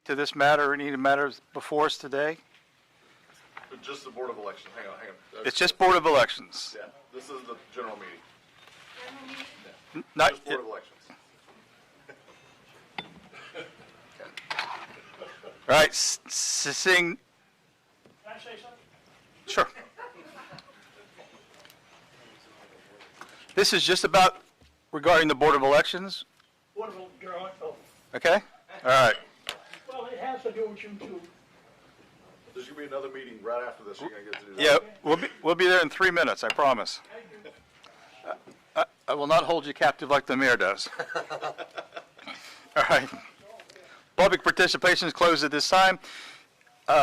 to this matter or any matters before us today? Just the Board of Elections. Hang on. It's just Board of Elections. Yeah, this is the general meeting. Not Just Board of Elections. All right, seeing. Can I say something? Sure. This is just about regarding the Board of Elections. Wonderful, Gerald. Oh, Okay. All right. well, it has to do with you too. There's going to be another meeting right after this. You're going to get to do that. Yeah, we'll be there in 3 minutes. I promise. I will not hold you captive like the mayor does. All right. Public participation is closed at this time.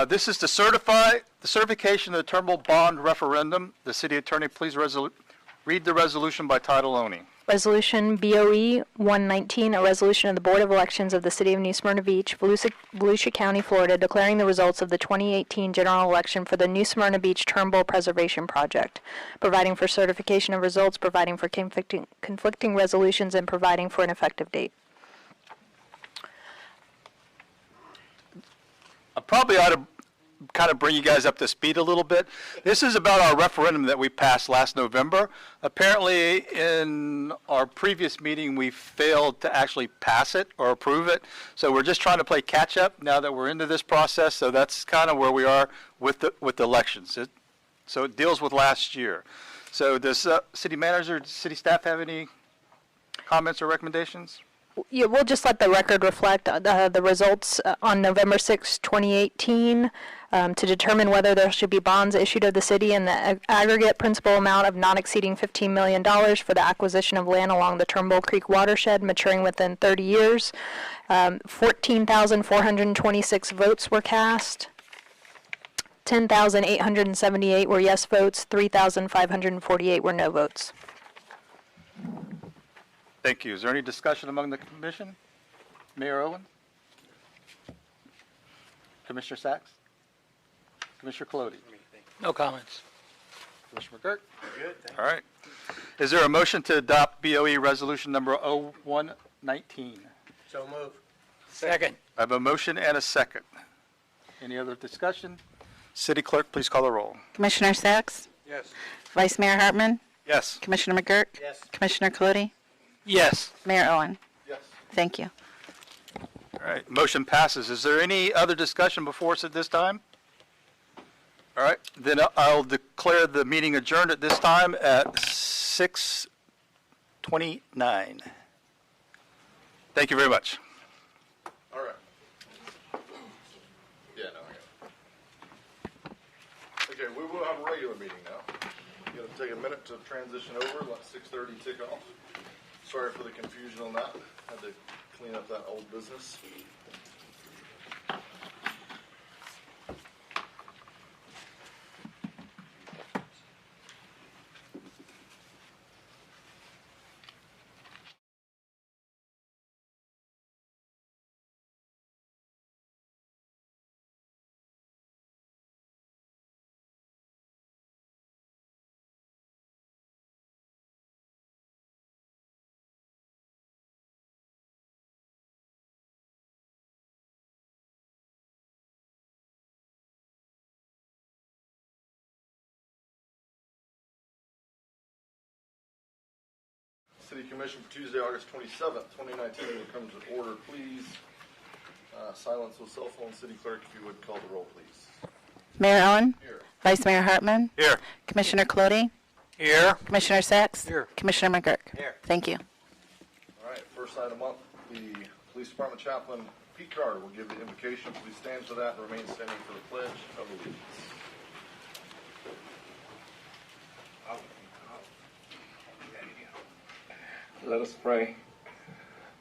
This is to certify the certification of the Turnbull Bond Referendum. The city attorney, please read the resolution by title only. Resolution BOE 119, a resolution of the Board of Elections of the City of New Smyrna Beach, Volusia County, Florida, declaring the results of the 2018 general election for the New Smyrna Beach Turnbull Preservation Project, providing for certification of results, providing for conflicting resolutions, and providing for an effective date. I probably ought to kind of bring you guys up to speed a little bit. This is about our referendum that we passed last November. Apparently, in our previous meeting, we failed to actually pass it or approve it. So we're just trying to play catch up now that we're into this process. So that's kind of where we are with the elections. So it deals with last year. So does city manager, city staff have any comments or recommendations? Yeah, we'll just let the record reflect the results on November 6, 2018, to determine whether there should be bonds issued of the city in the aggregate principal amount of not exceeding $15 million for the acquisition of land along the Turnbull Creek watershed maturing within 30 years. 14,426 votes were cast. 10,878 were yes votes. 3,548 were no votes. Thank you. Is there any discussion among the commission? Mayor Owen? Commissioner Sachs? Commissioner Colodi? No comments. Commissioner McGirt? Good, thank All right. Is there a motion to adopt BOE resolution number 0119? So move. Second. I have a motion and a second. Any other discussion? City clerk, please call the roll. Commissioner Sachs? Yes. Vice Mayor Hartman? Yes. Commissioner McGirt? Yes. Commissioner Colodi? Yes. Mayor Owen? Yes. Thank you. All right. Motion passes. Is there any other discussion before us at this time? All right. Then I'll declare the meeting adjourned at this time at 6:29. Thank you very much. All right. Yeah, no, I got it. Okay, we will have a regular meeting now. Going to take a minute to transition over, let 6:30 tick off. Sorry for the confusion on that. Had to clean up that old business. City Commission for Tuesday, August 27th, 2019 will come to order. Please silence those cell phones. City Clerk, if you would call the roll, please. Mayor Owen? Here. Vice Mayor Hartman? Here. Commissioner Colodi? Here. Commissioner Sachs? Here. Commissioner McGirt? Here. Thank you. All right, first item up, the Police Department Chaplain Pete Carter will give the invocation. Please stand for that and remain standing for the Pledge of Allegiance. Let us pray.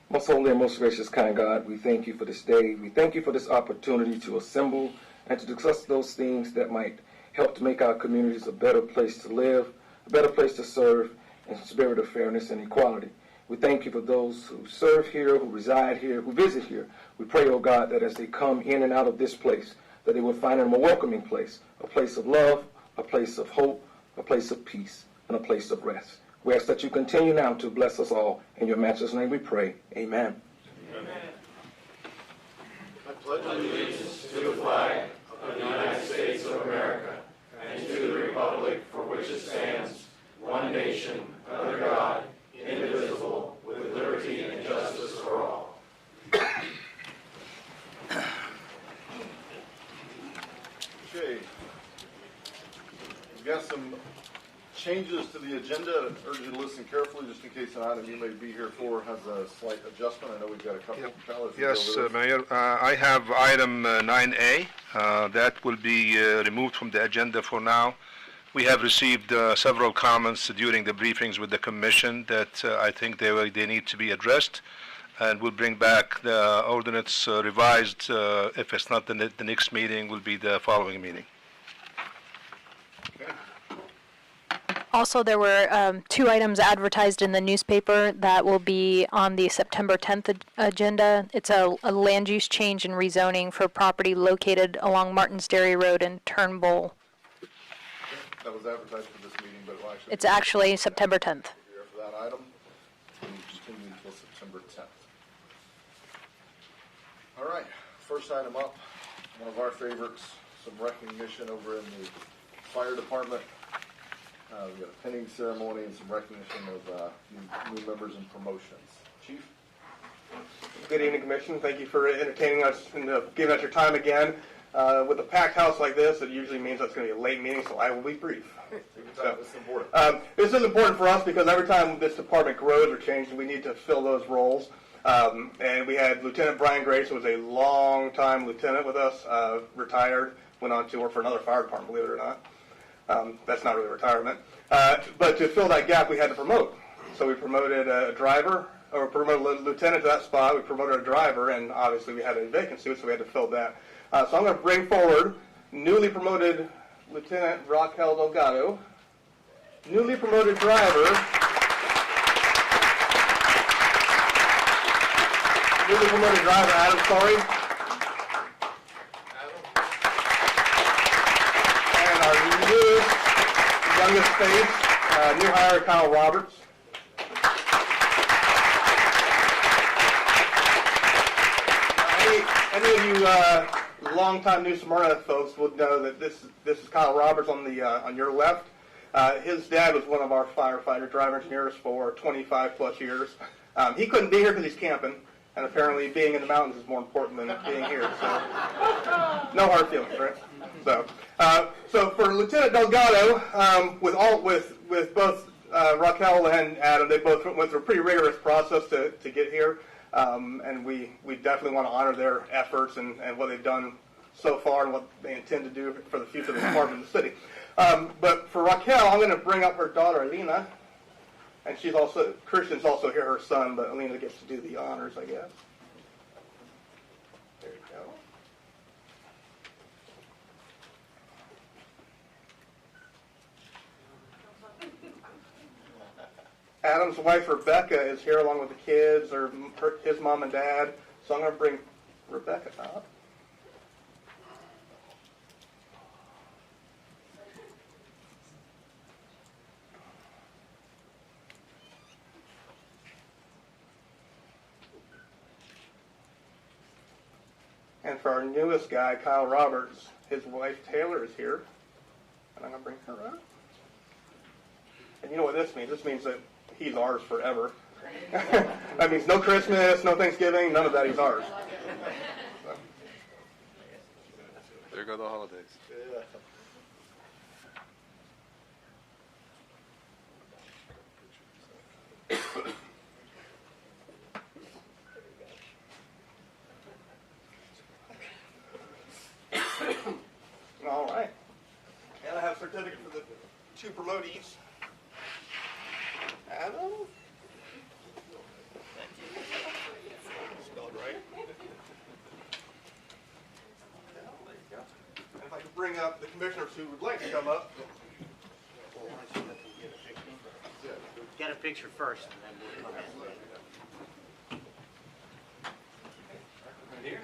Most holy and most gracious, kind God, we thank you for this day. We thank you for this opportunity to assemble and to discuss those things that might help to make our communities a better place to live, a better place to serve, in a spirit of fairness and equality. We thank you for those who serve here, who reside here, who visit here. We pray, oh God, that as they come in and out of this place, that they will find them a welcoming place, a place of love, a place of hope, a place of peace, and a place of rest. We ask that you continue now to bless us all. In your matchless name we pray. Amen. Amen. Okay. We've got some changes to the agenda. I urge you to listen carefully just in case an item you may be here for has a slight adjustment. I know we've got a couple. Tyler, if you go Yes, over those. Mayor, I have item 9A. That will be removed from the agenda for now. We have received several comments during the briefings with the commission that I think they need to be addressed, and we'll bring back the ordinance revised. If it's not the next meeting, will be the following meeting. Also, there were 2 items advertised in the newspaper that will be on the September 10th agenda. It's a land use change and rezoning for property located along Martin's Dairy Road and Turnbull. That was advertised for this meeting, but it will actually. It's actually September 10th. Here for that item. And continue until September 10th. All right, first item up, one of our favorites, some recognition over in the fire department. We've got a pinning ceremony and some recognition of new members and promotions. Chief? Good evening, Commission. Thank you for entertaining us and giving us your time again. With a packed house like this, it usually means it's going to be a late meeting, so I will be brief. This is important. This is important for us because every time this department grows or changes, we need to fill those roles. And we had Lieutenant Brian Grace, who was a long-time lieutenant with us, retired, went on to work for another fire department, believe it or not. That's not really retirement. But to fill that gap, we had to promote. So we promoted a driver, or promoted a lieutenant to that spot. We promoted a driver, and obviously we had a vacancy, so we had to fill that. So I'm going to bring forward newly promoted Lieutenant Raquel Delgado, newly promoted driver, Adam, sorry. And our newest, youngest face, new hire, Kyle Roberts. Any of you longtime New Smyrna folks would know that this is Kyle Roberts on your left. His dad was one of our firefighter driver engineers for 25 plus years. He couldn't be here because he's camping, and apparently being in the mountains is more important than being here. So no hard feelings, right? So for Lieutenant Delgado, with both Raquel and Adam, they both went through a pretty rigorous process to get here. And we definitely want to honor their efforts and what they've done so far and what they intend to do for the future of the department and the city. But for Raquel, I'm going to bring up her daughter, Alina. And Christian's also here, her son, but Alina gets to do the honors, I guess. There you go. Adam's wife, Rebecca, is here along with the kids, or his mom and dad. So I'm going to bring Rebecca up. And for our newest guy, Kyle Roberts, his wife, Taylor, is here. And I'm going to bring her up. And you know what this means? This means that he's ours forever. That means no Christmas, no Thanksgiving, none of that. He's ours. So. There go the holidays. Yeah. All right. And I have a certificate for the 2 promotees. Adam? Spelled right. And if I could bring up the commissioners who would like to come up. Get a picture first, and then we'll come in. Here.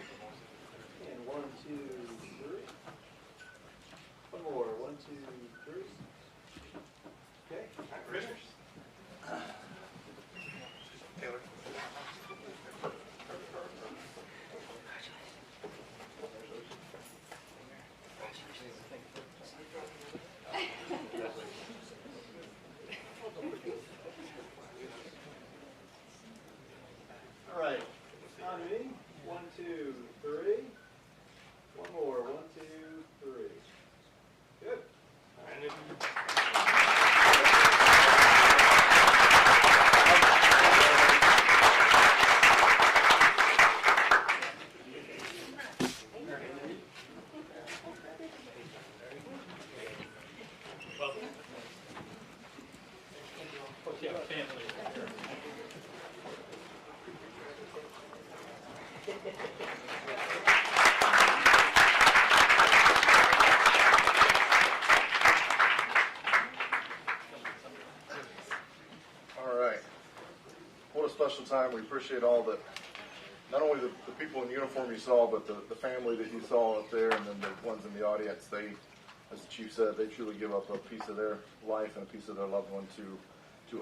And 1, 2, 3. One more. 1, 2, 3. Okay. Commissioners. Taylor. behind me. 1, 2, 3. One more. 1, 2, 3. Good. All right. What a special time. We appreciate all that, not only the people in uniform you saw, but the family that you saw up there, and then the ones in the audience. They, as the chief said, they truly give up a piece of their life and a piece of their loved one to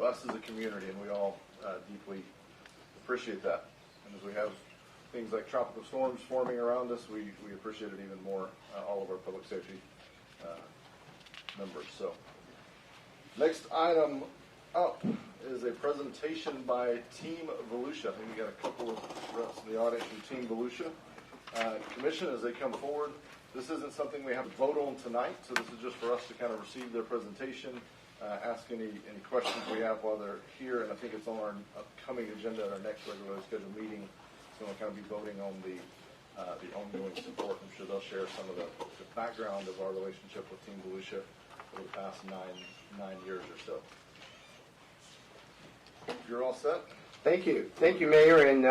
us as a community, and we all deeply appreciate that. And as we have things like tropical storms forming around us, we appreciate it even more, all of our public safety members. So, next item up is a presentation by Team Volusia. I think we got a couple of reps in the audience from Team Volusia. Commission, as they come forward, this isn't something we have to vote on tonight, so this is just for us to kind of receive their presentation, ask any questions we have while they're here, and I think it's on our upcoming agenda at our next regularly scheduled meeting. So we'll kind of be voting on the ongoing support. I'm sure they'll share some of the background of our relationship with Team Volusia over the past nine years or so. You're all set? Thank you. Thank you, Mayor, and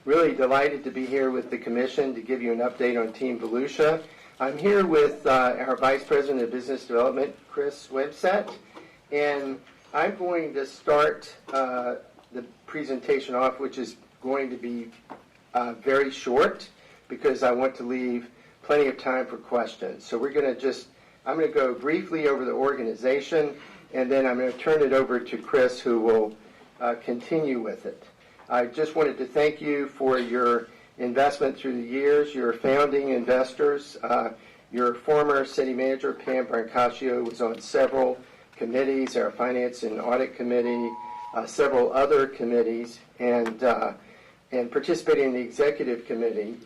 really delighted to be here with the Commission to give you an update on Team Volusia. I'm here with our Vice President of Business Development, Chris Webset, and I'm going to start the presentation off, which is going to be very short because I want to leave plenty of time for questions. So I'm going to go briefly over the organization, and then I'm going to turn it over to Chris, who will continue with it. I just wanted to thank you for your investment through the years, your founding investors. Your former city manager, Pam Brancaccio, was on several committees, our Finance and Audit Committee, several other committees, and participating in the Executive Committee,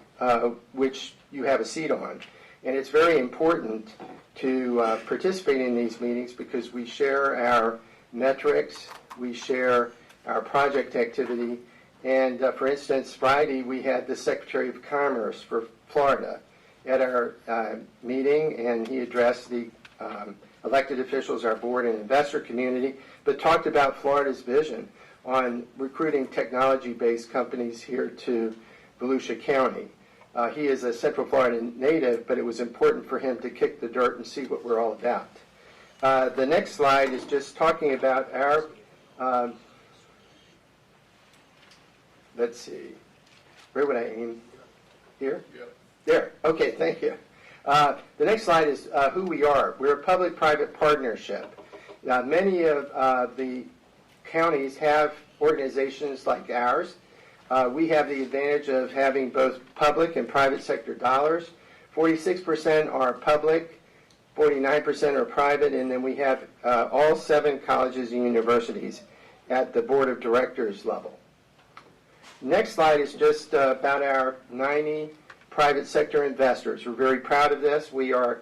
which you have a seat on. And it's very important to participate in these meetings because we share our metrics, we share our project activity, and for instance, Friday we had the Secretary of Commerce for Florida at our meeting, and he addressed the elected officials, our board and investor community, but talked about Florida's vision on recruiting technology-based companies here to Volusia County. He is a Central Florida native, but it was important for him to kick the dirt and see what we're all about. The next slide is just talking about our, let's see, where would I aim? Here? Yep. There. Okay, thank you. The next slide is who we are. We're a public-private partnership. Many of the counties have organizations like ours. We have the advantage of having both public and private sector dollars. 46% are public, 49% are private, and then we have all 7 colleges and universities at the board of directors level. Next slide is just about our 90 private sector investors. We're very proud of this. We have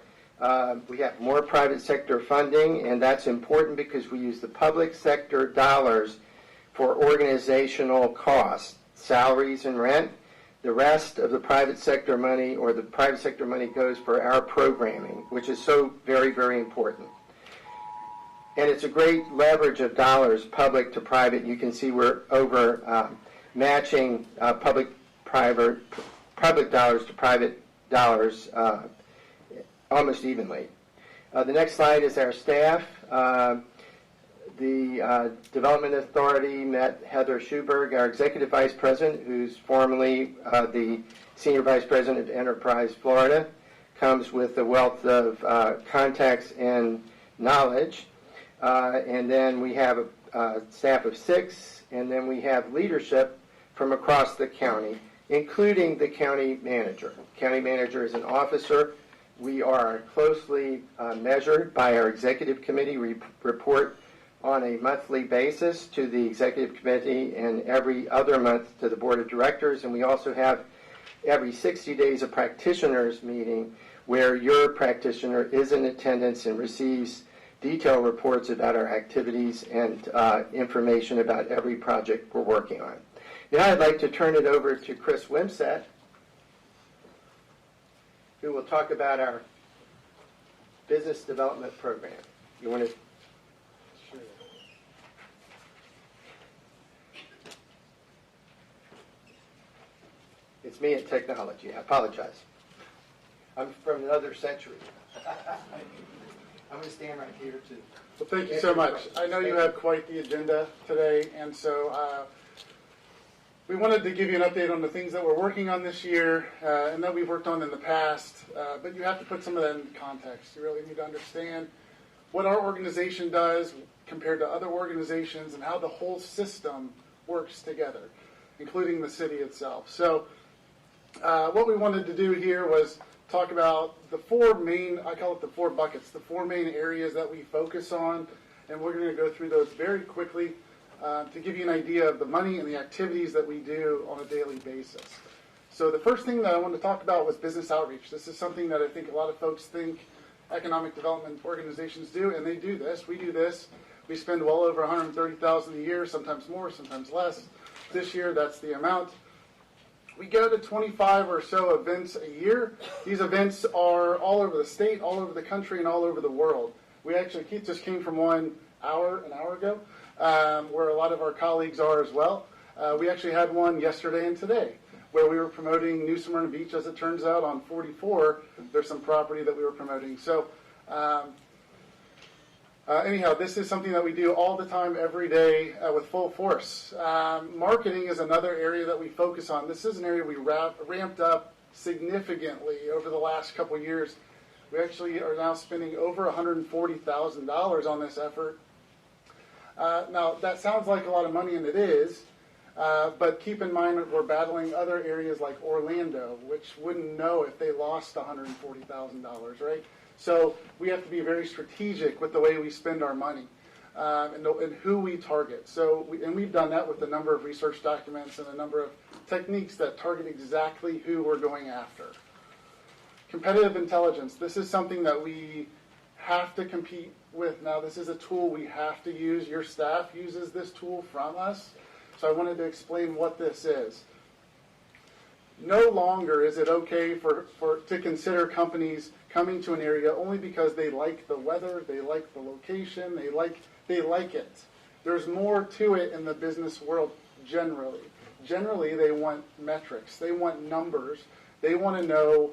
more private sector funding, and that's important because we use the public sector dollars for organizational costs, salaries and rent. The rest of the private sector money, or the private sector money, goes for our programming, which is so very, very important. And it's a great leverage of dollars, public to private. You can see we're over matching public dollars to private dollars almost evenly. The next slide is our staff. The Development Authority met Heather Schuberg, our Executive Vice President, who's formerly the Senior Vice President of Enterprise Florida, comes with a wealth of contacts and knowledge. And then we have a staff of 6, and then we have leadership from across the county, including the county manager. County manager is an officer. We are closely measured by our executive committee. We report on a monthly basis to the executive committee and every other month to the board of directors. And we also have every 60 days a practitioners meeting where your practitioner is in attendance and receives detailed reports about our activities and information about every project we're working on. Now I'd like to turn it over to Chris Wimsett, who will talk about our business development program. You want to? Sure. It's me and technology. I apologize. I'm from another century. I'm going to stand right here too. Well, thank you so much. I know you have quite the agenda today, and so we wanted to give you an update on the things that we're working on this year and that we've worked on in the past, but you have to put some of that into context. You really need to understand what our organization does compared to other organizations and how the whole system works together, including the city itself. So what we wanted to do here was talk about the four main, I call it the four buckets, the four main areas that we focus on, and we're going to go through those very quickly to give you an idea of the money and the activities that we do on a daily basis. So the first thing that I wanted to talk about was business outreach. This is something that I think a lot of folks think economic development organizations do, and they do this. We do this. We spend well over $130,000 a year, sometimes more, sometimes less. This year, that's the amount. We go to 25 or so events a year. These events are all over the state, all over the country, and all over the world. We actually just came from one an hour ago, where a lot of our colleagues are as well. We actually had one yesterday and today, where we were promoting New Smyrna Beach. As it turns out, on 44, there's some property that we were promoting. So anyhow, this is something that we do all the time, every day, with full force. Marketing is another area that we focus on. This is an area we ramped up significantly over the last couple of years. We actually are now spending over $140,000 on this effort. Now, that sounds like a lot of money, and it is, but keep in mind that we're battling other areas like Orlando, which wouldn't know if they lost $140,000, right? So we have to be very strategic with the way we spend our money and who we target. So we've done that with a number of research documents and a number of techniques that target exactly who we're going after. Competitive intelligence. This is something that we have to compete with. Now, this is a tool we have to use. Your staff uses this tool from us. So I wanted to explain what this is. No longer is it okay to consider companies coming to an area only because they like the weather, they like the location, they like it. There's more to it in the business world generally. Generally, they want metrics. They want numbers. They want to know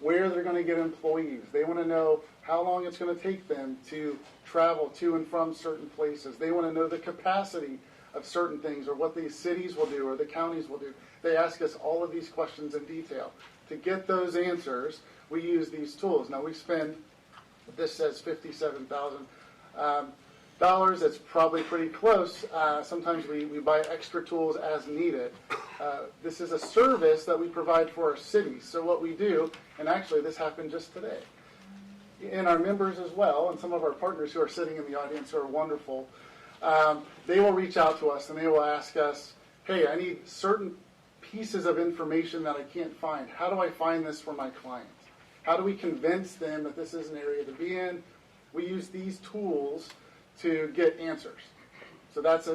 where they're going to get employees. They want to know how long it's going to take them to travel to and from certain places. They want to know the capacity of certain things, or what these cities will do or the counties will do. They ask us all of these questions in detail. To get those answers, we use these tools. Now, we spend, this says $57,000. It's probably pretty close. Sometimes we buy extra tools as needed. This is a service that we provide for our cities. So what we do, and actually this happened just today, and our members as well, and some of our partners who are sitting in the audience who are wonderful, they will reach out to us and they will ask us, hey, I need certain pieces of information that I can't find. How do I find this for my client? How do we convince them that this is an area to be in? We use these tools to get answers. So that's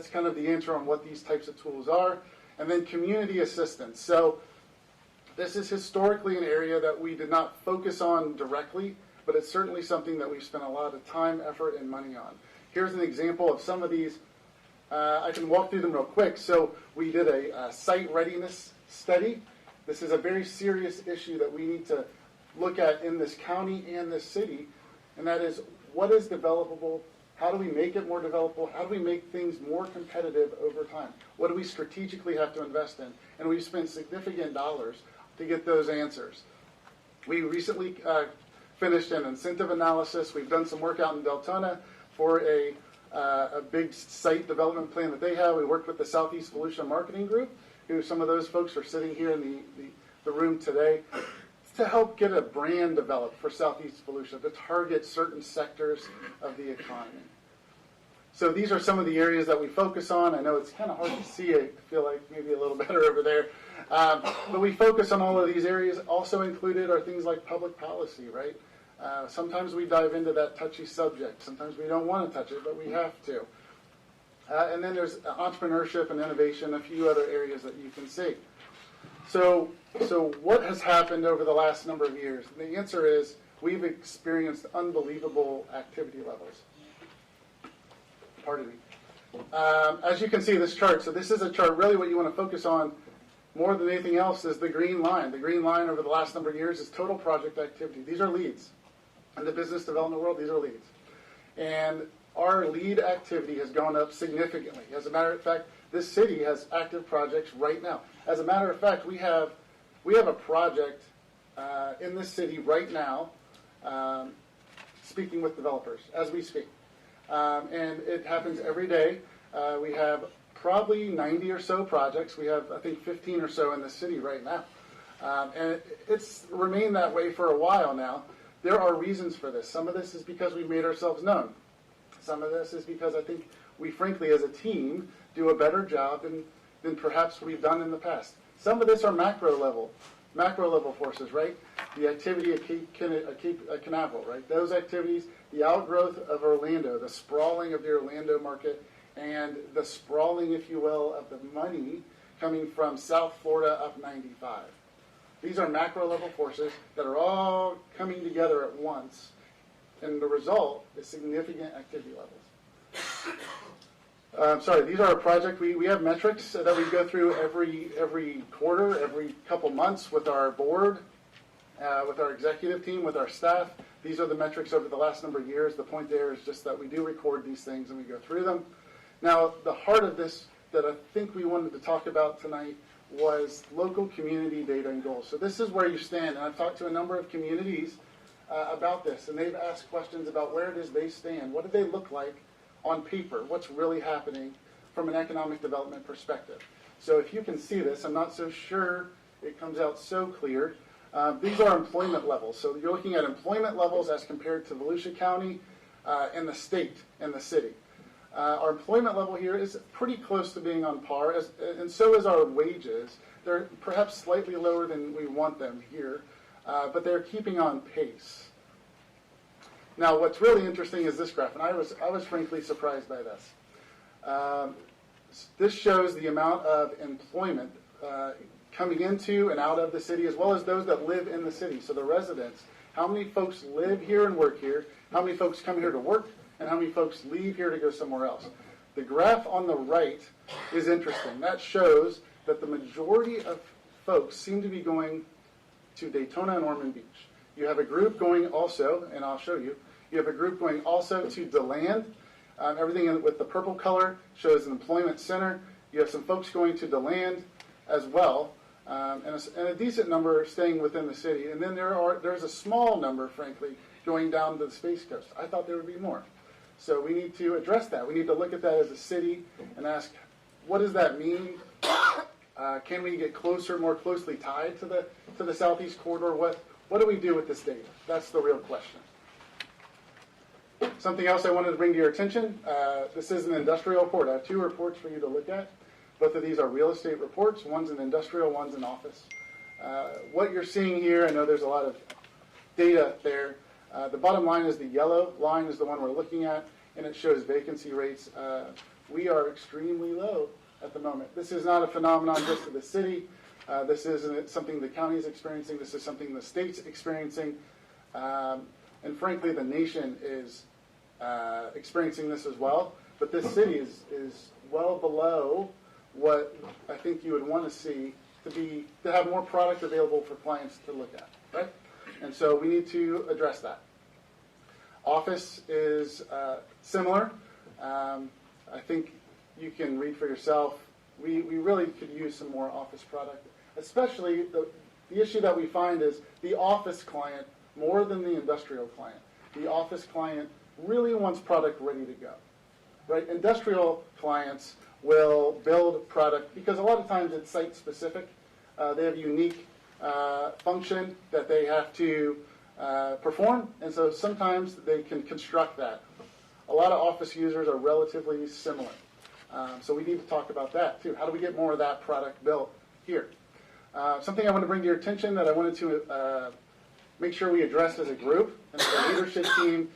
kind of the answer on what these types of tools are. And then community assistance. So this is historically an area that we did not focus on directly, but it's certainly something that we've spent a lot of time, effort, and money on. Here's an example of some of these. I can walk through them real quick. So we did a site readiness study. This is a very serious issue that we need to look at in this county and this city, and that is, what is developable? How do we make it more developable? How do we make things more competitive over time? What do we strategically have to invest in? And we've spent significant dollars to get those answers. We recently finished an incentive analysis. We've done some work out in Deltona for a big site development plan that they have. We worked with the Southeast Volusia Marketing Group, who some of those folks are sitting here in the room today, to help get a brand developed for Southeast Volusia to target certain sectors of the economy. So these are some of the areas that we focus on. I know it's kind of hard to see. I feel like maybe a little better over there. But we focus on all of these areas. Also included are things like public policy, right? Sometimes we dive into that touchy subject. Sometimes we don't want to touch it, but we have to. And then there's entrepreneurship and innovation, a few other areas that you can see. So what has happened over the last number of years? And the answer is we've experienced unbelievable activity levels. Pardon me. As you can see this chart, so this is a chart, really what you want to focus on more than anything else is the green line. The green line over the last number of years is total project activity. These are leads. In the business development world, these are leads. And our lead activity has gone up significantly. As a matter of fact, this city has active projects right now. As a matter of fact, we have a project in this city right now speaking with developers as we speak. And it happens every day. We have probably 90 or so projects. We have, I think, 15 or so in the city right now. And it's remained that way for a while now. There are reasons for this. Some of this is because we've made ourselves known. Some of this is because I think we, frankly, as a team, do a better job than perhaps we've done in the past. Some of this are macro level forces, right? The activity at Cape Canaveral, right? Those activities, the outgrowth of Orlando, the sprawling of the Orlando market, and the sprawling, if you will, of the money coming from South Florida up 95. These are macro level forces that are all coming together at once, and the result is significant activity levels. These are our project. We have metrics that we go through every quarter, every couple months with our board, with our executive team, with our staff. These are the metrics over the last number of years. The point there is just that we do record these things and we go through them. Now, the heart of this that I think we wanted to talk about tonight was local community data and goals. So this is where you stand. And I've talked to a number of communities about this, and they've asked questions about where it is they stand. What do they look like on paper? What's really happening from an economic development perspective? So if you can see this, I'm not so sure it comes out so clear. These are employment levels. So you're looking at employment levels as compared to Volusia County and the state and the city. Our employment level here is pretty close to being on par, and so is our wages. They're perhaps slightly lower than we want them here, but they're keeping on pace. Now, what's really interesting is this graph, and I was frankly surprised by this. This shows the amount of employment coming into and out of the city, as well as those that live in the city. So the residents, how many folks live here and work here, how many folks come here to work, and how many folks leave here to go somewhere else. The graph on the right is interesting. That shows that the majority of folks seem to be going to Daytona and Ormond Beach. You have a group going also, and I'll show you, you have a group going also to DeLand. Everything with the purple color shows an employment center. You have some folks going to DeLand as well, and a decent number staying within the city. And then there's a small number, frankly, going down to the Space Coast. I thought there would be more. So we need to address that. We need to look at that as a city and ask, what does that mean? Can we get closer, more closely tied to the Southeast Corridor? What do we do with this data? That's the real question. Something else I wanted to bring to your attention. This is an industrial report. I have two reports for you to look at. Both of these are real estate reports. One's an industrial, one's an office. What you're seeing here, I know there's a lot of data there. The bottom line is the yellow line is the one we're looking at, and it shows vacancy rates. We are extremely low at the moment. This is not a phenomenon just of the city. This isn't something the county is experiencing. This is something the state's experiencing. And frankly, the nation is experiencing this as well. But this city is well below what I think you would want to see to have more product available for clients to look at, right? And so we need to address that. Office is similar. I think you can read for yourself. We really could use some more office product, especially the issue that we find is the office client more than the industrial client. The office client really wants product ready to go, right? Industrial clients will build product because a lot of times it's site specific. They have unique function that they have to perform, and so sometimes they can construct that. a lot of office users are relatively similar. So we need to talk about that too. How do we get more of that product built here? Something I want to bring to your attention that I wanted to make sure we address as a group and as a leadership team,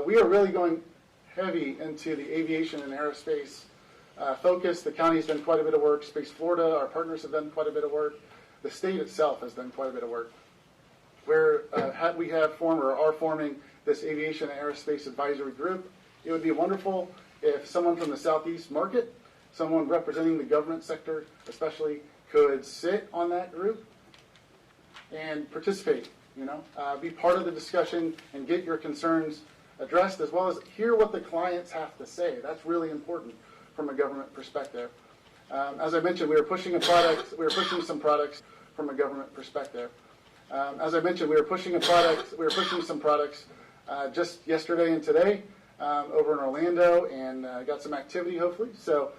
we are really going heavy into the aviation and aerospace focus. The county's done quite a bit of work. Space Florida, our partners have done quite a bit of work. The state itself has done quite a bit of work. Where we have formed or are forming this aviation and aerospace advisory group, it would be wonderful if someone from the Southeast market, someone representing the government sector especially, could sit on that group and participate, be part of the discussion and get your concerns addressed, as well as hear what the clients have to say. That's really important from a government perspective. As I mentioned, we were pushing some products from a government perspective. As I mentioned, we were pushing some products just yesterday and today over in Orlando, and got some activity hopefully. So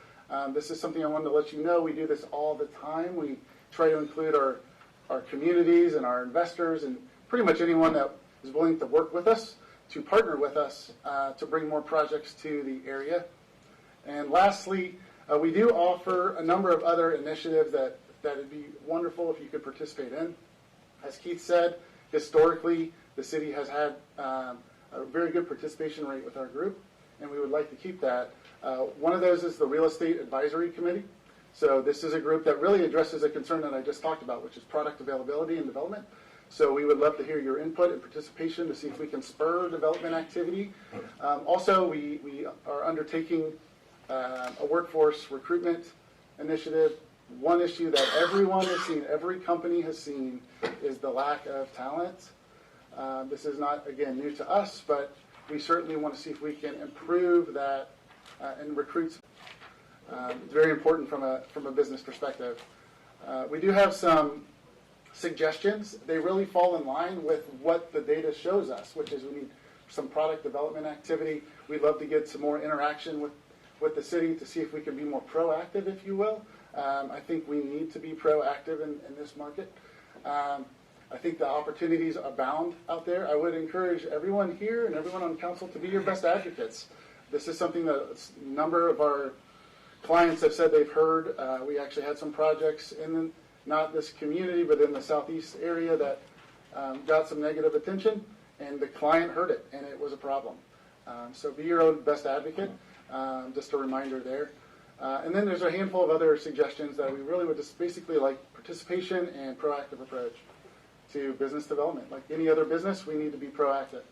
this is something I wanted to let you know. We do this all the time. We try to include our communities and our investors and pretty much anyone that is willing to work with us, to partner with us to bring more projects to the area. And lastly, we do offer a number of other initiatives that would be wonderful if you could participate in. As Keith said, historically, the city has had a very good participation rate with our group, and we would like to keep that. One of those is the Real Estate Advisory Committee. So this is a group that really addresses a concern that I just talked about, which is product availability and development. So we would love to hear your input and participation to see if we can spur development activity. Also, we are undertaking a workforce recruitment initiative. One issue that everyone has seen, every company has seen, is the lack of talent. This is not, again, new to us, but we certainly want to see if we can improve that and recruit. It's very important from a business perspective. We do have some suggestions. They really fall in line with what the data shows us, which is we need some product development activity. We'd love to get some more interaction with the city to see if we can be more proactive, if you will. I think we need to be proactive in this market. I think the opportunities abound out there. I would encourage everyone here and everyone on council to be your best advocates. This is something that a number of our clients have said they've heard. We actually had some projects in not this community, but in the southeast area that got some negative attention, and the client heard it, and it was a problem. So be your own best advocate. Just a reminder there. And then there's a handful of other suggestions that we really would just basically like participation and proactive approach to business development. Like any other business, we need to be proactive.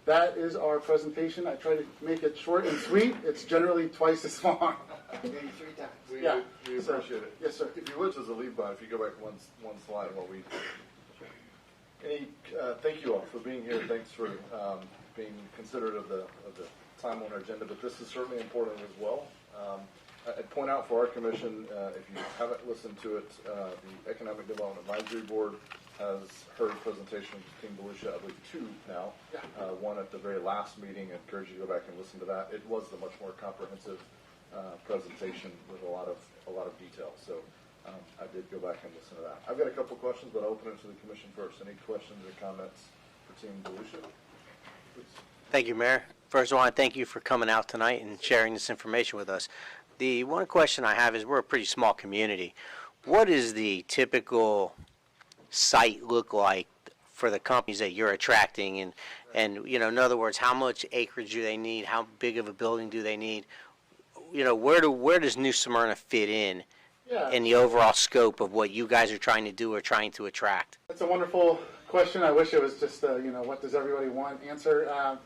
That is our presentation. I try to make it short and sweet. It's generally twice as long. Maybe 3 times. We appreciate it. Yes, sir. If you would, as a lead by, if you go back one slide while we. Thank you all for being here. Thanks for being considerate of the time on our agenda, but this is certainly important as well. I'd point out for our commission, if you haven't listened to it, the Economic Development Advisory Board has heard a presentation of Team Volusia, I believe 2 now. One at the very last meeting. I encourage you to go back and listen to that. It was a much more comprehensive presentation with a lot of detail. So I did go back and listen to that. I've got a couple questions, but I'll open it to the commission first. Any questions or comments for Team Volusia? Please. Thank you, Mayor. First, I want to thank you for coming out tonight and sharing this information with us. The one question I have is we're a pretty small community. What does the typical site look like for the companies that you're attracting? And in other words, how much acreage do they need? How big of a building do they need? Where does New Smyrna fit in the overall scope of what you guys are trying to do or trying to attract? That's a wonderful question. I wish it was just what does everybody want answer.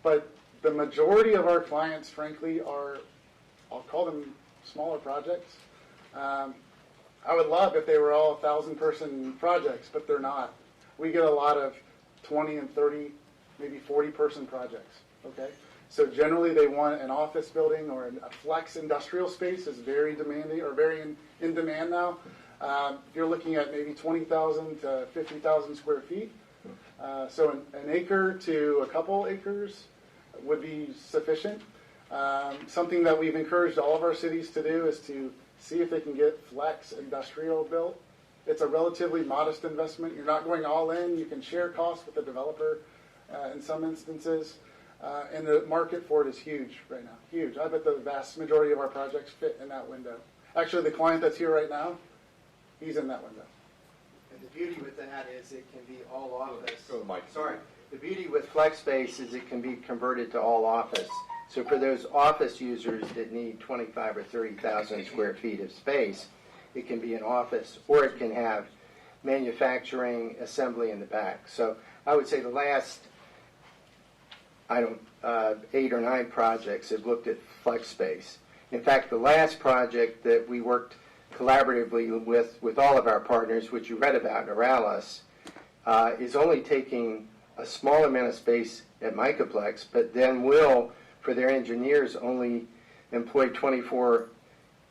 But the majority of our clients, frankly, are, I'll call them smaller projects. I would love if they were all 1,000-person projects, but they're not. We get a lot of 20 and 30, maybe 40-person projects, okay? So generally they want an office building or a flex industrial space is very demanding or very in demand now. You're looking at maybe 20,000 to 50,000 square feet. So an acre to a couple acres would be sufficient. Something that we've encouraged all of our cities to do is to see if they can get flex industrial built. It's a relatively modest investment. You're not going all in. You can share costs with the developer in some instances. And the market for it is huge right now, huge. I bet the vast majority of our projects fit in that window. Actually, the client that's here right now, he's in that window. And the beauty with that is it can be all office. Go, Mike. Sorry. The beauty with flex space is it can be converted to all office. So for those office users that need 25 or 30,000 square feet of space, it can be an office, or it can have manufacturing assembly in the back. So I would say the last 8 or 9 projects have looked at flex space. In fact, the last project that we worked collaboratively with all of our partners, which you read about, Oralis, is only taking a small amount of space at Microplex, but then will, for their engineers, only employ 24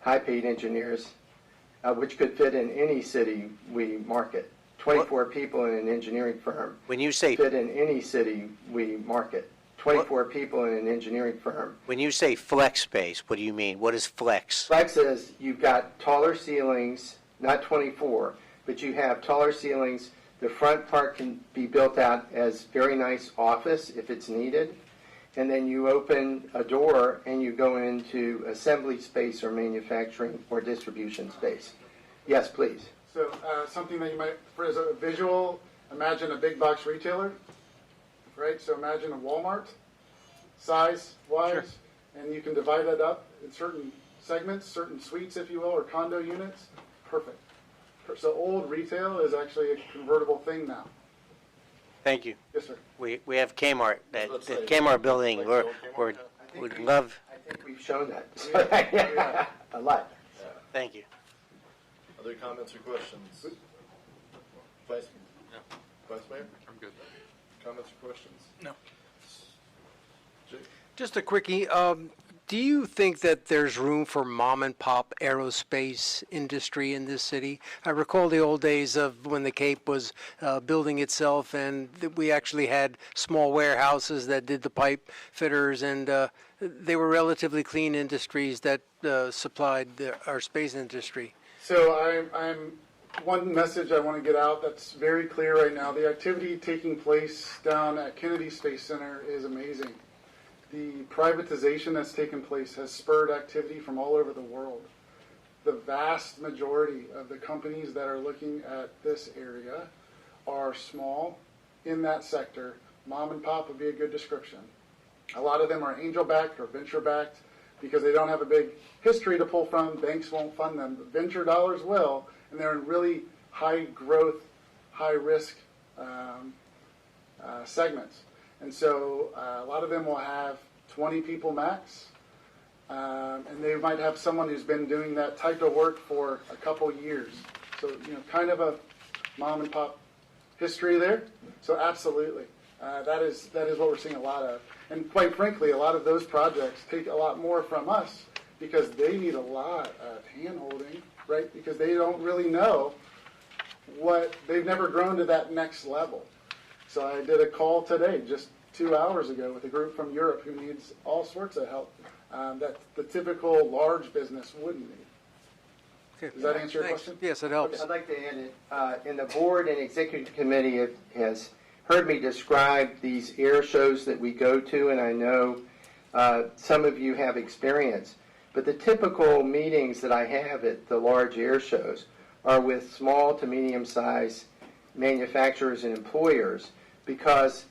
high-paid engineers, which could fit in any city we market. 24 people in an engineering firm. When you say fit in any city we market. 24 people in an engineering firm. when you say flex space, what do you mean? What is flex? Flex is you've got taller ceilings, not 24, but you have taller ceilings. The front part can be built out as very nice office if it's needed. And then you open a door and you go into assembly space or manufacturing or distribution space. Yes, please. So something that you might, for as a visual, imagine a big box retailer, right? So imagine a Walmart, size-wise, and you can divide that up in certain segments, certain suites, if you will, or condo units. Perfect. So old retail is actually a convertible thing now. Thank you. Yes, sir. We have Kmart, the Let's say- Kmart building, like we're, the old we're, I would think love, I think we've shown that. A lot. thank you. Other comments or questions? Vice Mayor? I'm good. Comments or questions? No. Jake? Just a quickie. Do you think that there's room for mom and pop aerospace industry in this city? I recall the old days of when the Cape was building itself, and we actually had small warehouses that did the pipe fitters, and they were relatively clean industries that supplied our space industry. So I'm one message I want to get out that's very clear right now. The activity taking place down at Kennedy Space Center is amazing. The privatization that's taken place has spurred activity from all over the world. The vast majority of the companies that are looking at this area are small in that sector. Mom and pop would be a good description. A lot of them are angel-backed or venture-backed because they don't have a big history to pull from. Banks won't fund them, but venture dollars will, and they're in really high growth, high risk segments. And so a lot of them will have 20 people max, and they might have someone who's been doing that type of work for a couple years. So, kind of a mom and pop history there. So absolutely, that is what we're seeing a lot of. And quite frankly, a lot of those projects take a lot more from us because they need a lot of hand-holding, right? Because they don't really know they've never grown to that next level. So I did a call today, just 2 hours ago, with a group from Europe who needs all sorts of help that the typical large business wouldn't need. Okay. Does that answer your Thanks. question? Yes, it helps. I'd like to add it. And the board and executive committee has heard me describe these air shows that we go to, and I know some of you have experience. But the typical meetings that I have at the large air shows are with small to medium-sized manufacturers and employers because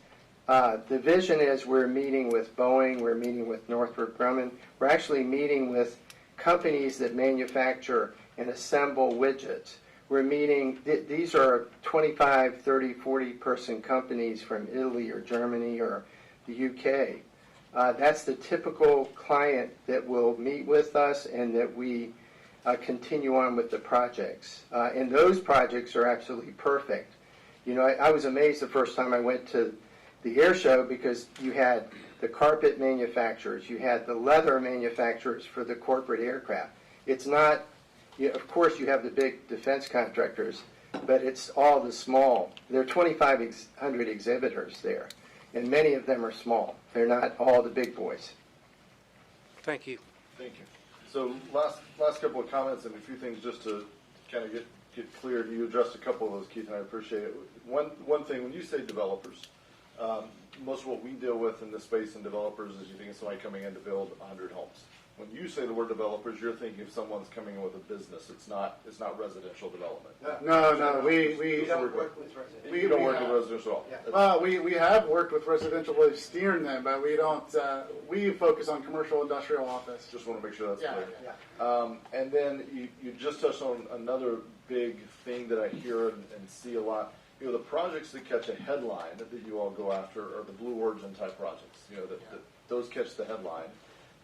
the vision is we're meeting with Boeing, we're meeting with Northrop Grumman, we're actually meeting with companies that manufacture and assemble widgets. We're meeting, these are 25, 30, 40 person companies from Italy or Germany or the UK. That's the typical client that will meet with us and that we continue on with the projects. And those projects are absolutely perfect. I was amazed the first time I went to the air show because you had the carpet manufacturers, you had the leather manufacturers for the corporate aircraft. It's not, of course you have the big defense contractors, but it's all the small. There are 2,500 exhibitors there, and many of them are small. They're not all the big boys. Thank you. Thank you. So last couple of comments and a few things just to kind of get clear. You addressed a couple of those, Keith, and I appreciate it. One thing, when you say developers, Most of what we deal with in this space and developers is you think of somebody coming in to build 100 homes. When you say the word developers, you're thinking of someone's coming in with a business. It's not residential development. No, we don't work with residential. You don't work with residential at all. well, we have worked with residential, we've steered them, but we don't, we focus on commercial industrial office. Just want to make sure that's Yeah, clear. And then you just touched on another big thing that I hear and see a lot. You know, the projects that catch a headline that you all go after are the Blue Origin type projects. You know, that those catch the headline.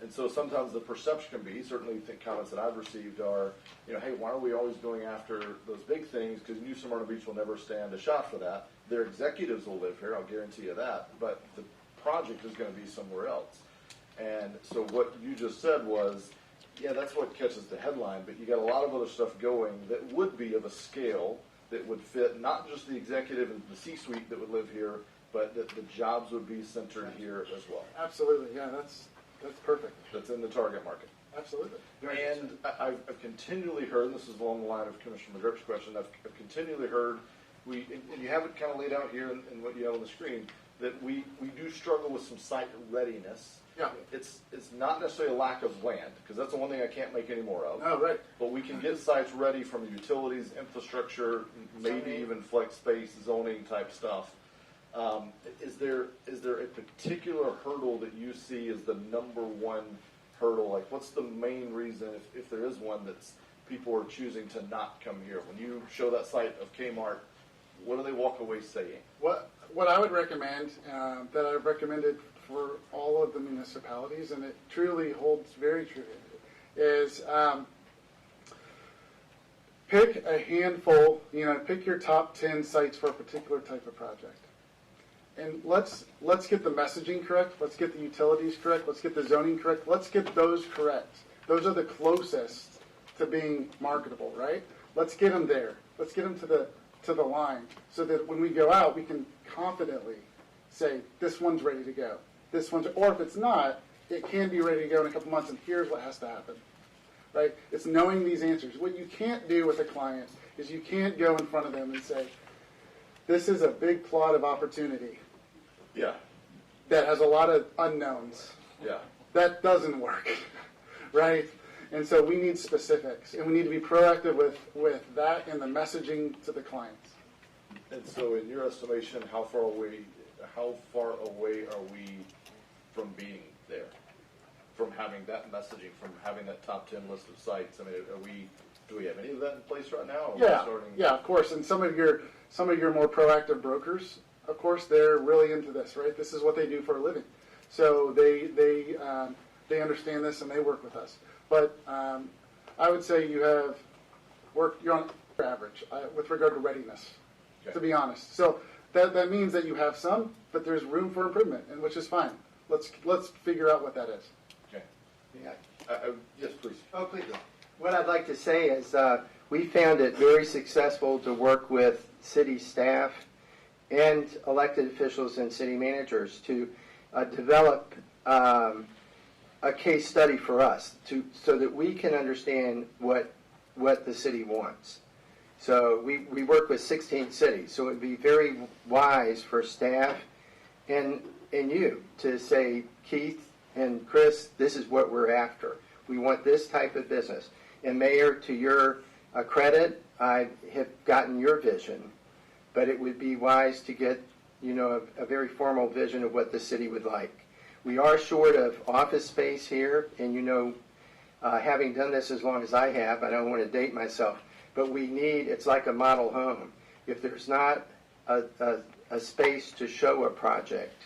And so sometimes the perception can be, certainly the comments that I've received are, you know, hey, why are we always going after those big things? Because New Smyrna Beach will never stand a shot for that. Their executives will live here, I'll guarantee you that. But the project is going to be somewhere else. And so what you just said was, yeah, that's what catches the headline, but you got a lot of other stuff going that would be of a scale that would fit not just the executive and the C-suite that would live here, but that the jobs would be centered here as well. Absolutely, yeah, that's perfect. That's in the target market. Absolutely. And I've continually heard, and this is along the line of Commissioner McGurk's question, I've continually heard, and you have it kind of laid out here in what you have on the screen, that we do struggle with some site readiness. Yeah. It's not necessarily a lack of land, because that's the one thing I can't make any more of. Oh, right. But we can get sites ready from utilities, infrastructure, maybe even flex space, zoning type stuff. Is there a particular hurdle that you see as the number one hurdle? Like, what's the main reason, if there is one, that's people are choosing to not come here? When you show that site of Kmart, what do they walk away saying? What I would recommend, that I've recommended for all of the municipalities, and it truly holds very true, is pick a handful, pick your top 10 sites for a particular type of project. And let's get the messaging correct, let's get the utilities correct, let's get the zoning correct, let's get those correct. Those are the closest to being marketable, right? Let's get them there. Let's get them to the line, so that when we go out, we can confidently say, this one's ready to go. This one's, or if it's not, it can be ready to go in a couple months, and here's what has to happen, right? It's knowing these answers. What you can't do with a client is you can't go in front of them and say, this is a big plot of opportunity. Yeah. That has a lot of unknowns. Yeah. That doesn't work, right? And so we need specifics, and we need to be proactive with that and the messaging to the clients. And so, in your estimation, how far away are we from being there? From having that messaging, from having that top 10 list of sites? I mean, do we have any of that in place right now? Or Yeah, of course. And some of your more proactive brokers, of course, they're really into this, right? This is what they do for a living, so they understand this and they work with us. But I would say you're on average with regard to readiness, to be honest. So that means that you have some, but there's room for improvement, and which is fine. Let's figure out what that is. Okay. Yes, please. Oh, please. What I'd like to say is we found it very successful to work with city staff and elected officials and city managers to develop a case study for us so that we can understand what the city wants. So we work with 16 cities, so it would be very wise for staff and you to say, Keith and Chris, this is what we're after. We want this type of business. And Mayor, to your credit, I have gotten your vision, but it would be wise to get a very formal vision of what the city would like. We are short of office space here, and having done this as long as I have, I don't want to date myself, but it's like a model home. If there's not a space to show a project,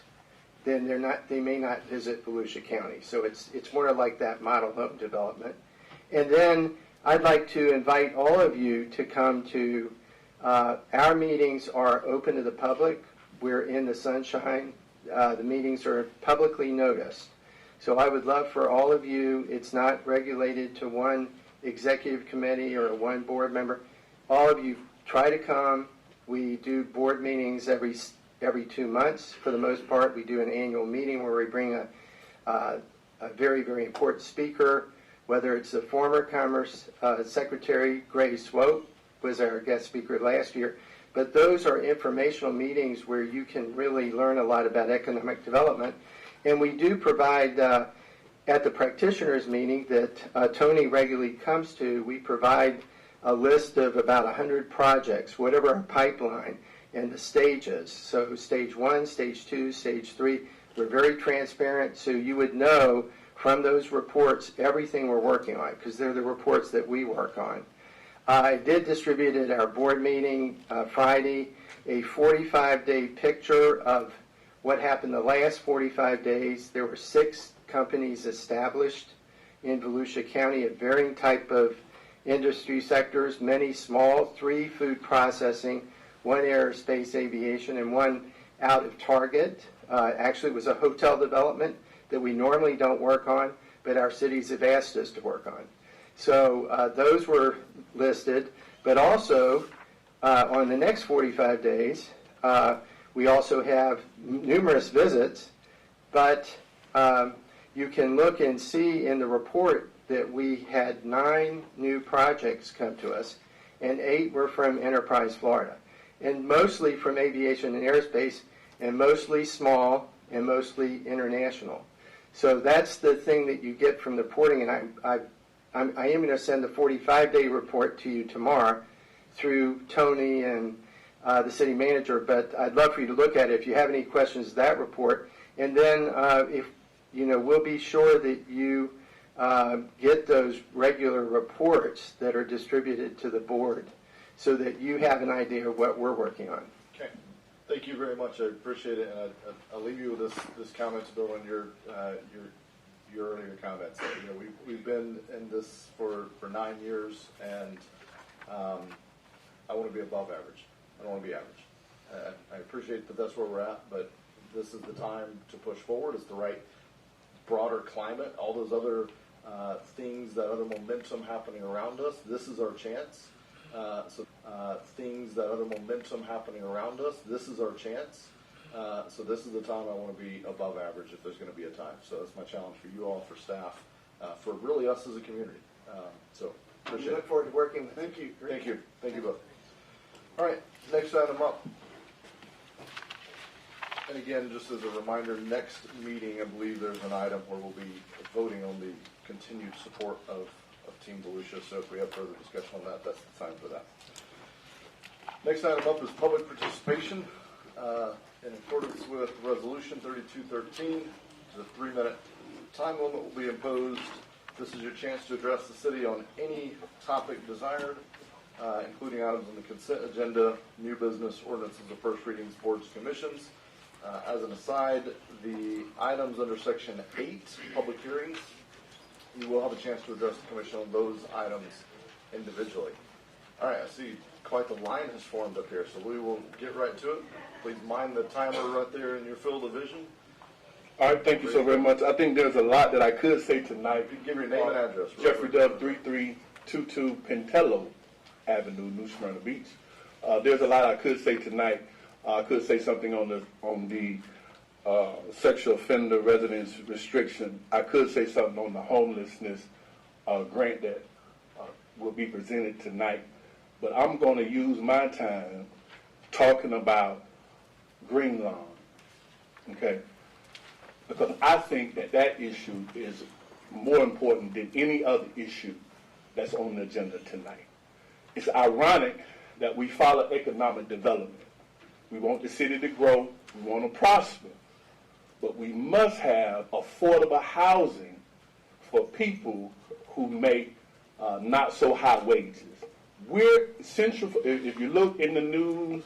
then they may not visit Volusia County. So it's more like that model home development. And then I'd like to invite all of you to come to, our meetings are open to the public. We're in the sunshine. The meetings are publicly noticed. So I would love for all of you, it's not regulated to one executive committee or one board member. All of you try to come. We do board meetings every 2 months. For the most part, we do an annual meeting where we bring a very, very important speaker, whether it's the former Commerce Secretary Gray Swope, was our guest speaker last year. But those are informational meetings where you can really learn a lot about economic development. And we do provide, at the practitioners meeting that Tony regularly comes to, we provide a list of about 100 projects, whatever our pipeline, and the stages. So stage 1, stage 2, stage 3. We're very transparent, so you would know from those reports everything we're working on, because they're the reports that we work on. I did distribute at our board meeting Friday a 45-day picture of what happened the last 45 days. There were 6 companies established in Volusia County at varying type of industry sectors, many small, 3 food processing, 1 aerospace aviation, and 1 out of Target. Actually, it was a hotel development that we normally don't work on, but our cities have asked us to work on. So those were listed, but also on the next 45 days, we also have numerous visits, but you can look and see in the report that we had 9 new projects come to us, and 8 were from Enterprise Florida, and mostly from aviation and aerospace, and mostly small and mostly international. So that's the thing that you get from the reporting, and I am going to send the 45-day report to you tomorrow through Tony and the city manager, but I'd love for you to look at it if you have any questions of that report. And then if we'll be sure that you get those regular reports that are distributed to the board so that you have an idea of what we're working on. Okay. Thank you very much. I appreciate it, and I'll leave you with this comments, Bill, and your earlier comments. We've been in this for 9 years, and I want to be above average. I don't want to be average. I appreciate that that's where we're at, but this is the time to push forward. It's the right broader climate. All those other things, that other momentum happening around us. This is our chance. Things, that other momentum happening around us. This is our chance. So this is the time I want to be above average if there's going to be a time. So that's my challenge for you all, for staff, for really us as a community. So appreciate We look forward to working with you. Thank you. Thank you. Thank you both. All right, next item up. And again, just as a reminder, next meeting, I believe there's an item where we'll be voting on the continued support of Team Volusia. So if we have further discussion on that, that's the time for that. Next item up is public participation. In accordance with Resolution 3213, the 3-minute time limit will be imposed. This is your chance to address the city on any topic desired, including items on the consent agenda, new business, ordinances of first readings, boards, commissions. As an aside, the items under Section 8, public hearings, you will have a chance to address the commission on those items individually. All right, I see quite the line has formed up here, so we will get right to it. Please mind the timer right there in your field of vision. All right, thank you so very much. I think there's a lot that I could say tonight. You can give your name and address. Jeffrey Dove, 3322 Pentello Avenue, New Smyrna Beach. There's a lot I could say tonight. I could say something on the sexual offender residence restriction. I could say something on the homelessness grant that will be presented tonight. But I'm going to use my time talking about Green Lawn, okay? Because I think that issue is more important than any other issue that's on the agenda tonight. It's ironic that we follow economic development. We want the city to grow, we want to prosper, but we must have affordable housing for people who make not so high wages. We're central. If you look in the news,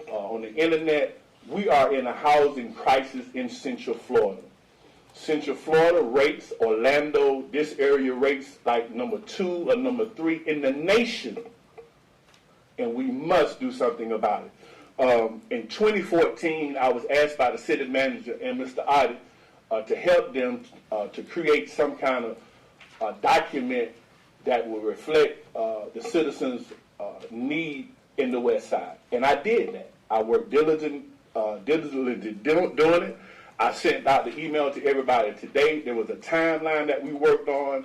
on the internet, we are in a housing crisis in Central Florida. Central Florida rates Orlando, this area rates like number 2 or number 3 in the nation, and we must do something about it. In 2014, I was asked by the city manager and Mr. Oddie to help them to create some kind of document that will reflect the citizens' need in the West Side. And I did that. I worked diligently doing it. I sent out the email to everybody today. There was a timeline that we worked on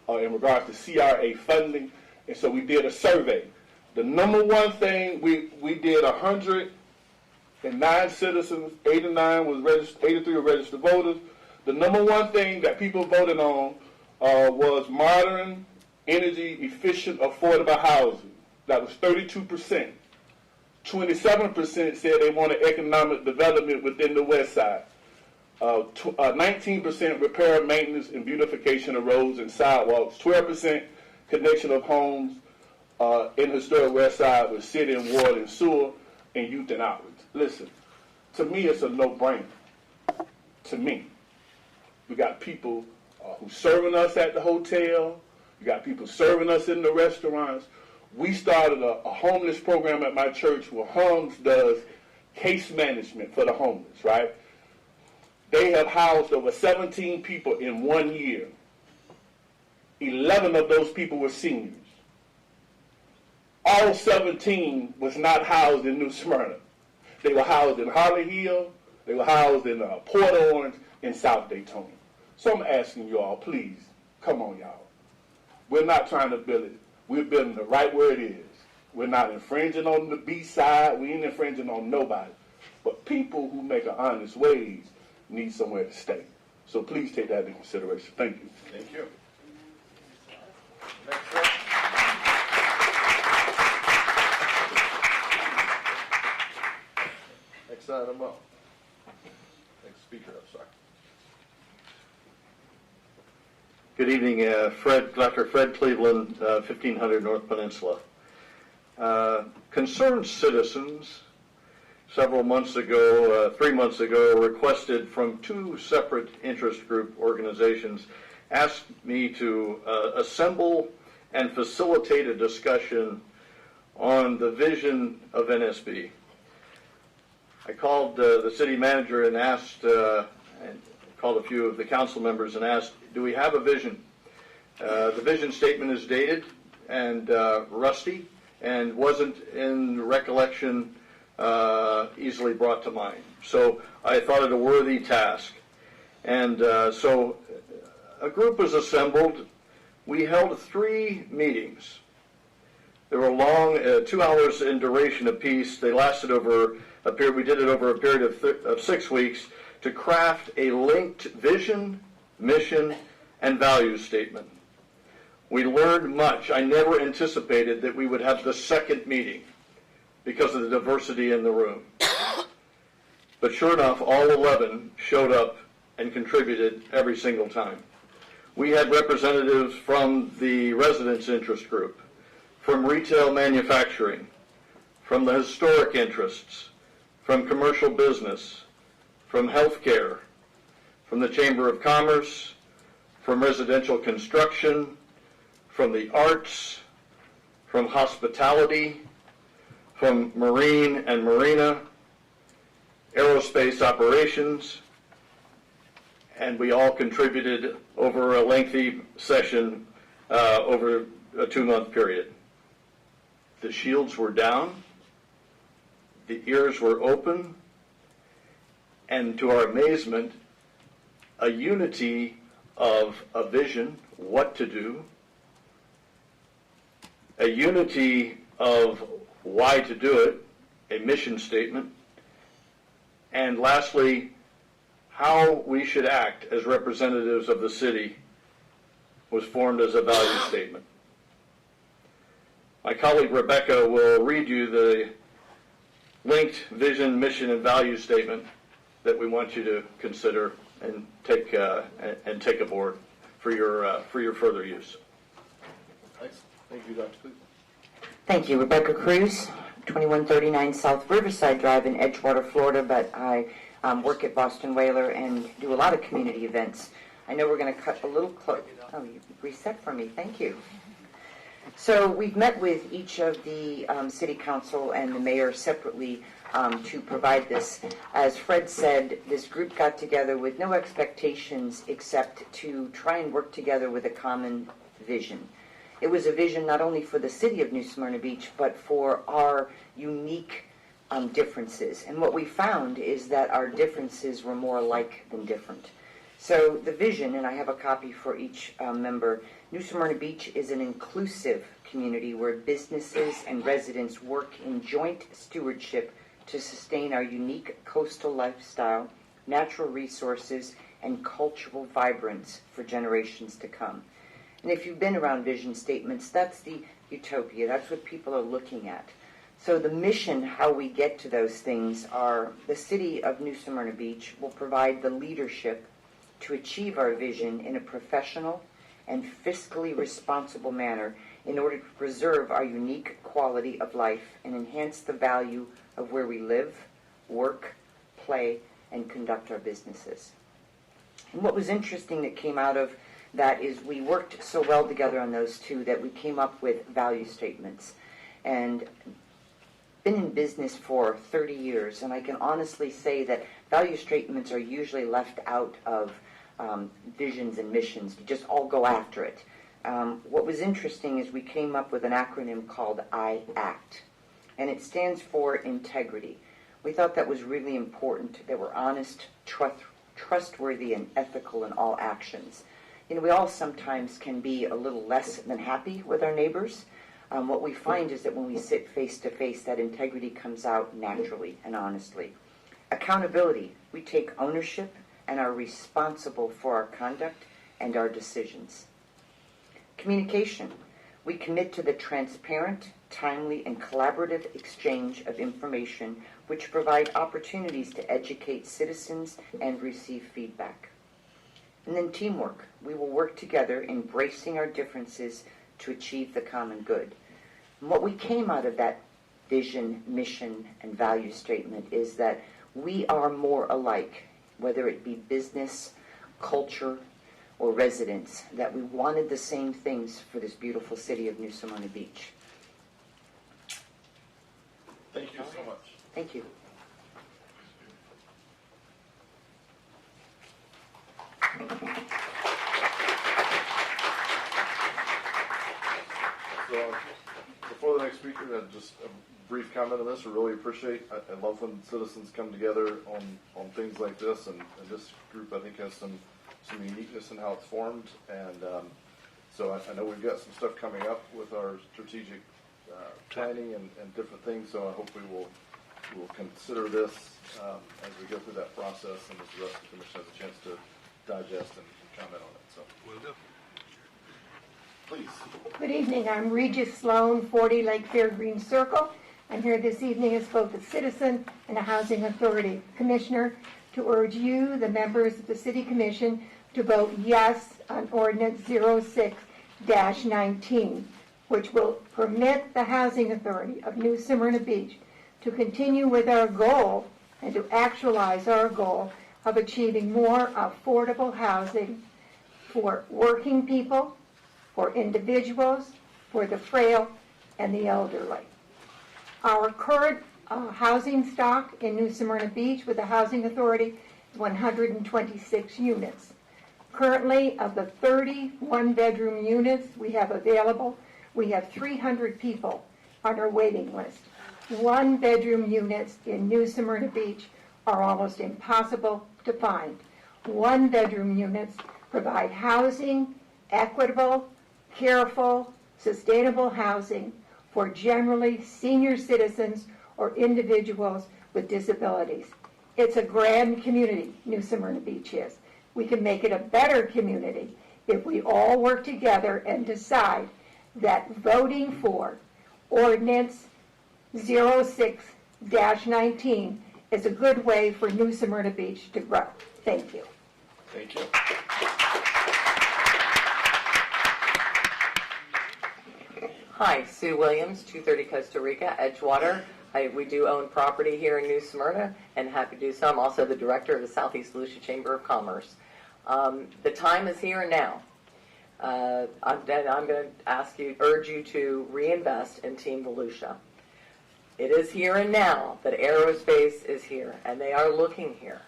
in regards to CRA funding. And so we did a survey. The number one thing, we did 109 citizens, 89 was registered, 83 were registered voters. The number one thing that people voted on was modern, energy efficient, affordable housing. That was 32%. 27% said they wanted economic development within the West Side. 19% repair, maintenance, and beautification of roads and sidewalks. 12% connection of homes in the historic West Side with city and water and sewer and youth and outreach. Listen, to me, it's a no-brainer. To me, we got people who serving us at the hotel. We got people serving us in the restaurants. We started a homeless program at my church where Homes does case management for the homeless, right? They have housed over 17 people in 1 year. 11 of those people were seniors. All 17 was not housed in New Smyrna. They were housed in Holly Hill. They were housed in Port Orange and South Daytona. So I'm asking you all, please, come on, y'all. We're not trying to build it. We're building it right where it is. We're not infringing on the B side. We ain't infringing on nobody. But people who make an honest wage need somewhere to stay. So please take that into consideration. Thank you. Thank you. Next up. Next item up. Next speaker up, sorry. Good evening, Dr. Fred Cleveland, 1500 North Peninsula. Concerned citizens several months ago, 3 months ago, requested from two separate interest group organizations, asked me to assemble and facilitate a discussion on the vision of NSB. I called the city manager and asked, and called a few of the council members and asked, do we have a vision? The vision statement is dated and rusty and wasn't in recollection easily brought to mind. So I thought it a worthy task. And so a group was assembled. We held 3 meetings. They were long, 2 hours in duration apiece. They lasted over a period, we did it over a period of 6 weeks to craft a linked vision, mission, and value statement. We learned much. I never anticipated that we would have the second meeting because of the diversity in the room. But sure enough, all 11 showed up and contributed every single time. We had representatives from the residents' interest group, from retail manufacturing, from the historic interests, from commercial business, from healthcare, from the Chamber of Commerce, from residential construction, from the arts, from hospitality, from marine and marina, aerospace operations, and we all contributed over a lengthy session over a 2-month period. The shields were down, the ears were open, and to our amazement, a unity of a vision, what to do, a unity of why to do it, a mission statement, and lastly, how we should act as representatives of the city was formed as a value statement. My colleague Rebecca will read you the linked vision, mission, and value statement that we want you to consider and take aboard for your further use. Thanks. Thank you, Dr. Cleveland. Thank you. Rebecca Cruz, 2139 South Riverside Drive in Edgewater, Florida, but I work at Boston Whaler and do a lot of community events. I know we're going to cut a little close. Oh, you reset for me. Thank you. So we've met with each of the city council and the mayor separately to provide this. As Fred said, this group got together with no expectations except to try and work together with a common vision. It was a vision not only for the city of New Smyrna Beach, but for our unique differences. And what we found is that our differences were more alike than different. So the vision, and I have a copy for each member, New Smyrna Beach is an inclusive community where businesses and residents work in joint stewardship to sustain our unique coastal lifestyle, natural resources, and cultural vibrance for generations to come. And if you've been around vision statements, that's the utopia. That's what people are looking at. So the mission, how we get to those things, are the city of New Smyrna Beach will provide the leadership to achieve our vision in a professional and fiscally responsible manner in order to preserve our unique quality of life and enhance the value of where we live, work, play, and conduct our businesses. And what was interesting that came out of that is we worked so well together on those two that we came up with value statements. And been in business for 30 years, and I can honestly say that value statements are usually left out of visions and missions. You just all go after it. What was interesting is we came up with an acronym called I-ACT, and it stands for integrity. We thought that was really important, that we're honest, trustworthy, and ethical in all actions. You know, we all sometimes can be a little less than happy with our neighbors. What we find is that when we sit face to face, that integrity comes out naturally and honestly. Accountability. We take ownership and are responsible for our conduct and our decisions. Communication. We commit to the transparent, timely, and collaborative exchange of information which provide opportunities to educate citizens and receive feedback. And then teamwork. We will work together, embracing our differences to achieve the common good. And what we came out of that vision, mission, and value statement is that we are more alike, whether it be business, culture, or residents, that we wanted the same things for this beautiful city of New Smyrna Beach. Thank you so much. Thank you. So, before the next speaker, just a brief comment on this. I really appreciate. I love when citizens come together on things like this, and this group I think has some uniqueness in how it's formed. And so I know we've got some stuff coming up with our strategic planning and different things. So I hope we will consider this as we go through that process, and as the rest of the commission has a chance to digest and comment on it. So Will do. please. Good evening. I'm Regis Sloan, 40 Lake Fair Green Circle. I'm here this evening as both a citizen and a housing authority commissioner to urge you, the members of the City Commission, to vote yes on Ordinance 06-19, which will permit the Housing Authority of New Smyrna Beach to continue with our goal and to actualize our goal of achieving more affordable housing for working people, for individuals, for the frail, and the elderly. Our current housing stock in New Smyrna Beach with the Housing Authority is 126 units. Currently, of the 31 bedroom units we have available, we have 300 people on our waiting list. 1 bedroom units in New Smyrna Beach are almost impossible to find. 1 bedroom units provide housing, equitable, careful, sustainable housing for generally senior citizens or individuals with disabilities. It's a grand community, New Smyrna Beach is. We can make it a better community if we all work together and decide that voting for Ordinance 06-19 is a good way for New Smyrna Beach to grow. Thank you. Thank you. Hi, Sue Williams, 230 Costa Rica, Edgewater. We do own property here in New Smyrna and happy to do so. I'm also the director of the Southeast Volusia Chamber of Commerce. The time is here and now. I'm going to urge you to reinvest in Team Volusia. It is here and now that aerospace is here, and they are looking here.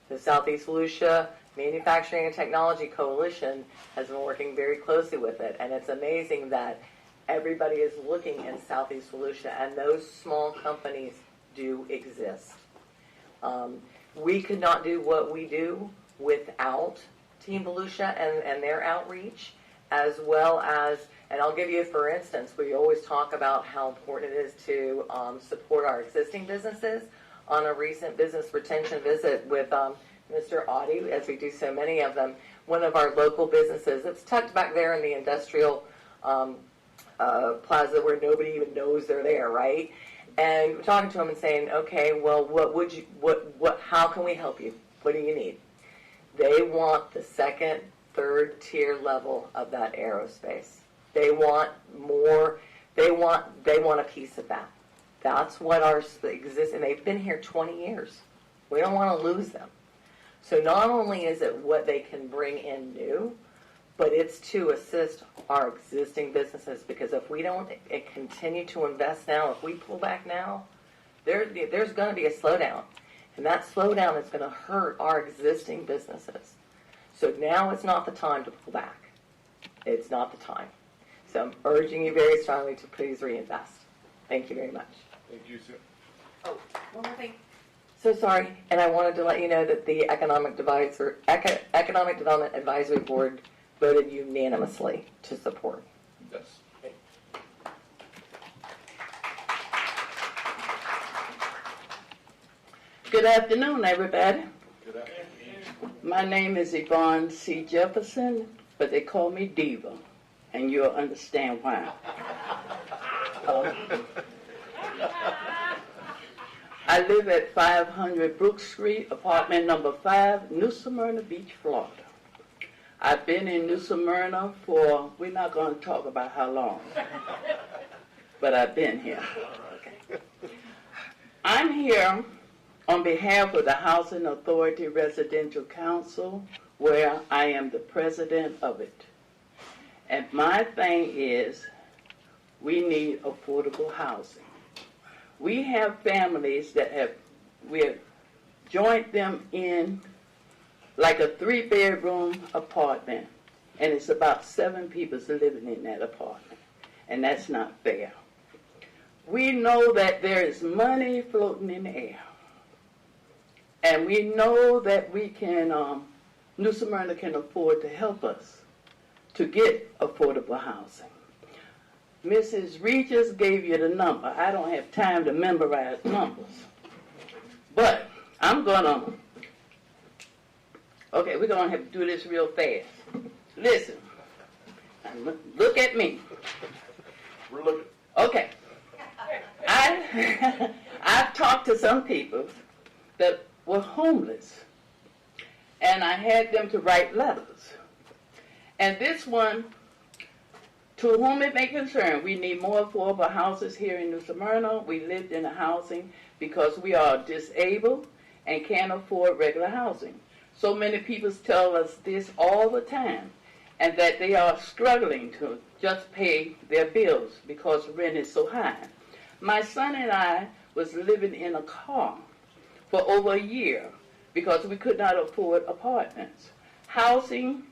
The Southeast Volusia Manufacturing and Technology Coalition has been working very closely with it, and it's amazing that everybody is looking in Southeast Volusia, and those small companies do exist. We could not do what we do without Team Volusia and their outreach, as well as, and I'll give you, for instance, we always talk about how important it is to support our existing businesses. On a recent business retention visit with Mr. Audie, as we do so many of them, one of our local businesses, it's tucked back there in the industrial plaza where nobody even knows they're there, right? And we're talking to them and saying, okay, well, how can we help you? What do you need? They want the second, third tier level of that aerospace. They want more. They want a piece of that. That's what ours exists, and they've been here 20 years. We don't want to lose them. So not only is it what they can bring in new, but it's to assist our existing businesses, because if we don't continue to invest now, if we pull back now, there's going to be a slowdown. And that slowdown is going to hurt our existing businesses. So now is not the time to pull back. It's not the time. So I'm urging you very strongly to please reinvest. Thank you very much. Thank you, Sue. Oh, one more thing. So sorry, and I wanted to let you know that the Economic Development Advisory Board voted unanimously to support. Yes. Good afternoon, everybody. Good afternoon. My name is Yvonne C. Jefferson, but they call me Diva, and you'll understand why. I live at 500 Brook Street, apartment number 5, New Smyrna Beach, Florida. I've been in New Smyrna for, we're not going to talk about how long, but I've been here. I'm here on behalf of the Housing Authority Residential Council, where I am the president of it. And my thing is, we need affordable housing. We have families that we've joined them in like a 3-bedroom apartment, and it's about 7 people living in that apartment, and that's not fair. We know that there is money floating in the air, and we know that we can, New Smyrna can afford to help us to get affordable housing. Mrs. Regis gave you the number. I don't have time to memorize numbers. But I'm gonna, okay, we're gonna have to do this real fast. Listen, look at me. We're looking. Okay. I've talked to some people that were homeless, and I had them to write letters. And this one, to whom it may concern, we need more affordable houses here in New Smyrna. We lived in a housing because we are disabled and can't afford regular housing. So many people tell us this all the time, and that they are struggling to just pay their bills because rent is so high. My son and I was living in a car for over a year because we could not afford apartments. Housing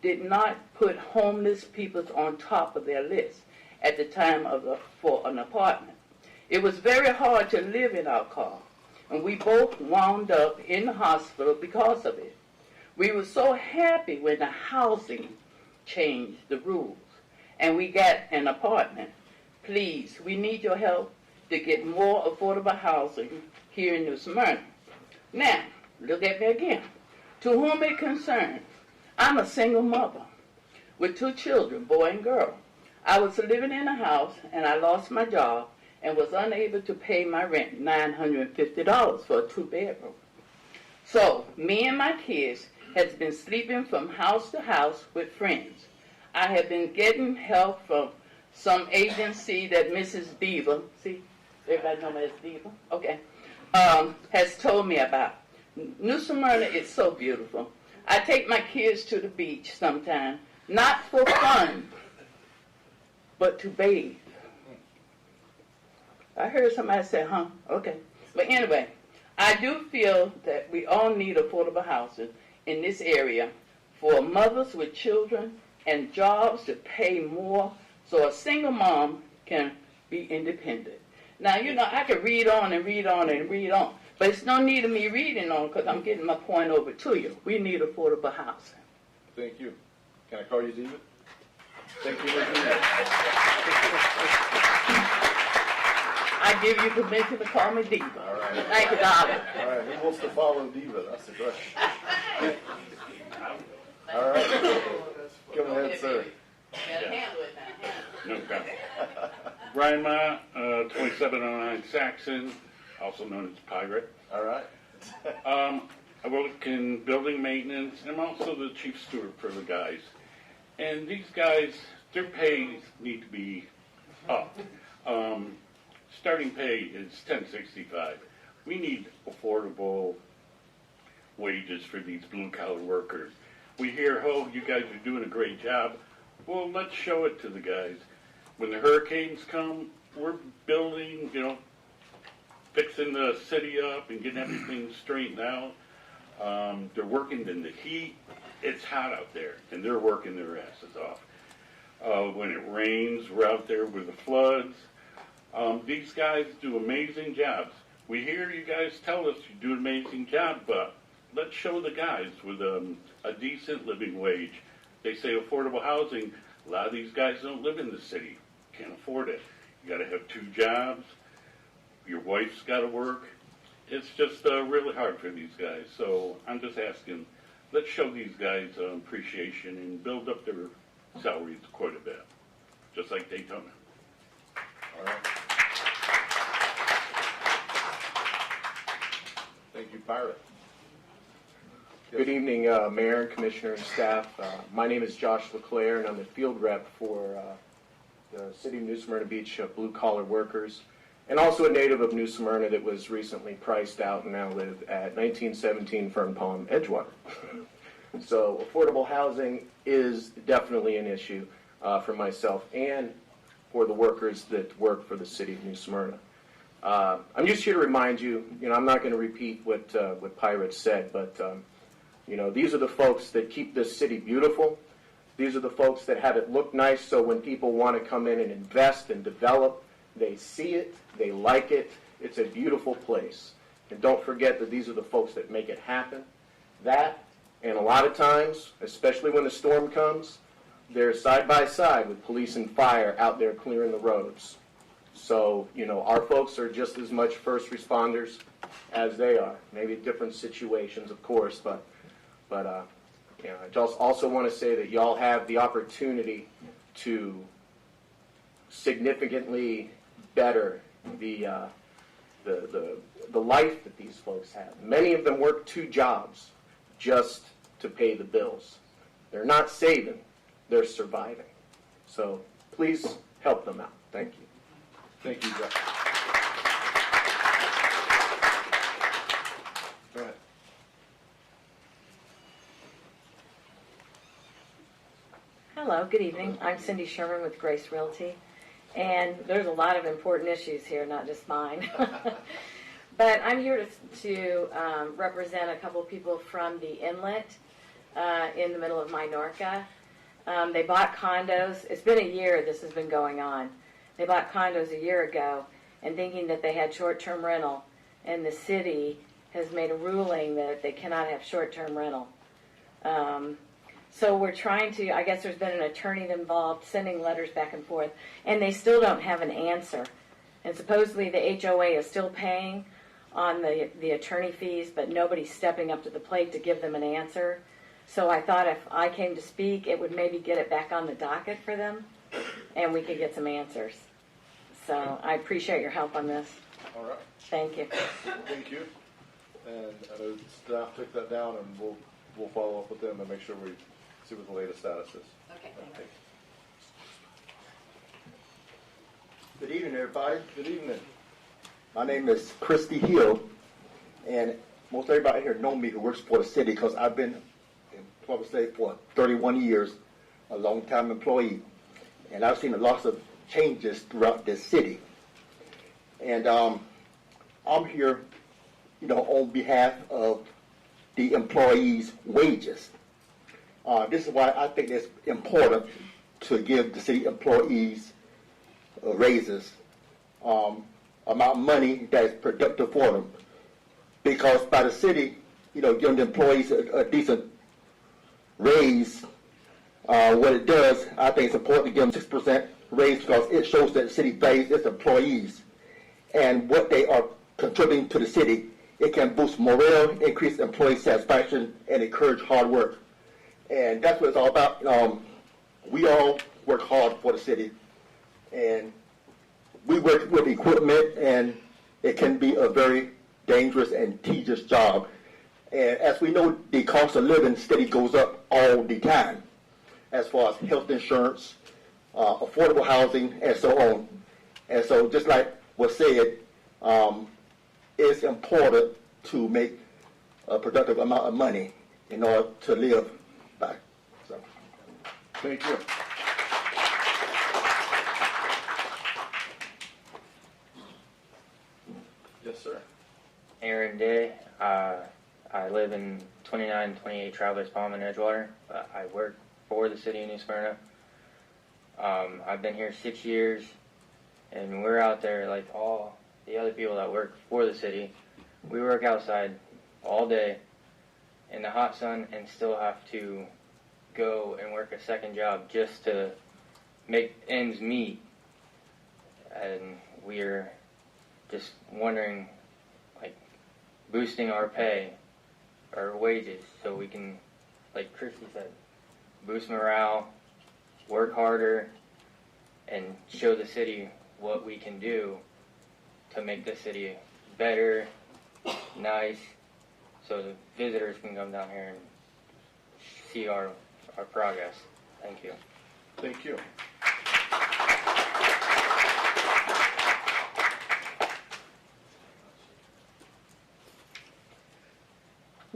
did not put homeless people on top of their list at the time for an apartment. It was very hard to live in our car, and we both wound up in the hospital because of it. We were so happy when the housing changed the rules, and we got an apartment. Please, we need your help to get more affordable housing here in New Smyrna. Now, look at me again. To whom it concerns, I'm a single mother with 2 children, boy and girl. I was living in a house, and I lost my job and was unable to pay my rent, $950 for a 2-bedroom. So, me and my kids has been sleeping from house to house with friends. I have been getting help from some agency that Mrs. Diva, see, everybody know me as Diva? Okay, has told me about. New Smyrna is so beautiful. I take my kids to the beach sometime, not for fun, but to bathe. I heard somebody say, huh? Okay. But anyway, I do feel that we all need affordable housing in this area for mothers with children and jobs to pay more so a single mom can be independent. Now, you know, I could read on and read on and read on, but it's no need of me reading on because I'm getting my point over to you. We need affordable housing. Thank you. Can I call you David? Thank you, Ms. Diva. I give you permission to call me Diva. All right. Thank you, darling. All right, who wants to follow Diva? That's the question. All right. Go ahead, sir. No problem. Brian Ma, 2709 Saxon, also known as Pirate. All right. I work in building maintenance, and I'm also the chief steward for the guys. And these guys, their pays need to be up. Starting pay is $10.65. We need affordable wages for these blue-collar workers. We hear, oh, you guys are doing a great job. Well, let's show it to the guys. When the hurricanes come, we're building, fixing the city up and getting everything straightened out. They're working in the heat. It's hot out there, and they're working their asses off. When it rains, we're out there with the floods. These guys do amazing jobs. We hear you guys tell us you do an amazing job, but let's show the guys with a decent living wage. They say affordable housing. A lot of these guys don't live in the city. Can't afford it. You got to have 2 jobs. Your wife's got to work. It's just really hard for these guys. So I'm just asking, let's show these guys appreciation and build up their salaries quite a bit, just like Daytona. All right. Thank you, Pirate. Good evening, Mayor and Commissioner and staff. My name is Josh LeClaire, and I'm the field rep for the City of New Smyrna Beach Blue Collar Workers, and also a native of New Smyrna that was recently priced out and now live at 1917 Fern Palm, Edgewater. So affordable housing is definitely an issue for myself and for the workers that work for the City of New Smyrna. I'm just here to remind you, I'm not going to repeat what Pirate said, but these are the folks that keep this city beautiful. These are the folks that have it look nice, so when people want to come in and invest and develop, they see it, they like it. It's a beautiful place. And don't forget that these are the folks that make it happen. That, and a lot of times, especially when the storm comes, they're side by side with police and fire out there clearing the roads. So, our folks are just as much first responders as they are. Maybe different situations, of course, but I just also want to say that y'all have the opportunity to significantly better the life that these folks have. Many of them work 2 jobs just to pay the bills. They're not saving, they're surviving. So please help them out. Thank you. Thank you, Jeff. Go ahead. Hello, good evening. I'm Cindy Sherman with Grace Realty, and there's a lot of important issues here, not just mine. But I'm here to represent a couple of people from the inlet in the middle of Minorca. They bought condos. It's been a year this has been going on. They bought condos a year ago and thinking that they had short-term rental, and the city has made a ruling that they cannot have short-term rental. So we're trying to, I guess there's been an attorney involved sending letters back and forth, and they still don't have an answer. And supposedly the HOA is still paying on the attorney fees, but nobody's stepping up to the plate to give them an answer. So I thought if I came to speak, it would maybe get it back on the docket for them, and we could get some answers. So I appreciate your help on this. All right. Thank you. Thank you. And I know staff took that down, and we'll follow up with them and make sure we see what the latest status is. Okay, thank you. Good evening, everybody. Good evening. My name is Christy Hill, and most everybody here know me who works for the city because I've been in public state for 31 years, a long-time employee, and I've seen lots of changes throughout this city. And I'm here, on behalf of the employees' wages. This is why I think it's important to give the city employees raises, amount of money that is productive for them. Because by the city, giving the employees a decent raise, what it does, I think it's important to give them 6% raise because it shows that the city values its employees and what they are contributing to the city. It can boost morale, increase employee satisfaction, and encourage hard work. And that's what it's all about. We all work hard for the city, and we work with equipment, and it can be a very dangerous and tedious job. And as we know, the cost of living steady goes up all the time, as far as health insurance, affordable housing, and so on. And so, just like was said, it's important to make a productive amount of money in order to live by. So, Thank you. Yes, sir. Aaron Day. I live in 2928 Travelers Palm in Edgewater. I work for the city of New Smyrna. I've been here 6 years, and we're out there like all the other people that work for the city. We work outside all day in the hot sun and still have to go and work a second job just to make ends meet. And we're just wondering, like, boosting our pay, our wages, so we can, like Christy said, boost morale, work harder, and show the city what we can do to make the city better, nice, so the visitors can come down here and see our progress. Thank you. Thank you.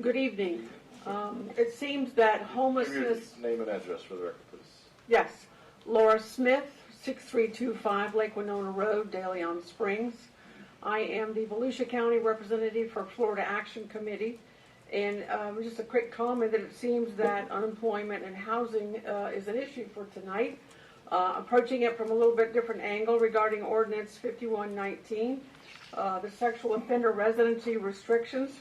Good evening. It seems that homelessness... Give your name and address for the record, please. Yes. Laura Smith, 6325 Lake Winona Road, De Leon Springs. I am the Volusia County representative for Florida Action Committee. And just a quick comment that it seems that unemployment and housing is an issue for tonight. Approaching it from a little bit different angle regarding Ordinance 5119, the sexual offender residency restrictions.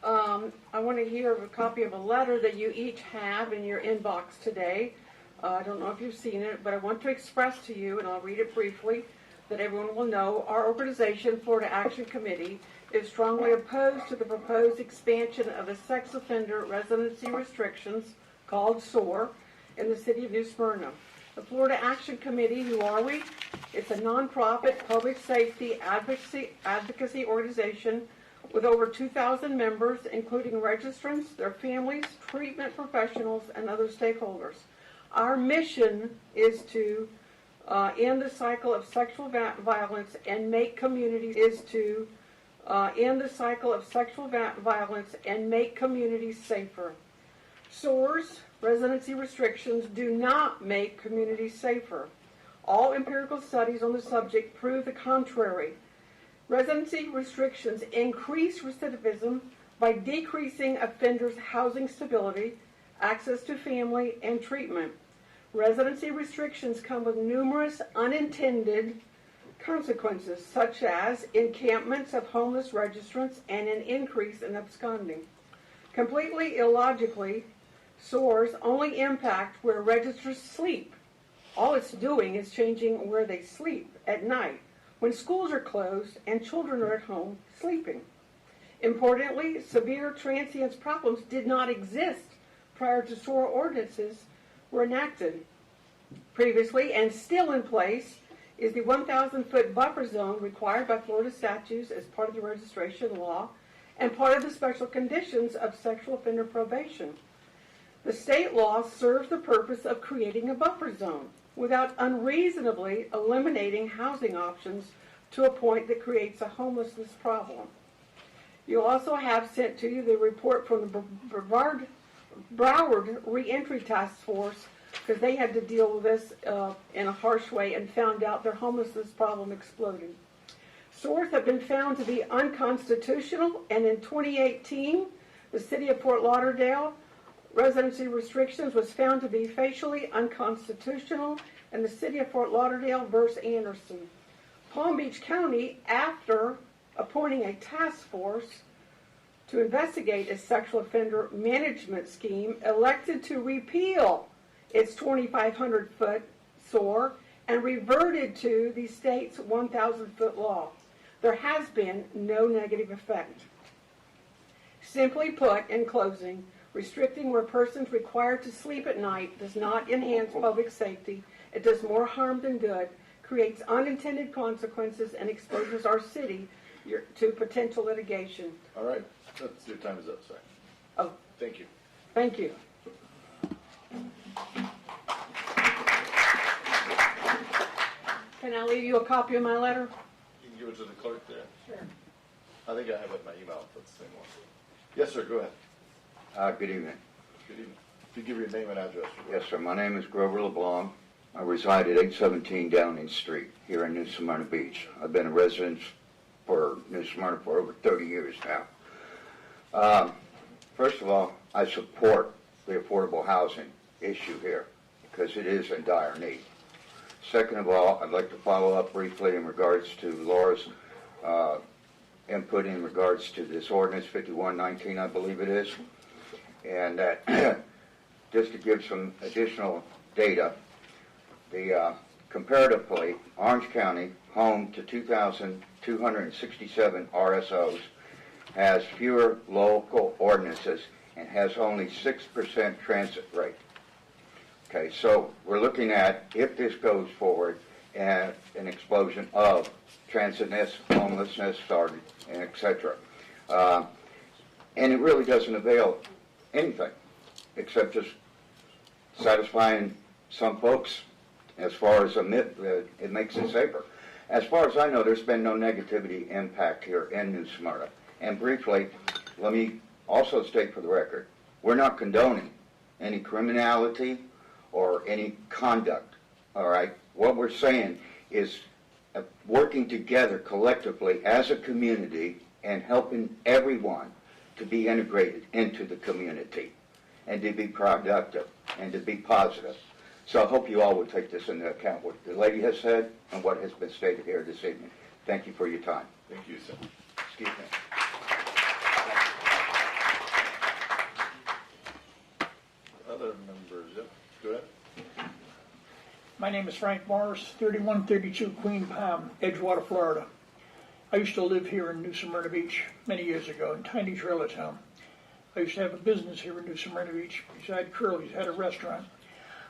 I want to hear a copy of a letter that you each have in your inbox today. I don't know if you've seen it, but I want to express to you, and I'll read it briefly, that everyone will know our organization, Florida Action Committee, is strongly opposed to the proposed expansion of the sex offender residency restrictions, called SOAR, in the city of New Smyrna. The Florida Action Committee, who are we? It's a nonprofit public safety advocacy organization with over 2,000 members, including registrants, their families, treatment professionals, and other stakeholders. Our mission is to end the cycle of sexual violence and make communities safer. SOARs, residency restrictions, do not make communities safer. All empirical studies on the subject prove the contrary. Residency restrictions increase recidivism by decreasing offenders' housing stability, access to family, and treatment. Residency restrictions come with numerous unintended consequences, such as encampments of homeless registrants and an increase in absconding. Completely illogically, SOARs only impact where registrants sleep. All it's doing is changing where they sleep at night, when schools are closed and children are at home sleeping. Importantly, severe transience problems did not exist prior to SOAR ordinances were enacted. Previously and still in place is the 1,000-foot buffer zone required by Florida statutes as part of the registration law and part of the special conditions of sexual offender probation. The state law serves the purpose of creating a buffer zone without unreasonably eliminating housing options to a point that creates a homelessness problem. You also have sent to you the report from the Broward Reentry Task Force, because they had to deal with this in a harsh way and found out their homelessness problem exploded. SOARs have been found to be unconstitutional, and in 2018, the city of Fort Lauderdale residency restrictions was found to be facially unconstitutional in the city of Fort Lauderdale versus Anderson. Palm Beach County, after appointing a task force to investigate a sexual offender management scheme elected to repeal its 2,500-foot SOAR and reverted to the state's 1,000-foot law. There has been no negative effect. Simply put, in closing, restricting where persons required to sleep at night does not enhance public safety. It does more harm than good, creates unintended consequences, and exposes our city to potential litigation. All right. That's, your time is up, sir. Oh. Thank you. Thank you. Can I leave you a copy of my letter? You can give it to the clerk there. Sure. I think I have it in my email, if that's the same one. Yes, sir, go ahead. Good evening. Good evening. If you give your name and address. Yes, sir. My name is Grover LeBlanc. I reside at 817 Downing Street here in New Smyrna Beach. I've been a resident for New Smyrna for over 30 years now. First of all, I support the affordable housing issue here because it is in dire need. Second of all, I'd like to follow up briefly in regards to Laura's input in regards to this ordinance 5119, I believe it is, and that just to give some additional data, the comparatively, Orange County, home to 2,267 RSOs, has fewer local ordinances and has only 6% transit rate. Okay, so we're looking at, if this goes forward, an explosion of transitness, homelessness, started, and etc. And it really doesn't avail anything except just satisfying some folks as far as it makes it safer. As far as I know, there's been no negativity impact here in New Smyrna. And briefly, let me also state for the record, we're not condoning any criminality or any conduct, all right? What we're saying is working together collectively as a community and helping everyone to be integrated into the community and to be productive and to be positive. So I hope you all will take this into account, what the lady has said and what has been stated here this evening. Thank you for your time. Thank you, sir. Excuse me. Other members, yep. Go ahead. My name is Frank Morris, 3132 Queen Palm, Edgewater, Florida. I used to live here in New Smyrna Beach many years ago in tiny trailer town. I used to have a business here in New Smyrna Beach beside Curly's, had a restaurant.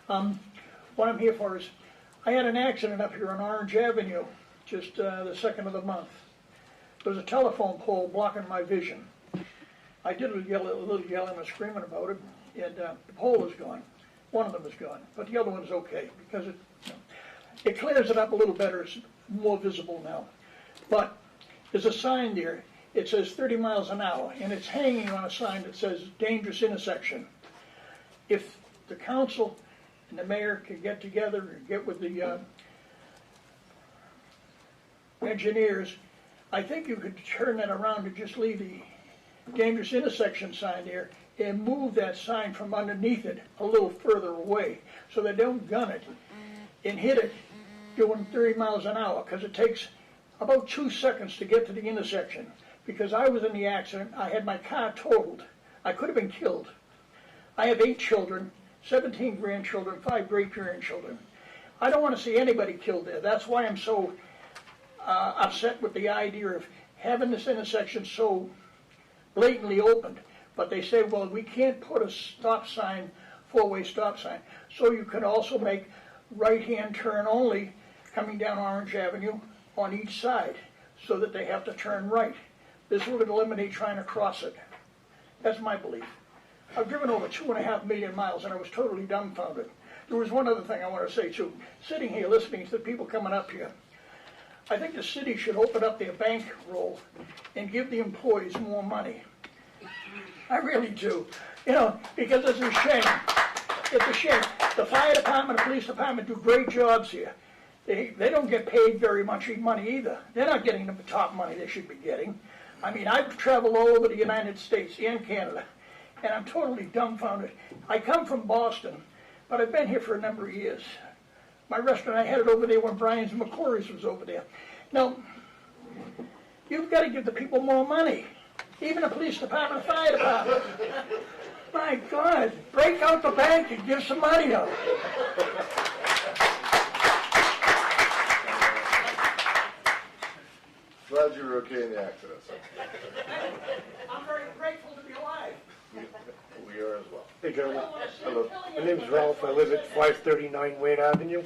What I'm here for is, I had an accident up here on Orange Avenue just the 2nd of the month. There was a telephone pole blocking my vision. I did a little yelling and screaming about it, and the pole is gone. One of them is gone, but the other one's okay because it clears it up a little better. It's more visible now. But there's a sign there. It says 30 miles an hour, and it's hanging on a sign that says dangerous intersection. If the council and the mayor could get together and get with the engineers, I think you could turn that around and just leave the dangerous intersection sign there and move that sign from underneath it a little further away so they don't gun it and hit it doing 30 miles an hour, because it takes about 2 seconds to get to the intersection. Because I was in the accident, I had my car totaled. I could have been killed. I have 8 children, 17 grandchildren, 5 great-grandchildren. I don't want to see anybody killed there. That's why I'm so upset with the idea of having this intersection so blatantly opened. But they say, well, we can't put a stop sign, 4-way stop sign. So you can also make right-hand turn only coming down Orange Avenue on each side so that they have to turn right. This would eliminate trying to cross it. That's my belief. I've driven over 2.5 million miles and I was totally dumbfounded. There was one other thing I want to say too. Sitting here listening to the people coming up here, I think the city should open up their bankroll and give the employees more money. I really do. You know, because it's a shame. It's a shame. The fire department, the police department do great jobs here. They don't get paid very much money either. They're not getting the top money they should be getting. I mean, I've traveled all over the United States and Canada, and I'm totally dumbfounded. I come from Boston, but I've been here for a number of years. My restaurant, I had it over there when Brian's and McCory's was over there. Now, you've got to give the people more money. even the police department, the fire department. My God, break out the bank and give some money out. Glad you were okay in the accident, sir. I'm very grateful to be alive. We are as well. Hey, gentlemen. Hello. My name is Ralph. I live at 539 Wayne Avenue.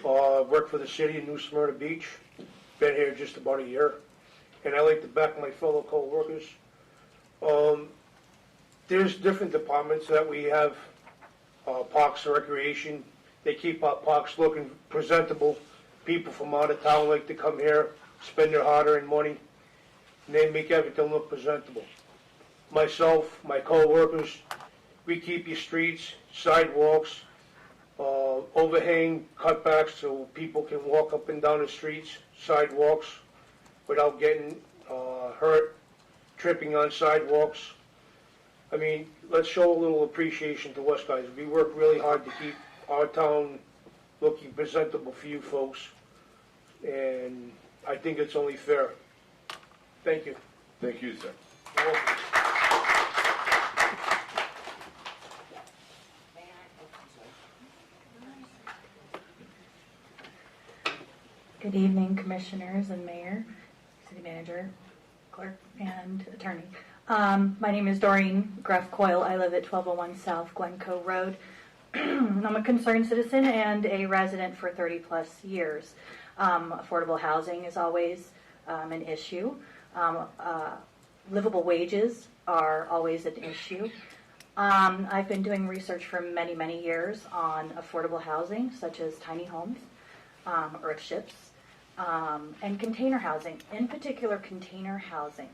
Work for the city of New Smyrna Beach. Been here just about a year. And I like to back my fellow co-workers. There's different departments that we have. Parks and Recreation. They keep our parks looking presentable. People from out of town like to come here, spend their hard-earned money, and they make everything look presentable. Myself, my co-workers, we keep your streets, sidewalks, overhang cutbacks so people can walk up and down the streets, sidewalks, without getting hurt, tripping on sidewalks. I mean, let's show a little appreciation to us guys. We work really hard to keep our town looking presentable for you folks, and I think it's only fair. Thank you. Thank you, sir. Good evening, commissioners and mayor, city manager, clerk, and attorney. My name is Doreen Gruff Coyle. I live at 1201 South Glencoe Road. I'm a concerned citizen and a resident for 30 plus years. Affordable housing is always an issue. Livable wages are always an issue. I've been doing research for many, many years on affordable housing, such as tiny homes, earthships, and container housing, in particular container housing.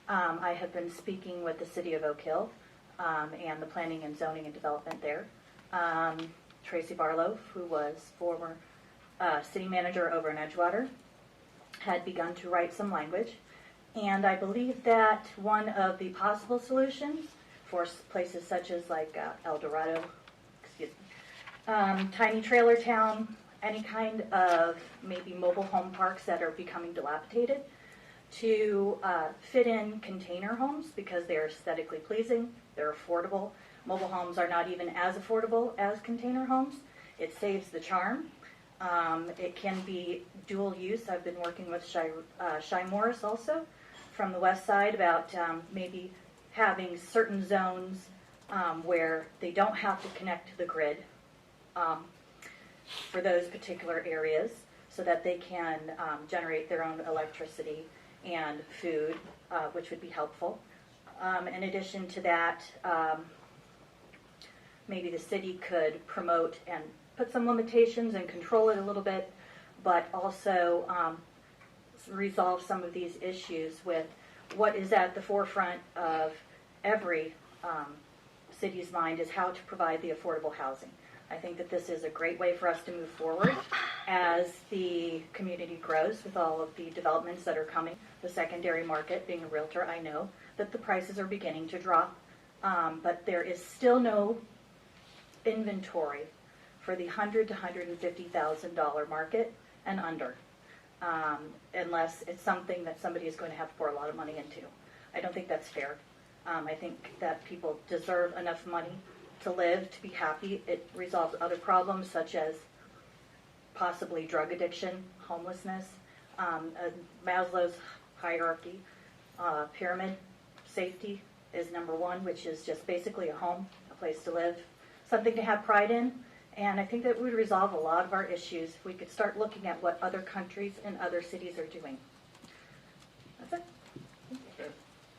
I have been speaking with the city of Oak Hill and the planning and zoning and development there. Tracy Barlow, who was former city manager over in Edgewater, had begun to write some language. And I believe that one of the possible solutions for places such as like El Dorado, tiny trailer town, any kind of maybe mobile home parks that are becoming dilapidated, to fit in container homes because they're aesthetically pleasing, they're affordable. Mobile homes are not even as affordable as container homes. It saves the charm. It can be dual use. I've been working with Shy Morris also from the west side about maybe having certain zones where they don't have to connect to the grid for those particular areas so that they can generate their own electricity and food, which would be helpful. In addition to that, maybe the city could promote and put some limitations and control it a little bit, but also resolve some of these issues with what is at the forefront of every city's mind is how to provide the affordable housing. I think that this is a great way for us to move forward as the community grows with all of the developments that are coming. The secondary market, being a realtor, I know that the prices are beginning to drop, but there is still no inventory for the $100,000 to $150,000 market and under, unless it's something that somebody is going to have to pour a lot of money into. I don't think that's fair. I think that people deserve enough money to live, to be happy. It resolves other problems such as possibly drug addiction, homelessness, Maslow's hierarchy, pyramid. Safety is number one, which is just basically a home, a place to live, something to have pride in. And I think that would resolve a lot of our issues if we could start looking at what other countries and other cities are doing. That's it. Okay.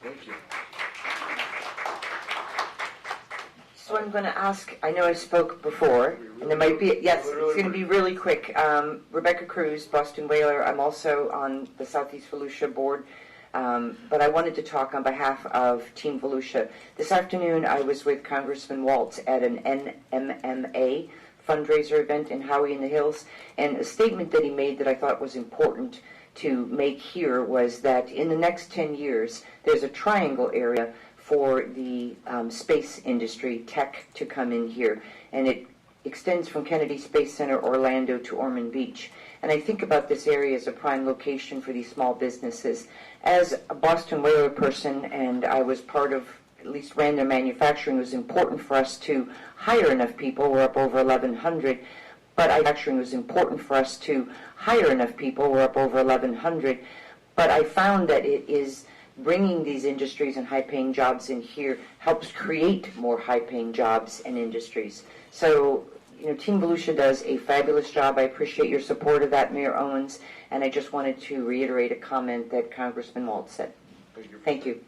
Thank you. So I'm going to ask, I know I spoke before, and there might be, yes, it's going to be really quick. Rebecca Cruz, Boston Whaler. I'm also on the Southeast Volusia board, but I wanted to talk on behalf of Team Volusia. This afternoon I was with Congressman Waltz at an NMMA fundraiser event in Howey in the Hills, and a statement that he made that I thought was important to make here was that in the next 10 years there's a triangle area for the space industry, tech, to come in here. And it extends from Kennedy Space Center, Orlando to Ormond Beach. And I think about this area as a prime location for these small businesses. As a Boston Whaler person, and I was part of at least random manufacturing, it was important for us to hire enough people. We're up over 1,100. But manufacturing was important for us to hire enough people. We're up over 1,100. But I found that it is bringing these industries and high-paying jobs in here helps create more high-paying jobs and industries. So, Team Volusia does a fabulous job. I appreciate your support of that, Mayor Owens, and I just wanted to reiterate a comment that Congressman Waltz said. Thank you.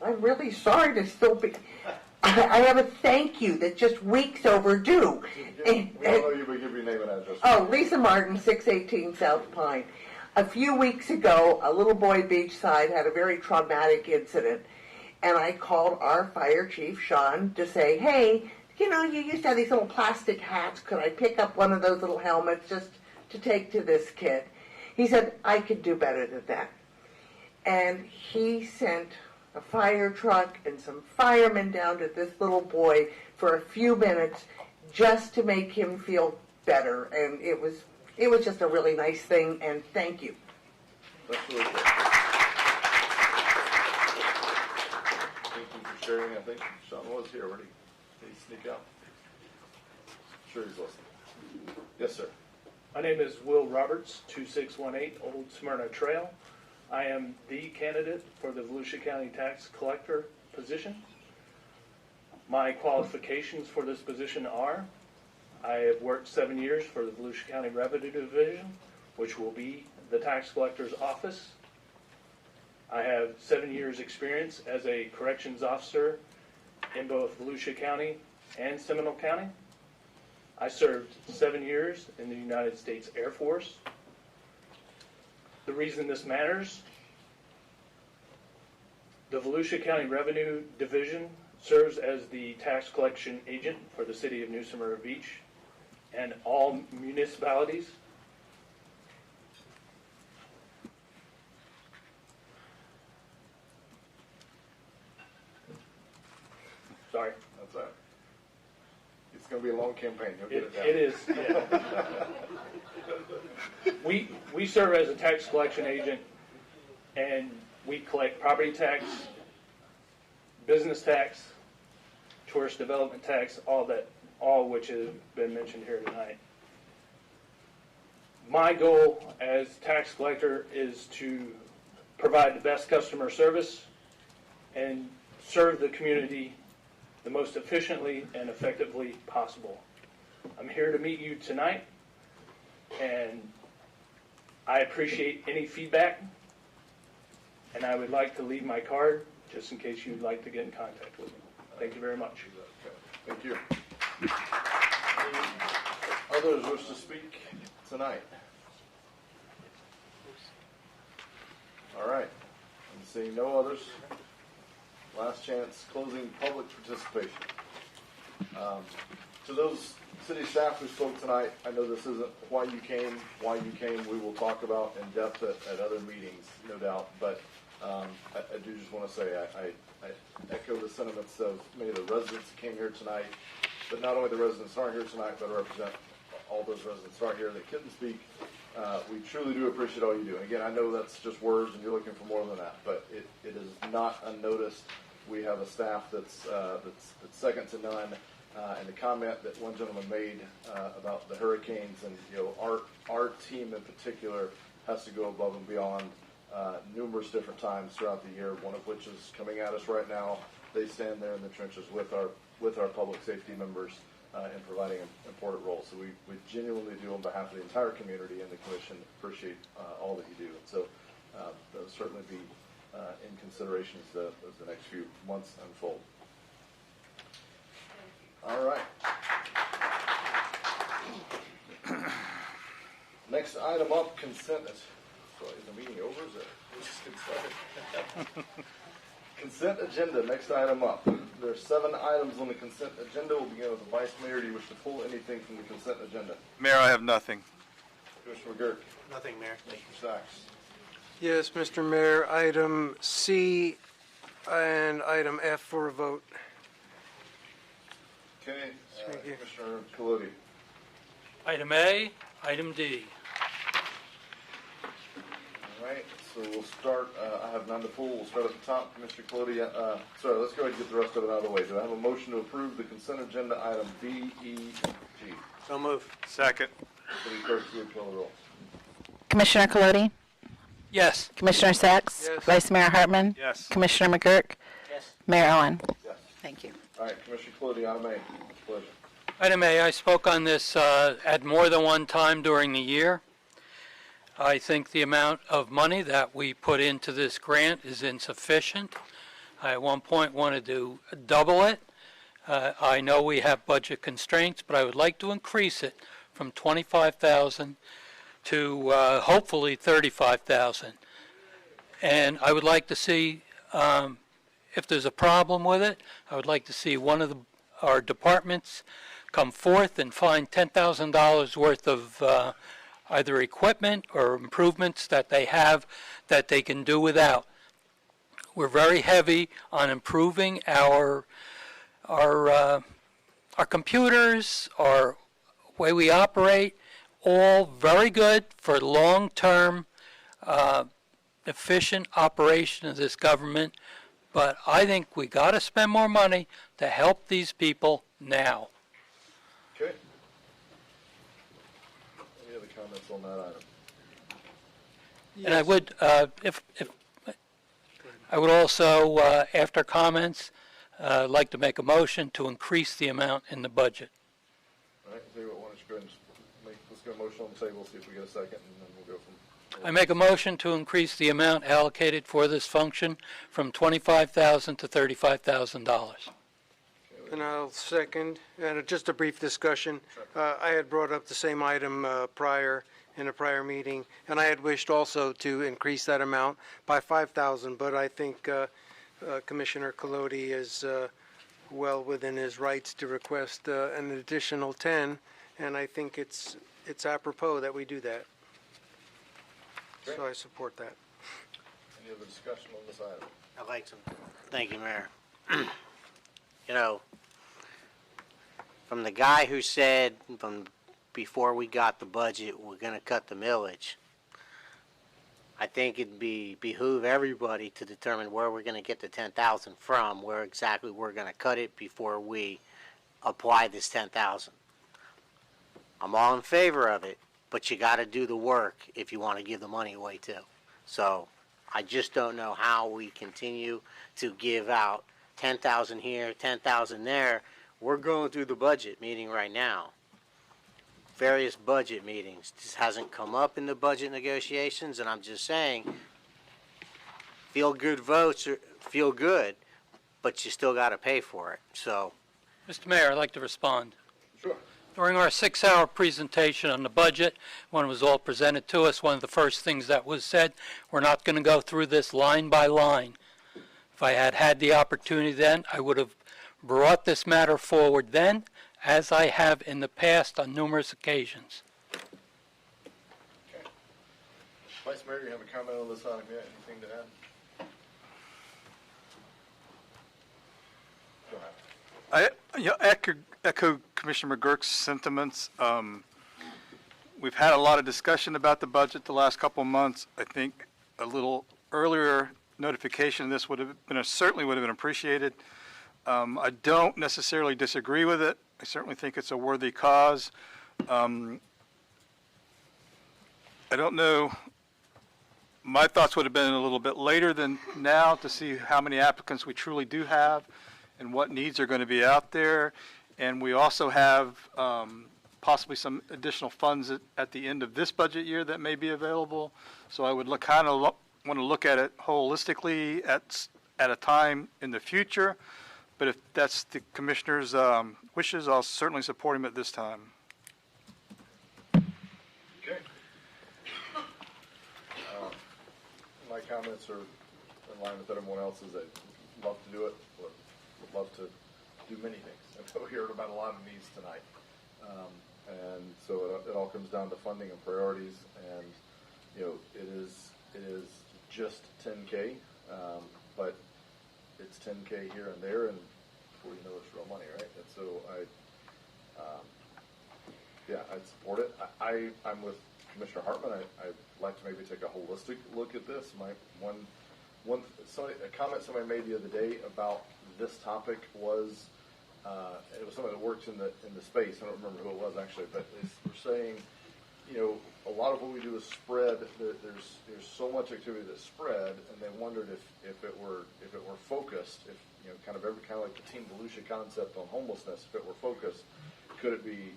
I'm really sorry to still be. I have a thank you that's just weeks overdue. We all know you, but give your name and address. Oh, Lisa Martin, 618 South Pine. A few weeks ago, a little boy beachside had a very traumatic incident, and I called our fire chief, Sean, to say, hey, you used to have these little plastic hats. Could I pick up one of those little helmets just to take to this kid? He said, I could do better than that. And he sent a fire truck and some firemen down to this little boy for a few minutes just to make him feel better. And it was just a really nice thing, and thank you. That's really good. Thank you for sharing. I think Sean was here. Where did he sneak out? Sure he's listening. Yes, sir. My name is Will Roberts, 2618 Old Smyrna Trail. I am the candidate for the Volusia County Tax Collector position. My qualifications for this position are, I have worked 7 years for the Volusia County Revenue Division, which will be the tax collector's office. I have 7 years experience as a corrections officer in both Volusia County and Seminole County. I served 7 years in the United States Air Force. The reason this matters, the Volusia County Revenue Division serves as the tax collection agent for the city of New Smyrna Beach and all municipalities. Sorry. That's all right. It's going to be a long campaign. You'll get it down. It is, yeah. We serve as a tax collection agent, and we collect property tax, business tax, tourist development tax, all which has been mentioned here tonight. My goal as tax collector is to provide the best customer service and serve the community the most efficiently and effectively possible. I'm here to meet you tonight, and I appreciate any feedback, and I would like to leave my card just in case you'd like to get in contact with me. Thank you very much. Thank you. Any others wish to speak tonight? All right. I'm seeing no others. Last chance, closing public participation. To those city staff who spoke tonight, I know this isn't why you came, we will talk about in depth at other meetings, no doubt, but I do just want to say I echo the sentiments of many of the residents that came here tonight, but not only the residents who aren't here tonight, but I represent all those residents who aren't here that couldn't speak. We truly do appreciate all you do. And again, I know that's just words and you're looking for more than that, but it is not unnoticed. We have a staff that's second to none. And the comment that one gentleman made about the hurricanes, and our team in particular has to go above and beyond numerous different times throughout the year. One of which is coming at us right now. They stand there in the trenches with our public safety members in providing an important role. So we genuinely do, on behalf of the entire community and the commission, appreciate all that you do. And so that'll certainly be in consideration as the next few months unfold. All right. Next item up, consent. So is the meeting over? Is it? Let's just get started. Consent agenda. Next item up. There are 7 items on the consent agenda. We'll begin with the Vice Mayor. Do you wish to pull anything from the consent agenda? Mayor, I have nothing. Commissioner McGurk. Nothing, Mayor. Mr. Sachs. Yes, Mr. Mayor. Item C, And item F for a vote. Okay, Thank you. Commissioner Colodi. Item A, item D. All right, so we'll start, I have none to pull, we'll start at the top, Commissioner Colodi. Sorry, let's go ahead and get the rest of it out of the way. Do I have a motion to approve the consent agenda item B, E, and G? So moved. Second. City Clerk, will you call the roll? Commissioner Colodi? Yes. Commissioner Sacks? Yes. Vice Mayor Hartman? Yes. Commissioner McGurk? Yes. Mayor Owen? Yes. Thank you. All right, Commissioner Colodi, item A. Pleasure. Item A, I spoke on this at more than one time during the year. I think the amount of money that we put into this grant is insufficient. I at one point wanted to double it. I know we have budget constraints, but I would like to increase it from $25,000 to hopefully $35,000. And I would like to see, if there's a problem with it, I would like to see one of our departments come forth and find $10,000 worth of either equipment or improvements that they have that they can do without. We're very heavy on improving our computers, our way we operate, all very good for long-term efficient operation of this government, but I think we got to spend more money to help these people now. Okay. Any other comments on that item? And I would, if I would also, after comments, like to make a motion to increase the amount in the budget. All right, tell you what, why don't you go ahead and let's get a motion on the table, see if we get a second, and then we'll go from. I make a motion to increase the amount allocated for this function from $25,000 to $35,000. And I'll second. And just a brief discussion. I had brought up the same item in a prior meeting, and I had wished also to increase that amount by $5,000. But I think Commissioner Colodi is well within his rights to request an additional 10, and I think it's apropos that we do that. Okay. So I support that. Any other discussion on this item? I'd like to. Thank you, Mayor. You know, from the guy who said from before we got the budget, we're going to cut the millage, I think it'd behoove everybody to determine where we're going to get the 10,000 from, where exactly we're going to cut it before we apply this 10,000. I'm all in favor of it, but you got to do the work if you want to give the money away too. So I just don't know how we continue to give out 10,000 here, 10,000 there. We're going through the budget meeting right now. Various budget meetings. This hasn't come up in the budget negotiations, and I'm just saying, feel good votes feel good, but you still got to pay for it. So, Mr. Mayor, I'd like to respond. Sure. During our 6-hour presentation on the budget, when it was all presented to us, one of the first things that was said, we're not going to go through this line by line. If I had had the opportunity then, I would have brought this matter forward then, as I have in the past on numerous occasions. Okay. Vice Mayor, you have a comment on this item yet? Anything to add? Go ahead. I echo Commissioner McGurk's sentiments. We've had a lot of discussion about the budget the last couple of months. I think a little earlier notification of this certainly would have been appreciated. I don't necessarily disagree with it. I certainly think it's a worthy cause. I don't know. My thoughts would have been a little bit later than now to see how many applicants we truly do have and what needs are going to be out there. And we also have possibly some additional funds at the end of this budget year that may be available. So I would want to look at it holistically at a time in the future. But if that's the commissioner's wishes, I'll certainly support him at this time. Okay. My comments are in line with everyone else's. I'd love to do it. Would love to do many things. I know we heard about a lot of needs tonight. And so it all comes down to funding and priorities. And, you know, it is just 10K. But it's 10K here and there, and before you know it's real money, right? And so I'd support it. I'm with Commissioner Hartman. I'd like to maybe take a holistic look at this. A comment somebody made the other day about this topic was, it was somebody that works in the space. I don't remember who it was actually, but we're saying, a lot of what we do is spread. There's so much activity that's spread, and they wondered if it were focused, if kind of like the Team Volusia concept on homelessness, if it were focused, could it be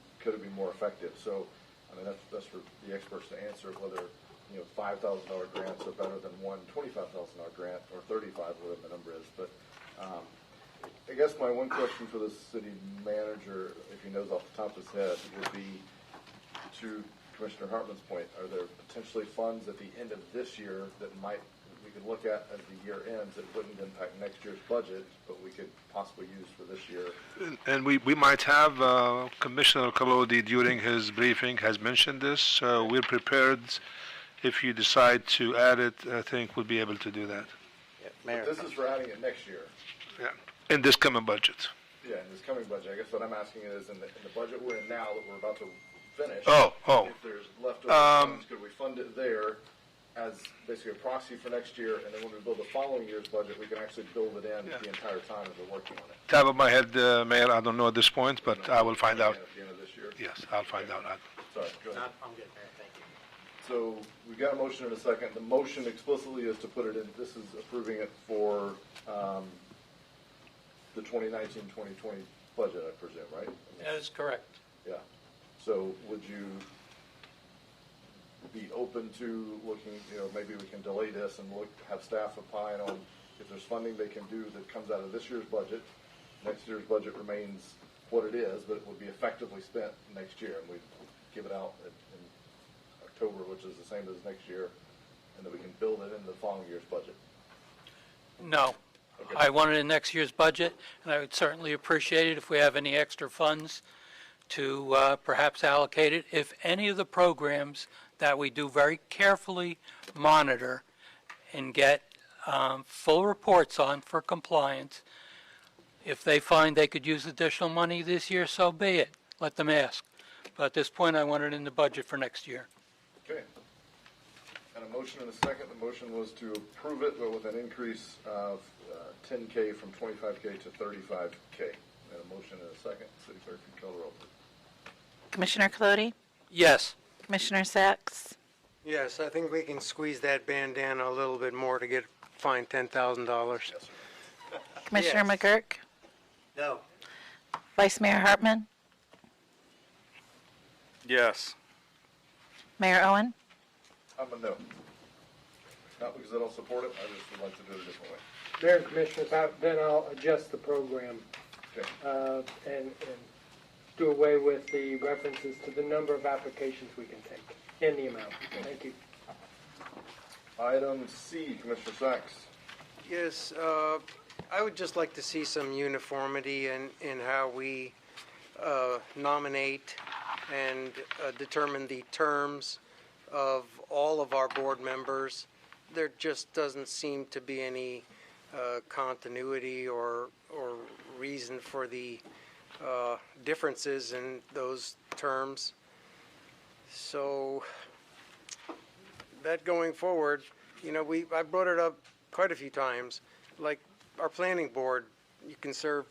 more effective? So, I mean, that's for the experts to answer whether $5,000 grants are better than one $25,000 grant or 35, whatever the number is. But I guess my one question for the city manager, if he knows off the top of his head, would be to Commissioner Hartman's point: are there potentially funds at the end of this year that we could look at as the year ends that wouldn't impact next year's budget, but we could possibly use for this year? And we might have Commissioner Kalodi during his briefing has mentioned this, so we're prepared. If you decide to add it, I think we'll be able to do that. But this is for adding it next year. Yeah. In this coming budget. Yeah, in this coming budget. I guess what I'm asking is in the budget we're in now that we're about to finish. Oh. If there's leftover funds, could we fund it there as basically a proxy for next year, and then when we build the following year's budget, we can actually build it in the entire time as we're working on it. Top of my head, Mayor, I don't know at this point, but I will find out. At the end of this year? Yes, I'll find out. Sorry, go ahead. I'm good, Mayor. Thank you. So we've got a motion and a second. The motion explicitly is to put it in. This is approving it for the 2019-2020 budget, I presume, right? That is correct. Yeah. So would you be open to looking, maybe we can delay this and have staff opine on if there's funding they can do that comes out of this year's budget. Next year's budget remains what it is, but it will be effectively spent next year, and we give it out in October, which is the same as next year, and then we can build it into the following year's budget. No. Okay. I want it in next year's budget, and I would certainly appreciate it if we have any extra funds to perhaps allocate it. If any of the programs that we do very carefully monitor and get full reports on for compliance, if they find they could use additional money this year, so be it. Let them ask. But at this point, I want it in the budget for next year. Okay. And a motion and a second. The motion was to approve it, but with an increase of $10K from $25K to $35K. And a motion and a second. City Clerk, can you call the roll, please? Commissioner Kalodi? Yes. Commissioner Sacks? Yes, I think we can squeeze that bandana a little bit more to get fined $10,000. Yes, sir. Commissioner McGurk? No. Vice Mayor Hartman? Yes. Mayor Owen? I'm a no. Not because I don't support it, I just would like to do it a different way. Mayor and Commissioners, then I'll adjust the program Okay. and do away with the references to the number of applications we can take and the amount. Thank you. Item C, Commissioner Sacks. Yes, I would just like to see some uniformity in how we nominate and determine the terms of all of our board members. There just doesn't seem to be any continuity or reason for the differences in those terms. So that going forward, I brought it up quite a few times. Like our planning board, you can serve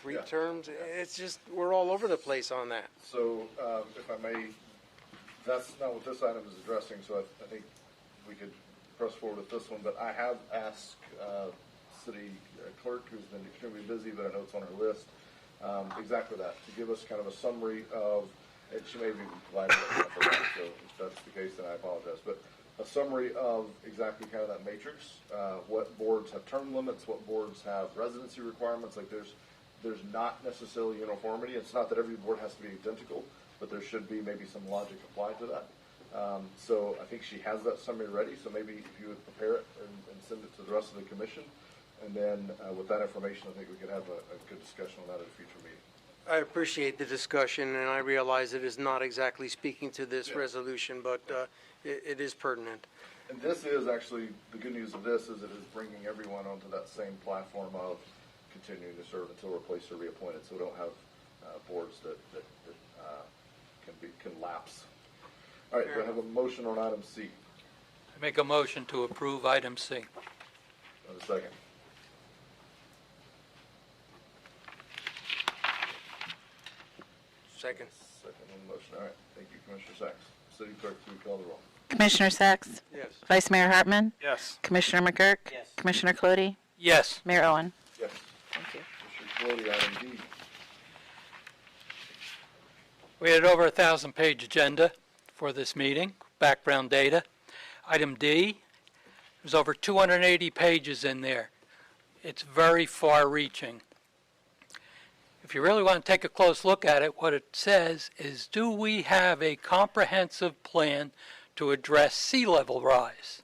3 terms. It's just, we're all over the place on that. So, if I may, that's not what this item is addressing, so I think we could press forward with this one, but I have asked City Clerk, who's been extremely busy, but I know it's on her list, exactly that, to give us kind of a summary of, and she may be providing it for that, so if that's the case, then I apologize, but a summary of exactly kind of that matrix, what boards have term limits, what boards have residency requirements. Like there's not necessarily uniformity. It's not that every board has to be identical, but there should be maybe some logic applied to that. So I think she has that summary ready, so maybe if you would prepare it and send it to the rest of the commission, and then with that information, I think we could have a good discussion on that at a future meeting. I appreciate the discussion, and I realize it is not exactly speaking to this resolution, but it is pertinent. And this is actually, the good news of this is it is bringing everyone onto that same platform of continuing to serve until replaced or reappointed, so we don't have boards that can lapse. All right, do I have a motion on item C? I make a motion to approve item C. And a second. Second. Second on the motion. All right, thank you, Commissioner Sacks. City Clerk, please call the roll. Commissioner Sacks? Yes. Vice Mayor Hartman? Yes. Commissioner McGurk? Yes. Commissioner Clody? Yes. Mayor Owen? Yes. Thank you. Commissioner Clody, item D. We had over 1,000-page agenda for this meeting, background data. Item D, there's over 280 pages in there. It's very far-reaching. If you really want to take a close look at it, what it says is, do we have a comprehensive plan to address sea level rise?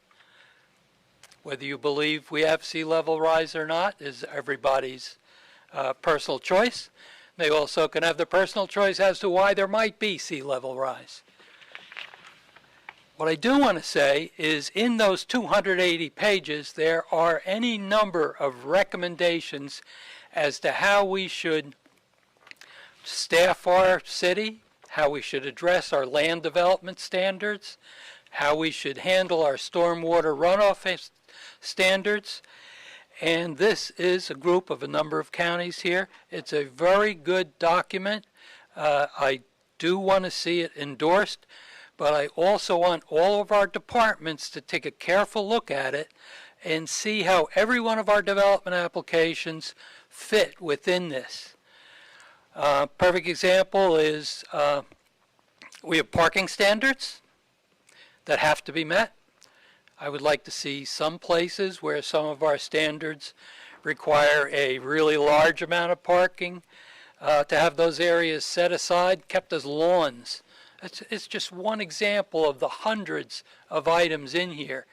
Whether you believe we have sea level rise or not is everybody's personal choice. They also can have the personal choice as to why there might be sea level rise. What I do want to say is in those 280 pages, there are any number of recommendations as to how we should staff our city, how we should address our land development standards, how we should handle our stormwater runoff standards. And this is a group of a number of counties here. It's a very good document. I do want to see it endorsed, but I also want all of our departments to take a careful look at it and see how every one of our development applications fit within this. Perfect example is we have parking standards that have to be met. I would like to see some places where some of our standards require a really large amount of parking, to have those areas set aside, kept as lawns. It's just one example of the hundreds of items in here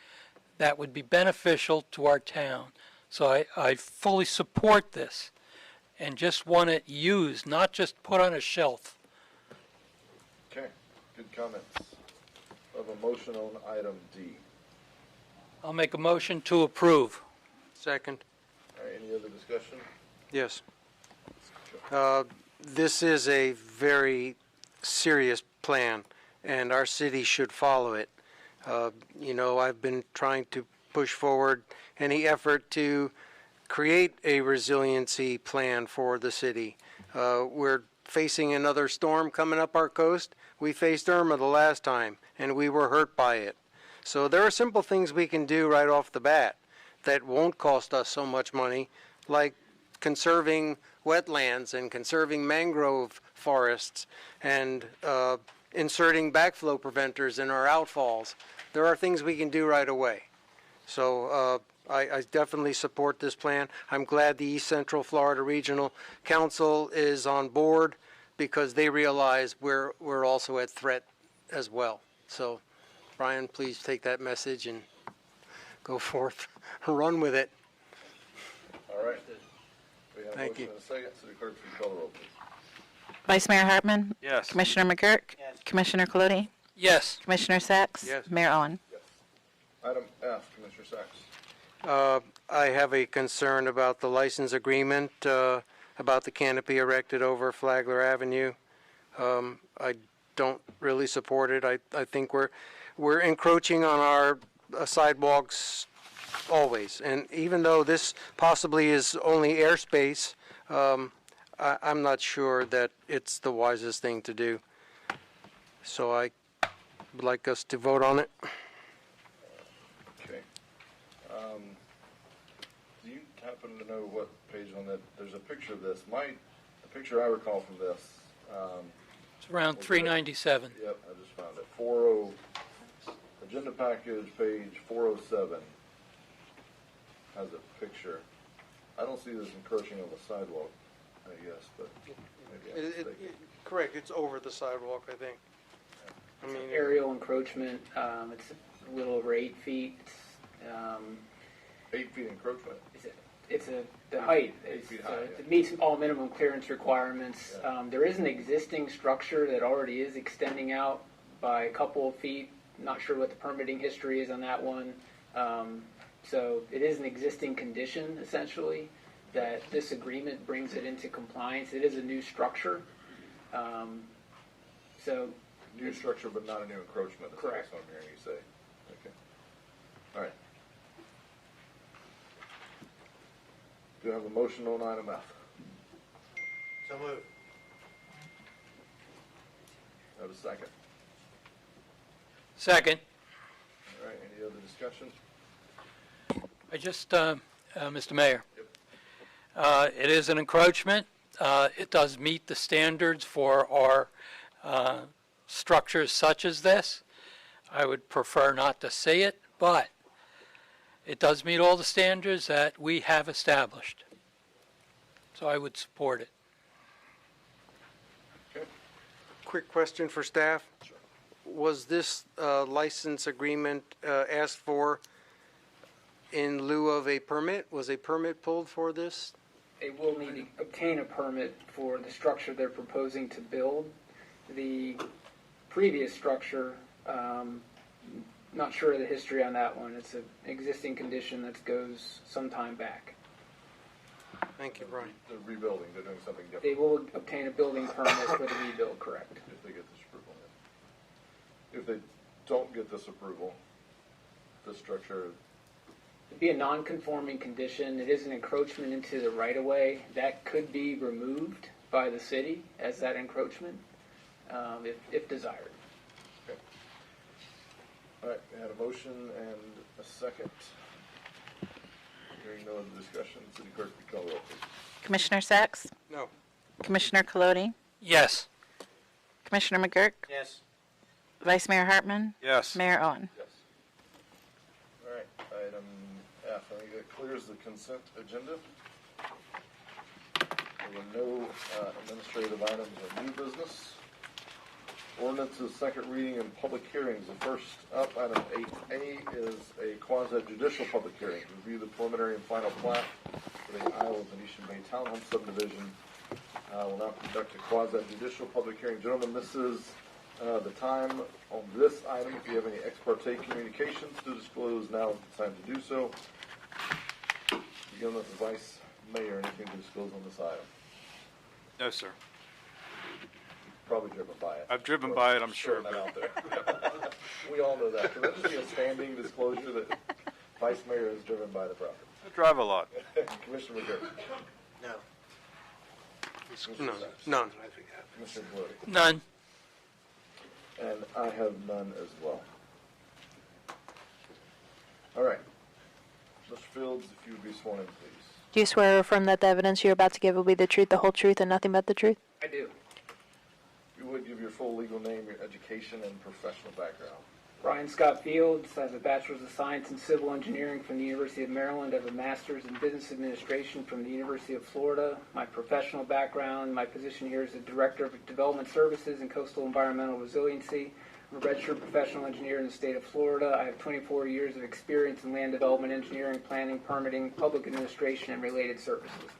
that would be beneficial to our town. So I fully support this and just want it used, not just put on a shelf. Okay, good comments. I have a motion on item D. I'll make a motion to approve. Second. All right, any other discussion? Yes. This is a very serious plan, and our city should follow it. I've been trying to push forward any effort to create a resiliency plan for the city. We're facing another storm coming up our coast. We faced Irma the last time, and we were hurt by it. So there are simple things we can do right off the bat that won't cost us so much money, like conserving wetlands and conserving mangrove forests and inserting backflow preventers in our outfalls. There are things we can do right away. So I definitely support this plan. I'm glad the East Central Florida Regional Council is on board because they realize we're also at threat as well. So, Brian, please take that message and go forth, run with it. All right. We have a Thank motion you. and a second. City Clerk, please call the roll, please. Vice Mayor Hartman? Yes. Commissioner McGurk? Yes. Commissioner Clody? Yes. Commissioner Sacks? Yes. Mayor Owen? Yes. Item F, Commissioner Sacks. I have a concern about the license agreement, about the canopy erected over Flagler Avenue. I don't really support it. I think we're encroaching on our sidewalks always. And even though this possibly is only airspace, I'm not sure that it's the wisest thing to do. So I would like us to vote on it. Okay. Do you happen to know what page on that? There's a picture of this. The picture I recall from this. It's around 397. Yep, I just found it. 40, agenda package, page 407 has a picture. I don't see this encroaching on the sidewalk, I guess, but maybe I'm mistaken. Correct, it's over the sidewalk, I think. I mean, Aerial encroachment, it's a little over 8 feet. 8 feet encroachment? Is it the height. It meets all minimum clearance requirements. There is an existing structure that already is extending out by a couple of feet. Not sure what the permitting history is on that one. So it is an existing condition, essentially, that this agreement brings it into compliance. It is a new structure. New structure, but not a new encroachment. Correct. That's what I'm hearing you say. Okay. All right. Do you have a motion on item F? So moved. Have a second? Second. All right, any other discussion? I just, Mr. Mayor, it is an encroachment. It does meet the standards for our structures such as this. I would prefer not to see it, but it does meet all the standards that we have established. So I would support it. Quick question for staff. Sure. Was this license agreement asked for in lieu of a permit? Was a permit pulled for this? They will need to obtain a permit for the structure they're proposing to build. The previous structure, not sure of the history on that one. It's an existing condition that goes some time back. Thank you, Brian. They're rebuilding, they're doing something different. They will obtain a building permit for the rebuild, correct? If they get this approval. If they don't get this approval, the structure... It'd be a non-conforming condition. It is an encroachment into the right-of-way. That could be removed by the city as that encroachment, if desired. Okay. All right, we had a motion and a second. Hearing no other discussion, City Clerk, will you call the roll, please? Commissioner Sacks? No. Commissioner Colodi? Yes. Commissioner McGurk? Yes. Vice Mayor Hartman? Yes. Mayor Owen? Yes. All right, item F, I think that clears the consent agenda. There were no administrative items or new business. Ordinances, second reading, and public hearings. The first up, item 8A, is a quasi-judicial public hearing. Review the preliminary and final plat for the Isle of Venetian Bay Townhome Subdivision. We'll now conduct a quasi-judicial public hearing. Gentlemen, this is the time on this item. If you have any ex parte communications to disclose, now is the time to do so. Begin with the Vice Mayor. Anything to disclose on this item? No, sir. Probably driven by it. I've driven by it, I'm sure. That out there. We all know that. Can that just be a standing disclosure that Vice Mayor is driven by the property? I drive a lot. Commissioner McGurk. No. Commissioner None. Sacks. None. Commissioner Flody. None. And I have none as well. All right. Mr. Fields, if you would be sworn in, please. Do you swear or affirm that the evidence you're about to give will be the truth, the whole truth, and nothing but the truth? I do. You would give your full legal name, your education, and professional background. Brian Scott Fields. I have a Bachelor's of Science in Civil Engineering from the University of Maryland. I have a Master's in Business Administration from the University of Florida. My professional background, my position here is the Director of Development Services and Coastal Environmental Resiliency. I'm a registered professional engineer in the state of Florida. I have 24 years of experience in land development, engineering, planning, permitting, public administration, and related services.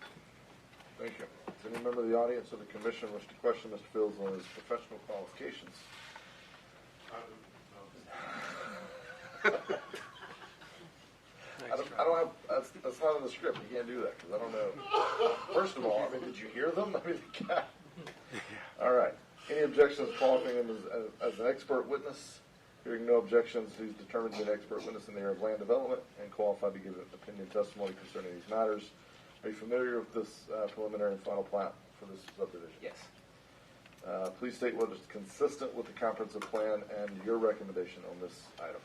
Thank you. Does any member of the audience or the commission wish to question Mr. Fields on his professional qualifications? I don't have, that's not in the script. You can't do that because I don't know. First of all, I mean, did you hear them? I mean, all right. Any objections qualifying him as an expert witness? Hearing no objections, he's determined to be an expert witness in the area of land development and qualified to give an opinion testimony concerning these matters. Are you familiar with this preliminary and final plat for this subdivision? Yes. Please state whether it's consistent with the comprehensive plan and your recommendation on this item.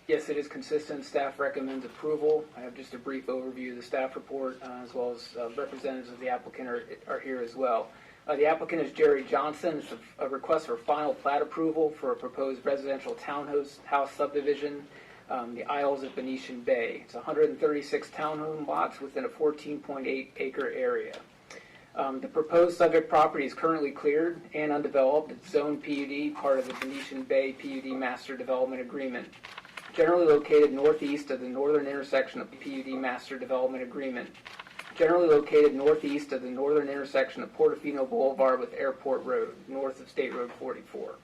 Yes, it is consistent. Staff recommends approval. I have just a brief overview of the staff report, as well as representatives of the applicant are here as well. The applicant is Jerry Johnson. It's a request for final plat approval for a proposed residential townhouse subdivision, the Isles of Venetian Bay. It's 136 townhome lots within a 14.8 acre area. The proposed subject property is currently cleared and undeveloped. It's zoned PUD, part of the Venetian Bay PUD Master Development Agreement. Generally located northeast of the northern intersection of the PUD Master Development Agreement. generally located northeast of the northern intersection of Portofino Boulevard with Airport Road, north of State Road 44.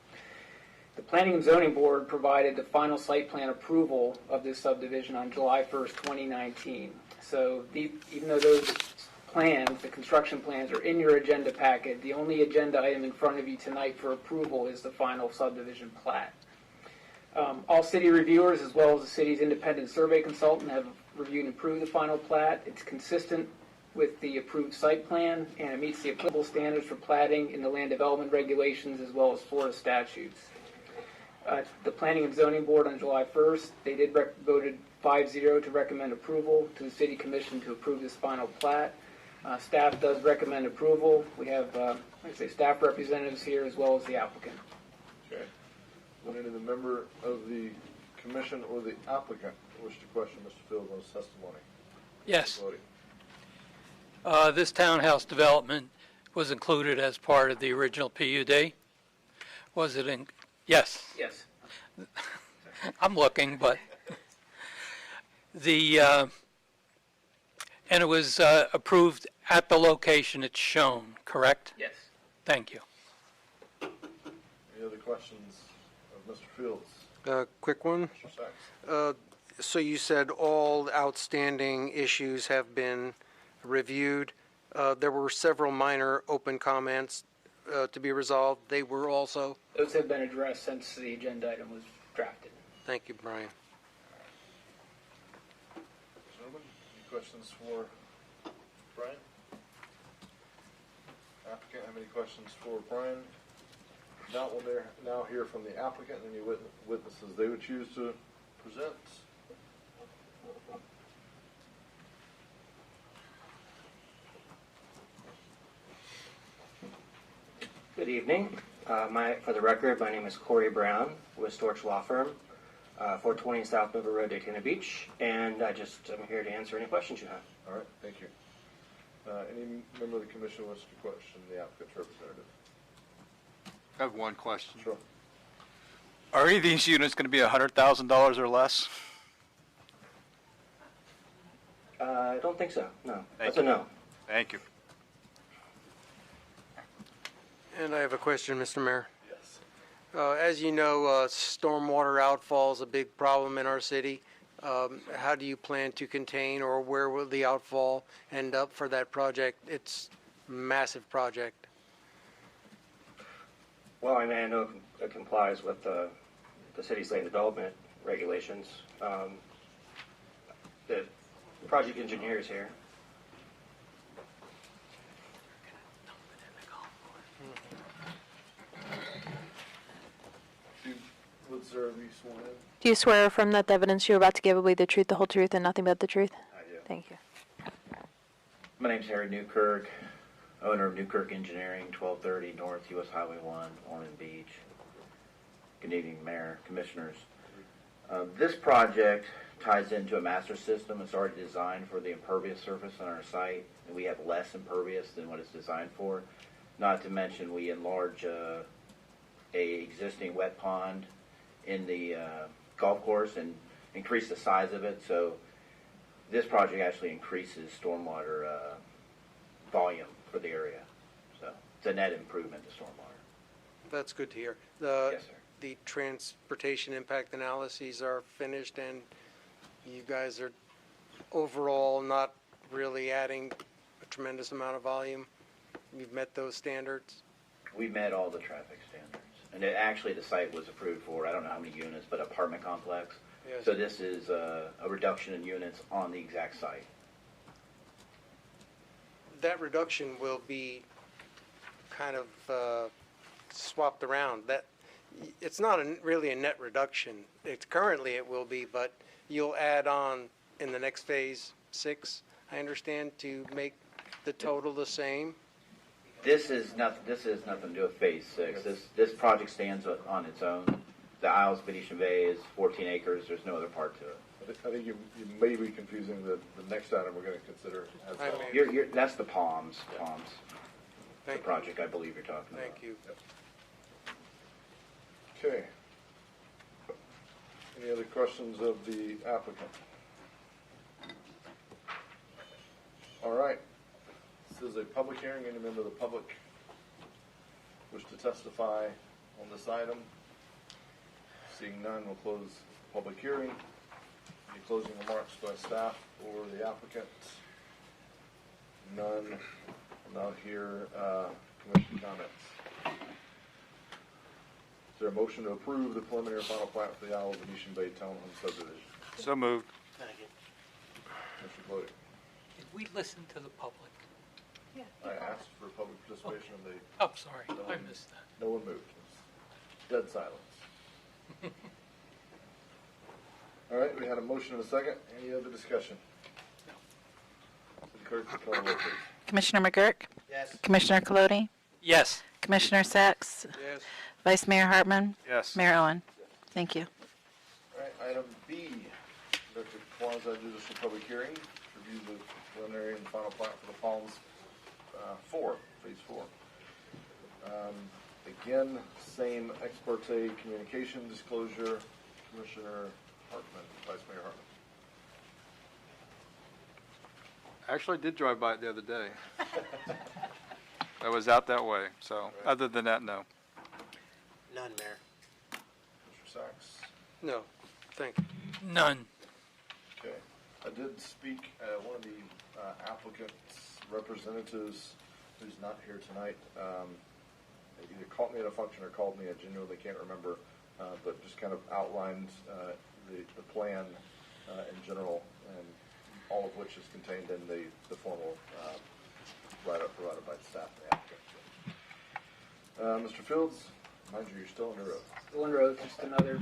The Planning and Zoning Board provided the final site plan approval of this subdivision on July 1st, 2019. So even though those plans, the construction plans, are in your agenda packet, the only agenda item in front of you tonight for approval is the final subdivision plat. All city reviewers, as well as the city's independent survey consultant, have reviewed and approved the final plat. It's consistent with the approved site plan, and it meets the applicable standards for platting in the land development regulations as well as Florida statutes. The Planning and Zoning Board on July 1st, they did voted 5-0 to recommend approval to the City Commission to approve this final plat. Staff does recommend approval. We have, staff representatives here as well as the applicant. Okay. Would any of the member of the commission or the applicant wish to question Mr. Fields on his testimony? Yes. This townhouse development was included as part of the original PUD. Was it in? Yes. Yes. I'm looking, but and it was approved at the location it's shown, correct? Yes. Thank you. Any other questions of Mr. Fields? Quick one. Mr. Sachs? So you said all outstanding issues have been reviewed. There were several minor open comments to be resolved. They were also? Those have been addressed since the agenda item was drafted. Thank you, Brian. Gentlemen, any questions for Brian? Applicant, have any questions for Brian? Not when they're now hear from the applicant and any witnesses they would choose to present. Good evening. For the record, my name is Corey Brown with Storch Law Firm, 420 South River Road, Daytona Beach, and I'm here to answer any questions you have. All right, thank you. Any member of the commission wants to question the applicant's representative? I have one question. Sure. Are any of these units going to be $100,000 or less? I don't think so, no. Thank That's a no. Thank you. And I have a question, Mr. Mayor. Yes. As you know, stormwater outfall is a big problem in our city. How do you plan to contain, or where will the outfall end up for that project? It's a massive project. Well, I know it complies with the city's land development regulations. The project engineer is here. Do you swear or affirm that the evidence you're about to give will be the truth, the whole truth, and nothing but the truth? I do. Thank you. My name's Harry Newkirk, owner of Newkirk Engineering, 1230 North US Highway 1, Ormond Beach. Good evening, Mayor, Commissioners. This project ties into a master system. It's already designed for the impervious surface on our site, and we have less impervious than what it's designed for. Not to mention, we enlarge a existing wet pond in the golf course and increase the size of it. So this project actually increases stormwater volume for the area. So it's a net improvement to stormwater. That's good to hear. Yes, sir. The transportation impact analyses are finished, and you guys are overall not really adding a tremendous amount of volume. You've met those standards? We met all the traffic standards. And actually the site was approved for, I don't know how many units, but apartment complex. Yes. So this is a reduction in units on the exact site. That reduction will be kind of swapped around. It's not really a net reduction. Currently it will be, but you'll add on in the next phase 6, I understand, to make the total the same. This is nothing to do with Phase 6. This project stands on its own. The Isles Venetian Bay is 14 acres. There's no other part to it. I think you may be confusing the next item we're going to consider. That's the Palms. Yeah. Palms. The Thank project I believe you're talking about. Thank you. Yep. Okay. Any other questions of the applicant? All right. This is a public hearing. Any member of the public wish to testify on this item? Seeing none, we'll close the public hearing. Any closing remarks by staff or the applicant? None. Now hear commission comments. Is there a motion to approve the preliminary final plat for the Isle of Venetian Bay Townhome subdivision? So moved. Second. Mr. Clody. Did we listen to the public? Yeah. I asked for public participation and they. Oh, sorry, no I one- missed that. No one moved. Dead silence. All right, we had a motion and a second. Any other discussion? City Clerk, call the roll, please. Commissioner McGurk? Yes. Commissioner Colodi? Yes. Commissioner Sacks? Yes. Vice Mayor Hartman? Yes. Mayor Owen? Thank you. All right, item B, conduct a quasi-judicial public hearing to review the preliminary and final plat for the Palms 4, Phase 4. Again, same ex parte communication disclosure. Commissioner Hartman, Vice Mayor Hartman. I actually did drive by it the other day. I was out that way, so other than that, no. None, Mayor. Mr. Sacks. No, thank you. None. Okay. I did speak, one of the applicant's representatives who's not here tonight, they either caught me at a function or called me. I genuinely can't remember, but just kind of outlined the plan in general, and all of which is contained in the formal write-up provided by the staff and the applicant. Mr. Fields, mind you, you're still on the road. Still on road, just another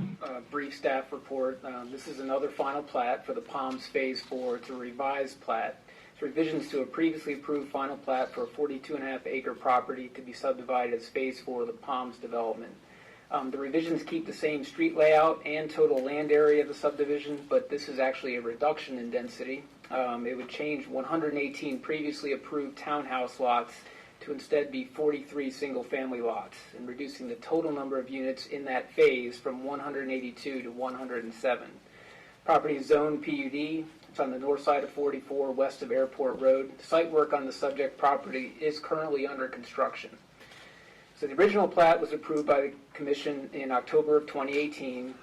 brief staff report. This is another final plat for the Palms Phase 4. It's a revised plat. It's revisions to a previously approved final plat for a 42.5 acre property to be subdivided as Phase 4 of the Palms development. The revisions keep the same street layout and total land area of the subdivision, but this is actually a reduction in density. It would change 118 previously approved townhouse lots to instead be 43 single-family lots, and reducing the total number of units in that phase from 182 to 107. Property is zoned PUD. It's on the north side of 44, west of Airport Road. Site work on the subject property is currently under construction. So the original plat was approved by the Commission in October of 2018,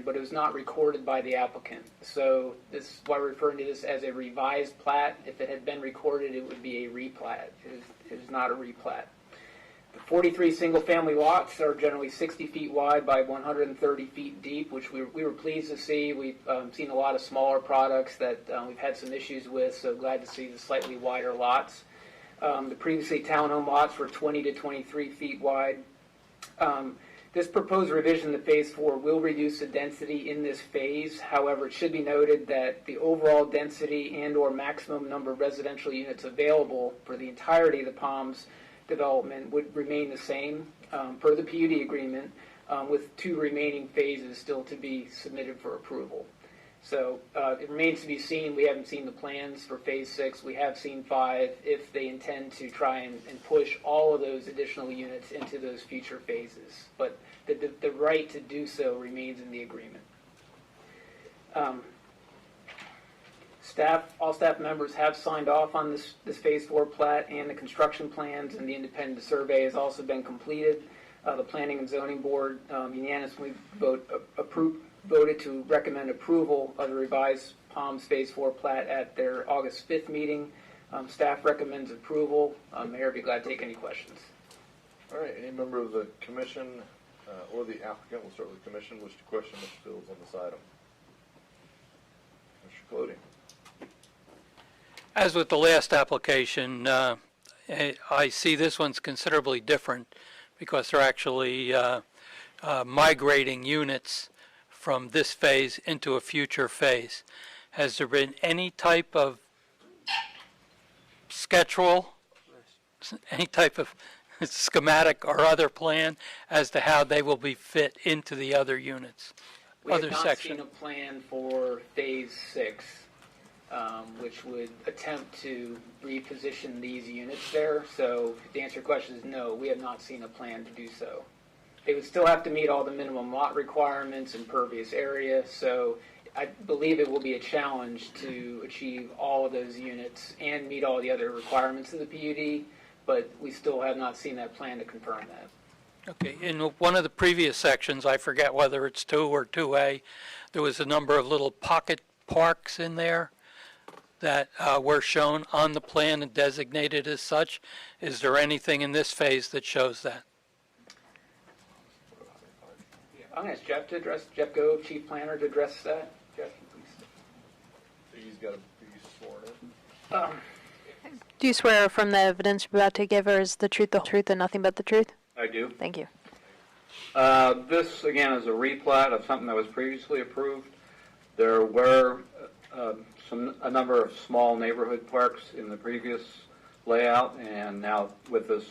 but it was not recorded by the applicant. So this is why we're referring to this as a revised plat. If it had been recorded, it would be a replat. It is not a replat. The 43 single-family lots are generally 60 feet wide by 130 feet deep, which we were pleased to see. We've seen a lot of smaller products that we've had some issues with, so glad to see the slightly wider lots. The previously townhome lots were 20 to 23 feet wide. This proposed revision to Phase 4 will reduce the density in this phase. However, it should be noted that the overall density and or maximum number of residential units available for the entirety of the Palms development would remain the same per the PUD agreement, with 2 remaining phases still to be submitted for approval. So it remains to be seen. We haven't seen the plans for Phase 6. We have seen 5 if they intend to try and push all of those additional units into those future phases. But the right to do so remains in the agreement. All staff members have signed off on this Phase 4 plat and the construction plans, and the independent survey has also been completed. The Planning and Zoning Board unanimously voted to recommend approval of the revised Palms Phase 4 plat at their August 5th meeting. Staff recommends approval. Mayor, be glad to take any questions. All right, any member of the commission or the applicant, we'll start with the commission, wish to question Mr. Fields on this item? Mr. Clody. As with the last application, I see this one's considerably different because they're actually migrating units from this phase into a future phase. Has there been any type of schedule, any type of schematic or other plan as to how they will be fit into the other units, We other have not section? seen a plan for Phase 6, which would attempt to reposition these units there. So the answer to your question is no, we have not seen a plan to do so. They would still have to meet all the minimum lot requirements and impervious area. So I believe it will be a challenge to achieve all of those units and meet all the other requirements of the PUD, but we still have not seen that plan to confirm that. Okay, in one of the previous sections, I forget whether it's 2 or 2A, there was a number of little pocket parks in there that were shown on the plan and designated as such. Is there anything in this phase that shows that? I'm going to ask Jeff to address, Jeff Gove, Chief Planner, to address that. Jeff, please. He's got to be sworn in. Do you swear from the evidence you're about to give her is the truth, and nothing but the truth? I do. Thank you. This, again, is a replat of something that was previously approved. There were a number of small neighborhood parks in the previous layout, and now with this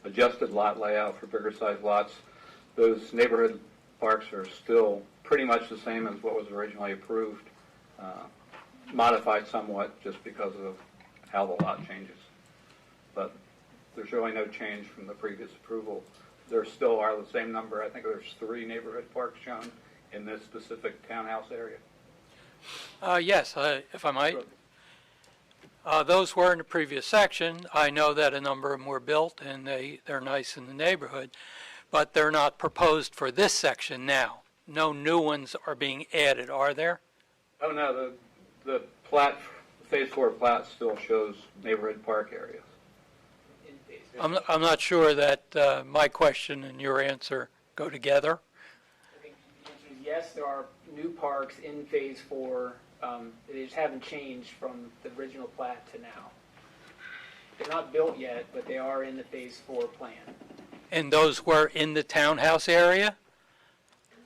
adjusted lot layout for bigger size lots, those neighborhood parks are still pretty much the same as what was originally approved, modified somewhat just because of how the lot changes. But there's really no change from the previous approval. There still are the same number. I think there's 3 neighborhood parks shown in this specific townhouse area. Yes, if I might. Those were in the previous section. I know that a number of them were built, and they're nice in the neighborhood, but they're not proposed for this section now. No new ones are being added, are there? Oh, no, the plat, Phase 4 plat still shows neighborhood park areas. I'm not sure that my question and your answer go together. I think the answer is yes, there are new parks in Phase 4. They just haven't changed from the original plat to now. They're not built yet, but they are in the Phase 4 plan. And those were in the townhouse area?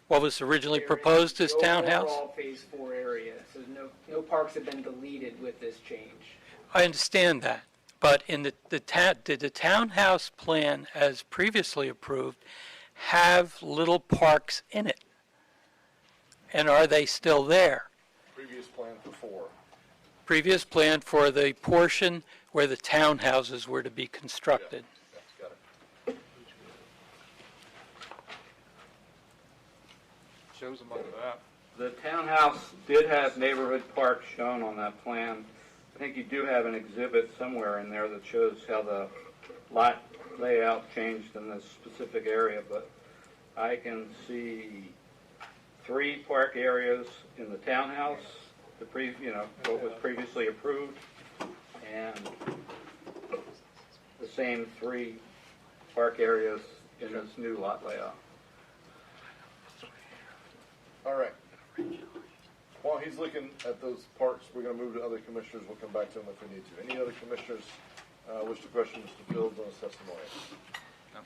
What was originally proposed as townhouse? Overall Phase 4 area, so no parks have been deleted with this change. I understand that, but in did the townhouse plan as previously approved have little parks in it? And are they still there? Previous plan for 4. Previous plan for the portion where the townhouses were to be constructed. Yeah, got it. Shows them under that. The townhouse did have neighborhood parks shown on that plan. I think you do have an exhibit somewhere in there that shows how the lot layout changed in this specific area, but I can see 3 park areas in the townhouse, what was previously approved, and the same 3 park areas in this new lot layout. All right. While he's looking at those parks, we're going to move to other commissioners. We'll come back to them if we need to. Any other commissioners wish to question Mr. Fields on his testimony? No.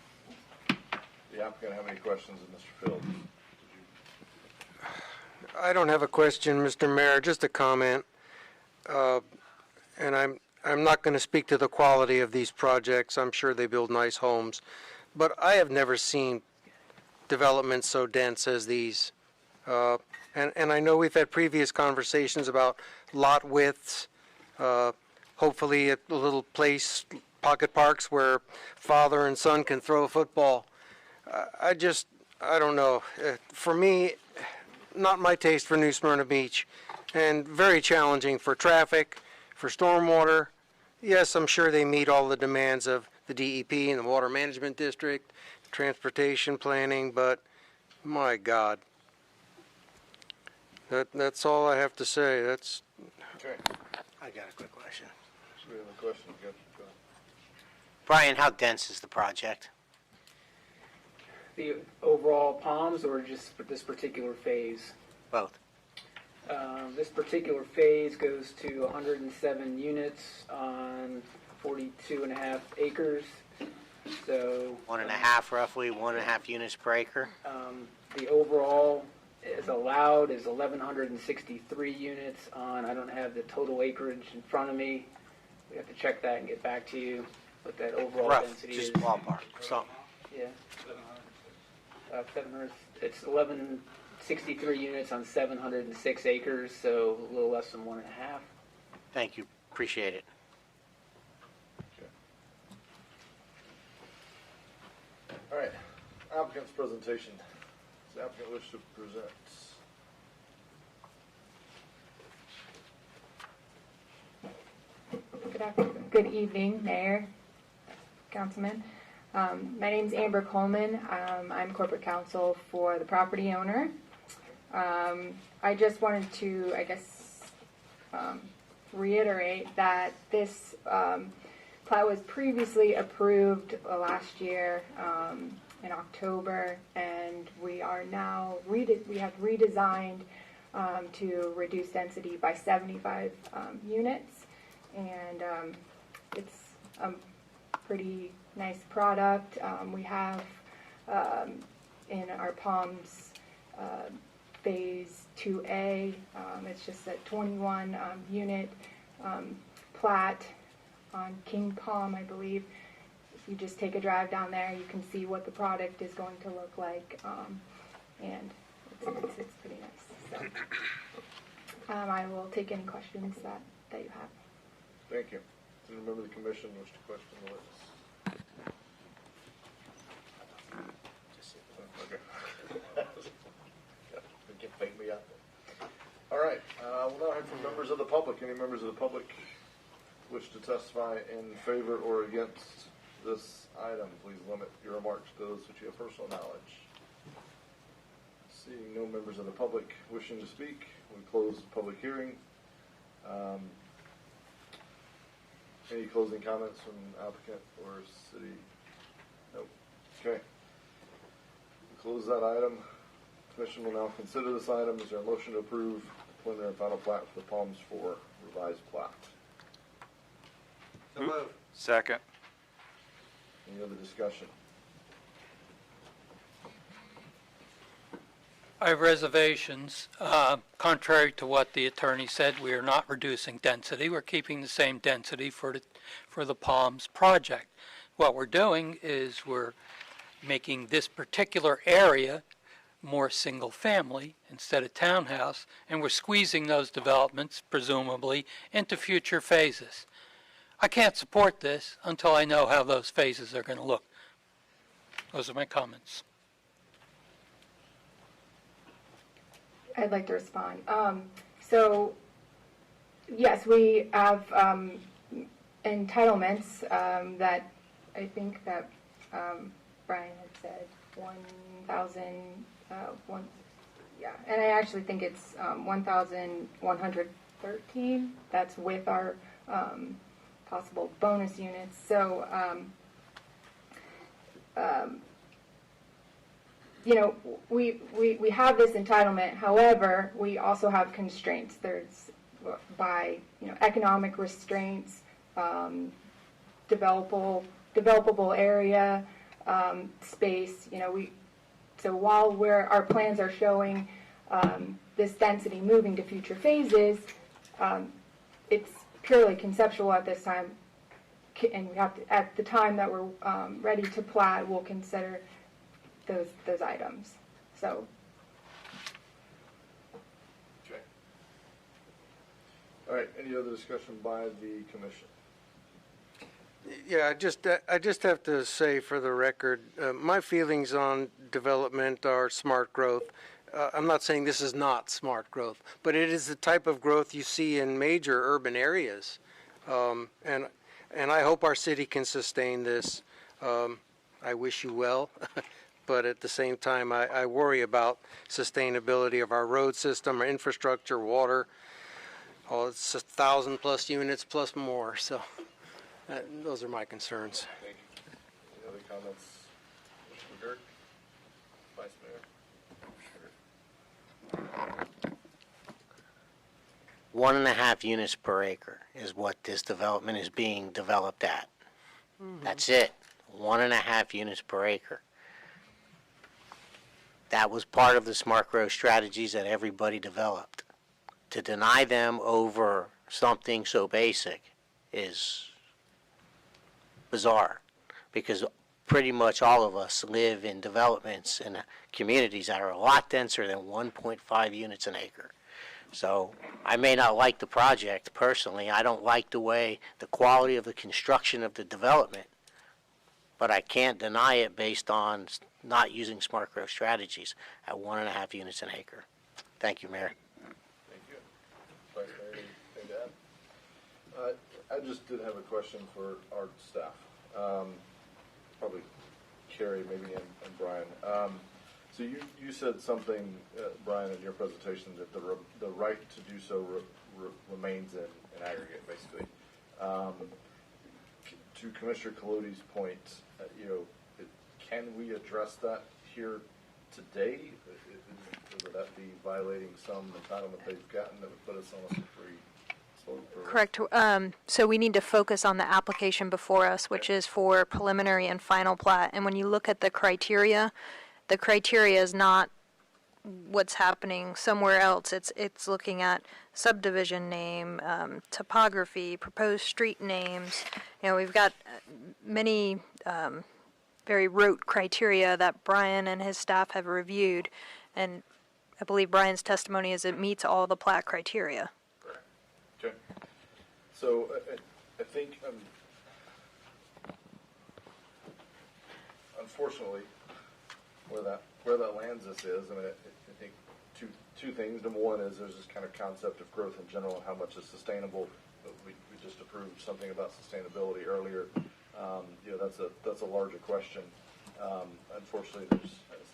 The applicant have any questions of Mr. Fields? I don't have a question, Mr. Mayor, just a comment. And I'm not going to speak to the quality of these projects. I'm sure they build nice homes. But I have never seen developments so dense as these. And I know we've had previous conversations about lot widths, hopefully at a little place, pocket parks, where father and son can throw a football. I don't know. For me, not my taste for New Smyrna Beach, and very challenging for traffic, for stormwater. Yes, I'm sure they meet all the demands of the DEP and the Water Management District, transportation planning, but my God. That's all I have to say. That's. Okay. I got a quick question. We have a question. Go ahead. Brian, how dense is the project? The overall Palms or just this particular phase? Both. This particular phase goes to 107 units on 42.5 acres. So 1.5 roughly, 1.5 units per acre. The overall is allowed is 1,163 units on, I don't have the total acreage in front of me. We have to check that and get back to you, what that overall density just is. ballpark. So. Yeah. 700, it's 1,163 units on 706 acres, so a little less than 1.5. Thank you. Appreciate it. Okay. All right. Applicant's presentation. Does the applicant wish to present? Good evening, Mayor, Councilman. My name's Amber Coleman. I'm corporate counsel for the property owner. I just wanted to, reiterate that this plat was previously approved last year in October, and we are now we have redesigned to reduce density by 75 units, and it's a pretty nice product. We have in our Palms Phase 2A, it's just a 21 unit plat on King Palm, I believe. If you just take a drive down there, you can see what the product is going to look like, and it's pretty nice. So, I will take any questions that you have. Thank you. Does any member of the commission wish to question the witness? Okay. You can fake me out there. All right. We'll now hear from members of the public. Any members of the public wish to testify in favor or against this item? Please limit your remarks to those which you have personal knowledge. Seeing no members of the public wishing to speak, we close the public hearing. Any closing comments from applicant or city? Nope. Okay. We close that item. Commission will now consider this item. Is there a motion to approve the preliminary and final plat for the Palms 4 revised plat? So moved. Second. Any other discussion? I have reservations. Contrary to what the attorney said, we are not reducing density. We're keeping the same density for the Palms project. What we're doing is we're making this particular area more single family instead of townhouse, and we're squeezing those developments, presumably, into future phases. I can't support this until I know how those phases are going to look. Those are my comments. I'd like to respond. So, yes, we have entitlements that I think that Brian had said 1,000, and I actually think it's 1,113. That's with our possible bonus units. So, we have this entitlement. However, we also have constraints. There's by economic restraints, developable area, space. So while our plans are showing this density moving to future phases, it's purely conceptual at this time, and we have to, at the time that we're ready to plat, we'll consider those items. So. Okay. All right. Any other discussion by the commission? Yeah, I just have to say for the record, my feelings on development are smart growth. I'm not saying this is not smart growth, but it is the type of growth you see in major urban areas, and I hope our city can sustain this. I wish you well. But at the same time, I worry about sustainability of our road system, our infrastructure, water. Oh, it's 1,000+ units plus more. So those are my concerns. Thank you. Any other comments? Mr. McGurk? Vice Mayor? 1.5 units per acre is what this development is being developed at. That's it. 1.5 units per acre. That was part of the smart growth strategies that everybody developed. To deny them over something so basic is bizarre, because pretty much all of us live in developments and communities that are a lot denser than 1.5 units an acre. So I may not like the project personally. I don't like the quality of the construction of the development, but I can't deny it based on not using smart growth strategies at 1.5 units an acre. Thank you, Mayor. Thank you. Vice Mayor, anything to add? I just did have a question for our staff. Probably Carrie, maybe, and Brian. So you said something, Brian, in your presentation that the right to do so remains in aggregate, basically. To Commissioner Colodey's point, can we address that here today? Would that be violating some entitlement they've gotten that would put us on a slippery slope? Correct. So we need to focus on the application before us, which is for preliminary and final plat. And when you look at the criteria is not what's happening somewhere else. It's looking at subdivision name, topography, proposed street names. We've got many very rote criteria that Brian and his staff have reviewed, and I believe Brian's testimony is it meets all the plat criteria. Okay. So I think, unfortunately, where that lands us is, I think two things. Number one is there's this kind of concept of growth in general and how much is sustainable. We just approved something about sustainability earlier. That's a larger question. Unfortunately, I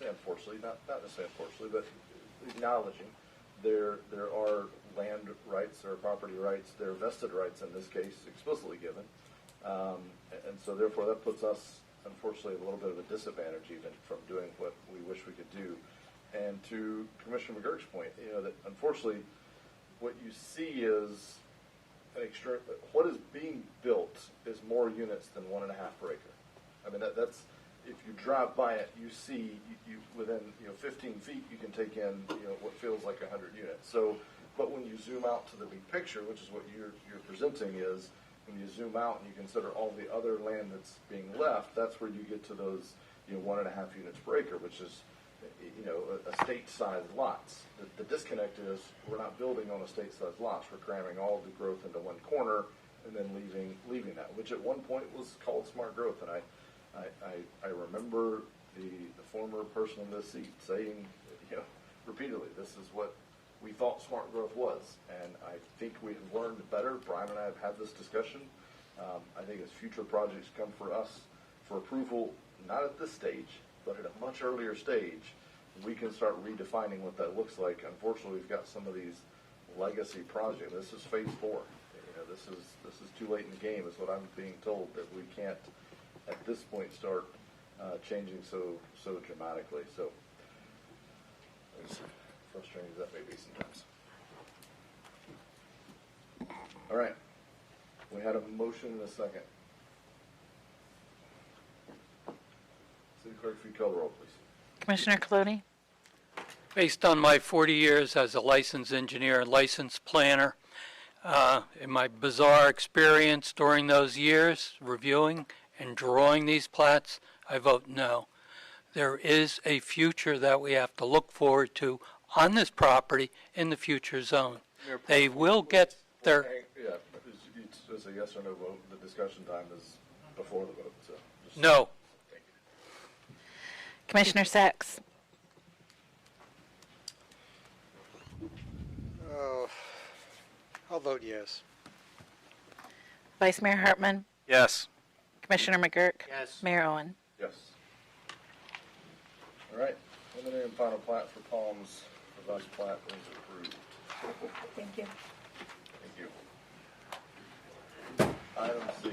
say unfortunately, not necessarily unfortunately, but acknowledging there are land rights, there are property rights, there are vested rights in this case, explicitly given, and so therefore that puts us, unfortunately, a little bit of a disadvantage even from doing what we wish we could do. And to Commissioner McGurk's point, that unfortunately, what you see is what is being built is more units than 1.5 per acre. I mean, that's if you drive by it, you see you within 15 feet you can take in what feels like 100 units. So, but when you zoom out to the big picture, which is what you're presenting, is when you zoom out and you consider all the other land that's being left, that's where you get to those 1.5 units per acre, which is a state-sized lots. The disconnect is we're not building on a state-sized lots. We're cramming all the growth into one corner and then leaving that, which at one point was called smart growth. And I remember the former person in this seat saying, repeatedly, this is what we thought smart growth was. And I think we have learned better. Brian and I have had this discussion. I think as future projects come for us for approval, not at this stage, but at a much earlier stage, we can start redefining what that looks like. Unfortunately, we've got some of these legacy projects. This is phase 4. This is too late in the game, is what I'm being told, that we can't at this point start changing so dramatically. So, as frustrating as that may be sometimes. All right, we had a motion and a second. City Clerk, if you call the roll, please. Commissioner Colodey? Based on my 40 years as a licensed engineer and licensed planner, in my bizarre experience during those years reviewing and drawing these plats, I vote no. There is a future that we have to look forward to on this property in the future zone. They will get their... Yeah, it's a yes or no vote. The discussion time is before the vote. So No. Commissioner Sacks? I'll vote yes. Vice Mayor Hartman? Yes. Commissioner McGurk? Yes. Mayor Owen? yes. All right. Preliminary and final plat for Palms. Revised plat is approved. Thank you. Thank you. Item C.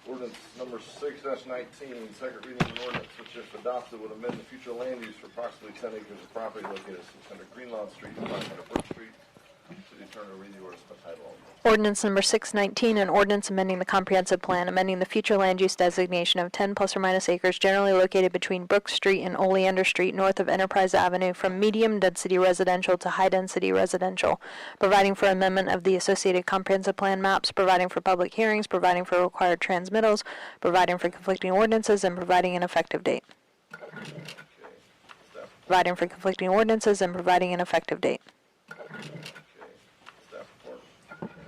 Ordinance number 6-19, second reading of an ordinance which, if adopted, would amend the future land use for approximately 10 acres of property located at 600 Greenlawn Street and 500 Brook Street. City Attorney will read the ordinance by title only. Ordinance number 619, an ordinance amending the comprehensive plan, amending the future land use designation of 10 plus or minus acres generally located between Brook Street and Oleander Street north of Enterprise Avenue from medium density residential to high density residential, providing for amendment of the associated comprehensive plan maps, providing for public hearings, providing for required transmittals, providing for conflicting ordinances, and providing an effective date. Providing for conflicting ordinances and providing an effective date.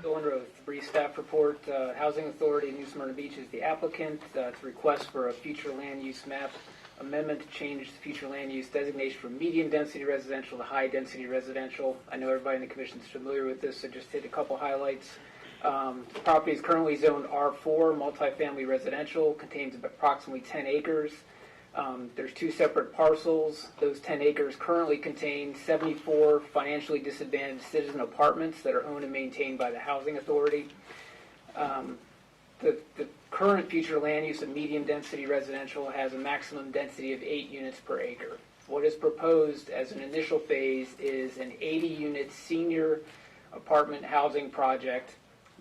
Go under oath. Brief staff report. Housing Authority New Smyrna Beach is the applicant. It's a request for a future land use map amendment to change the future land use designation from medium density residential to high density residential. I know everybody in the commission is familiar with this, so just hit a couple highlights. The property is currently zoned R4, multifamily residential, contains approximately 10 acres. There's 2 separate parcels. Those 10 acres currently contain 74 financially disadvantaged citizen apartments that are owned and maintained by the Housing Authority. The current future land use of medium density residential has a maximum density of 8 units per acre. What is proposed as an initial phase is an 80-unit senior apartment housing project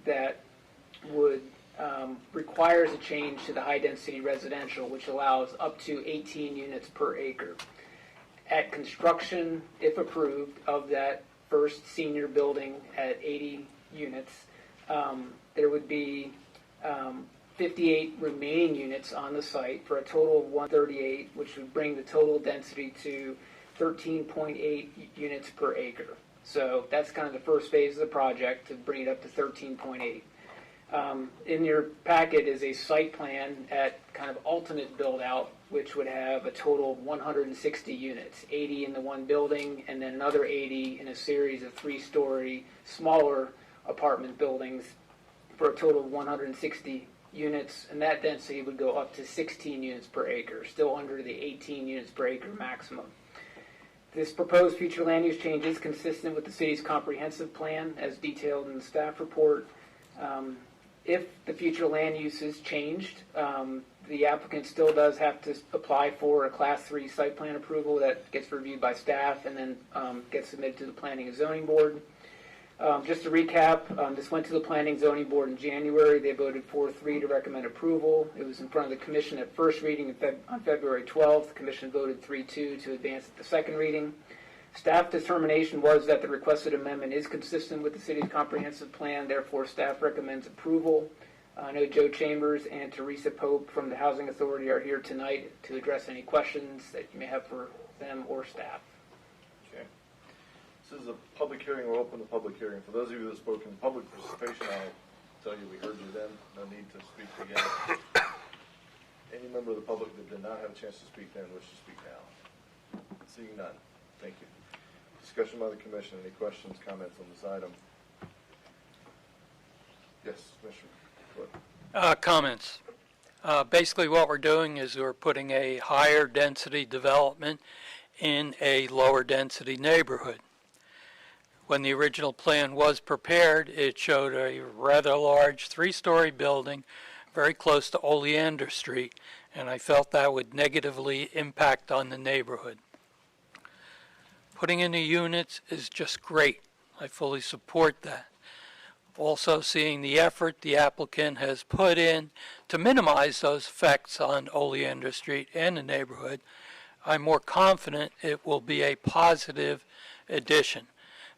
that would requires a change to the high-density residential, which allows up to 18 units per acre. At construction, if approved, of that first senior building at 80 units, there would be 58 remaining units on the site for a total of 138, which would bring the total density to 13.8 units per acre. So that's kind of the first phase of the project to bring it up to 13.8. In your packet is a site plan at kind of alternate build out, which would have a total of 160 units, 80 in the one building, and then another 80 in a series of 3-story smaller apartment buildings for a total of 160 units, and that density would go up to 16 units per acre, still under the 18 units per acre maximum. This proposed future land use change is consistent with the city's comprehensive plan as detailed in the staff report. If the future land use is changed, the applicant still does have to apply for a Class 3 site plan approval that gets reviewed by staff and then gets submitted to the Planning and Zoning Board. Just to recap, this went to the Planning and Zoning Board in January. They voted 4-3 to recommend approval. It was in front of the Commission at first reading on February 12th. The Commission voted 3-2 to advance at the second reading. Staff determination was that the requested amendment is consistent with the city's comprehensive plan, therefore staff recommends approval. I know Joe Chambers and Teresa Pope from the Housing Authority are here tonight to address any questions that you may have for them or staff. Okay. This is a public hearing. We'll open the public hearing. For those of you that spoke in public participation, I'll tell you we heard you then. No need to speak again. Any member of the public that did not have a chance to speak then wish to speak now? Seeing none. Thank you. Discussion by the commission. Any questions, comments on this item? Yes, Commissioner. Comments. Basically what we're doing is we're putting a higher density development in a lower density neighborhood. When the original plan was prepared, it showed a rather large 3-story building very close to Oleander Street, and I felt that would negatively impact on the neighborhood. Putting in the units is just great. I fully support that. Also seeing the effort the applicant has put in to minimize those effects on Oleander Street and the neighborhood, I'm more confident it will be a positive addition.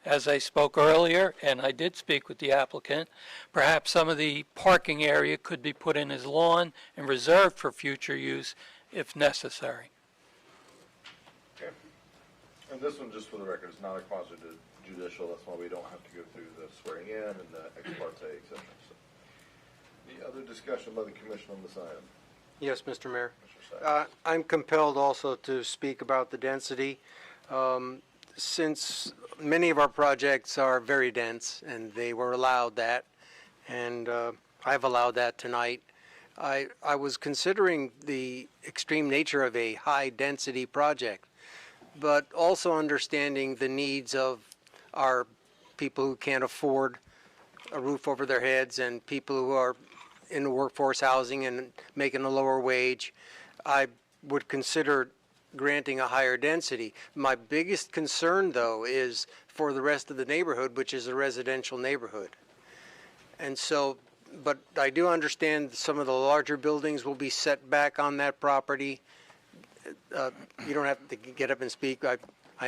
As I spoke earlier, and I did speak with the applicant, perhaps some of the parking area could be put in as lawn and reserved for future use if necessary. And this one, just for the record, is not a quasi-judicial. That's why we don't have to go through the swearing in and the ex parte, etc. So, the other discussion by the commission on this item. Yes, Mr. Mayor. Mr. Sachs. I'm compelled also to speak about the density. Since many of our projects are very dense, and they were allowed that, and I've allowed that tonight, I was considering the extreme nature of a high-density project, but also understanding the needs of our people who can't afford a roof over their heads and people who are in the workforce housing and making a lower wage. I would consider granting a higher density. My biggest concern, though, is for the rest of the neighborhood, which is a residential neighborhood. And so, but I do understand some of the larger buildings will be set back on that property. You don't have to get up and speak. I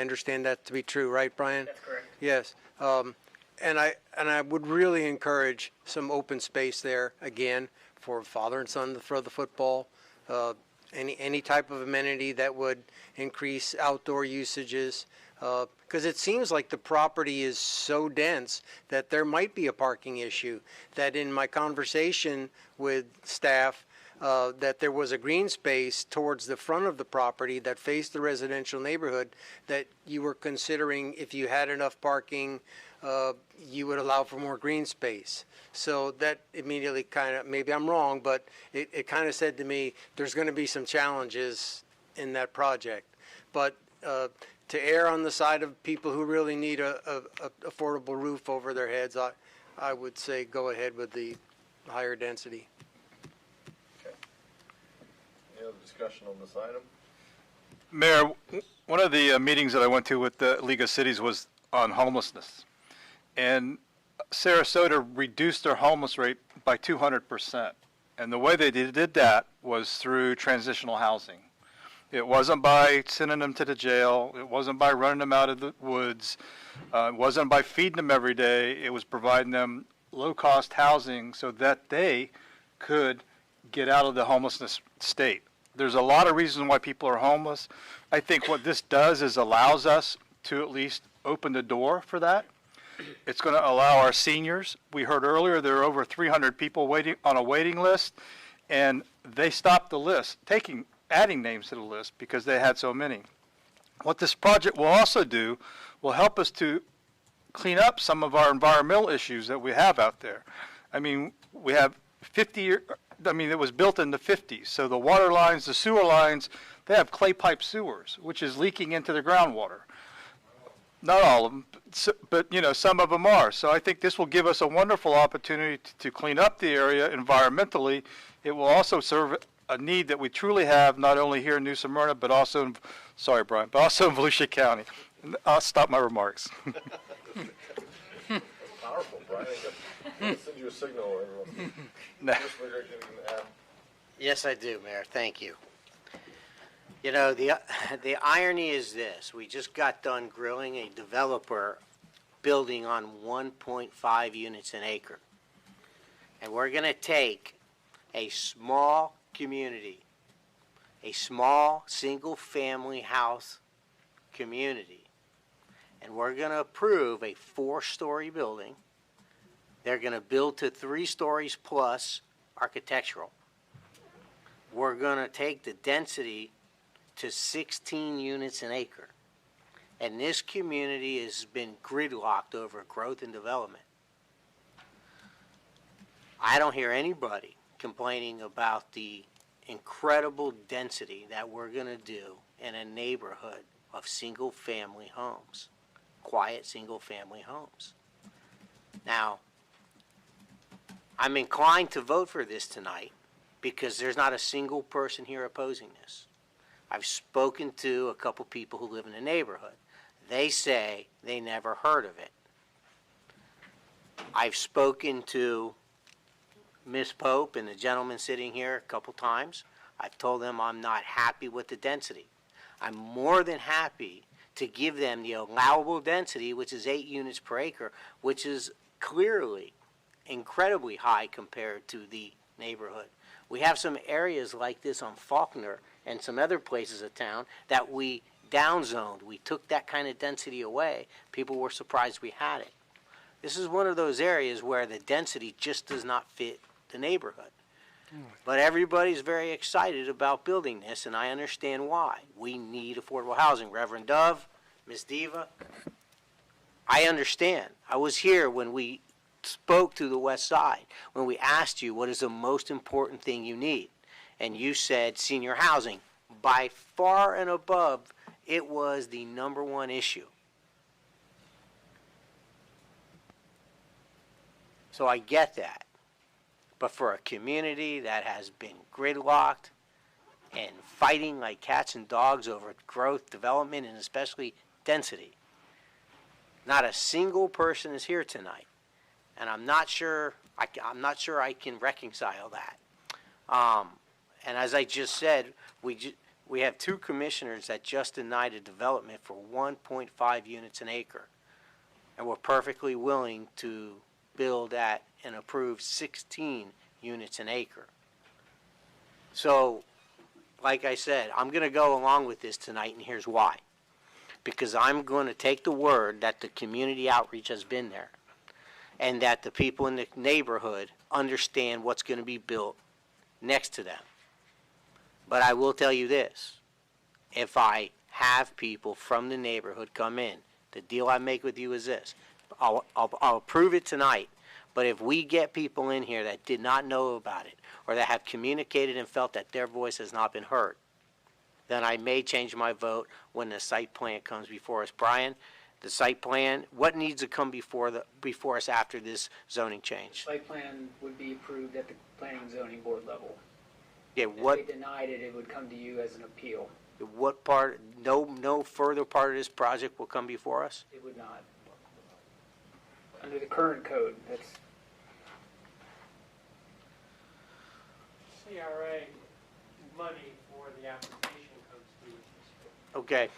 understand that to be true, right, Brian? That's correct. Yes. And I would really encourage some open space there, again, for father and son to throw the football. Any type of amenity that would increase outdoor usages, because it seems like the property is so dense that there might be a parking issue. That in my conversation with staff, that there was a green space towards the front of the property that faced the residential neighborhood, that you were considering if you had enough parking, you would allow for more green space. So that immediately kind of, maybe I'm wrong, but it kind of said to me, there's going to be some challenges in that project. But to err on the side of people who really need a affordable roof over their heads, I would say go ahead with the higher density. Any other discussion on this item? Mayor, one of the meetings that I went to with the League of Cities was on homelessness. And Sarasota reduced their homeless rate by 200%. And the way they did that was through transitional housing. It wasn't by sending them to the jail. It wasn't by running them out of the woods. It wasn't by feeding them every day. It was providing them low-cost housing so that they could get out of the homelessness state. There's a lot of reasons why people are homeless. I think what this does is allows us to at least open the door for that. It's going to allow our seniors. We heard earlier there are over 300 people waiting on a waiting list, and they stopped the list, adding names to the list because they had so many. What this project will also do will help us to clean up some of our environmental issues that we have out there. I mean, we have it was built in the 50s, so the water lines, the sewer lines, they have clay pipe sewers, which is leaking into the groundwater. Not all of them, but some of them are. So I think this will give us a wonderful opportunity to clean up the area environmentally. It will also serve a need that we truly have, not only here in New Smyrna, but also in, sorry, Brian, but also in Volusia County. I'll stop my remarks. Powerful, Brian. I'll send you a signal. No. Yes, I do, Mayor. Thank you. You know, the irony is this. We just got done grilling a developer building on 1.5 units an acre. And we're going to take a small community, a small single-family house community, and we're going to approve a 4-story building. They're going to build to 3 stories plus architectural. We're going to take the density to 16 units an acre. And this community has been gridlocked over growth and development. I don't hear anybody complaining about the incredible density that we're going to do in a neighborhood of single-family homes, quiet single-family homes. Now, I'm inclined to vote for this tonight because there's not a single person here opposing this. I've spoken to a couple people who live in the neighborhood. They say they never heard of it. I've spoken to Ms. Pope and the gentleman sitting here a couple times. I've told them I'm not happy with the density. I'm more than happy to give them the allowable density, which is 8 units per acre, which is clearly incredibly high compared to the neighborhood. We have some areas like this on Faulkner and some other places of town that we downzoned. We took that kind of density away. People were surprised we had it. This is one of those areas where the density just does not fit the neighborhood. But everybody's very excited about building this, and I understand why. We need affordable housing. Reverend Dove, Ms. Diva, I understand. I was here when we spoke to the West Side, when we asked you what is the most important thing you need. And you said senior housing. By far and above, it was the #1 issue. So I get that. But for a community that has been gridlocked and fighting like cats and dogs over growth, development, and especially density, not a single person is here tonight. And I'm not sure I can reconcile that. And as I just said, we have 2 commissioners that just denied a development for 1.5 units an acre. And we're perfectly willing to build at and approve 16 units an acre. So, like I said, I'm going to go along with this tonight, and here's why. Because I'm going to take the word that the community outreach has been there, and that the people in the neighborhood understand what's going to be built next to them. But I will tell you this, if I have people from the neighborhood come in, the deal I make with you is this. I'll approve it tonight, but if we get people in here that did not know about it or that have communicated and felt that their voice has not been heard, then I may change my vote when the site plan comes before us. Brian, the site plan, what needs to come before us after this zoning change? Site plan would be approved at the planning and zoning board level. Yeah, If they denied it, it would come to you as an appeal. what part, no further part of this project will come before us? It would not. Under the current code, that's CRA money for the application comes through. Okay.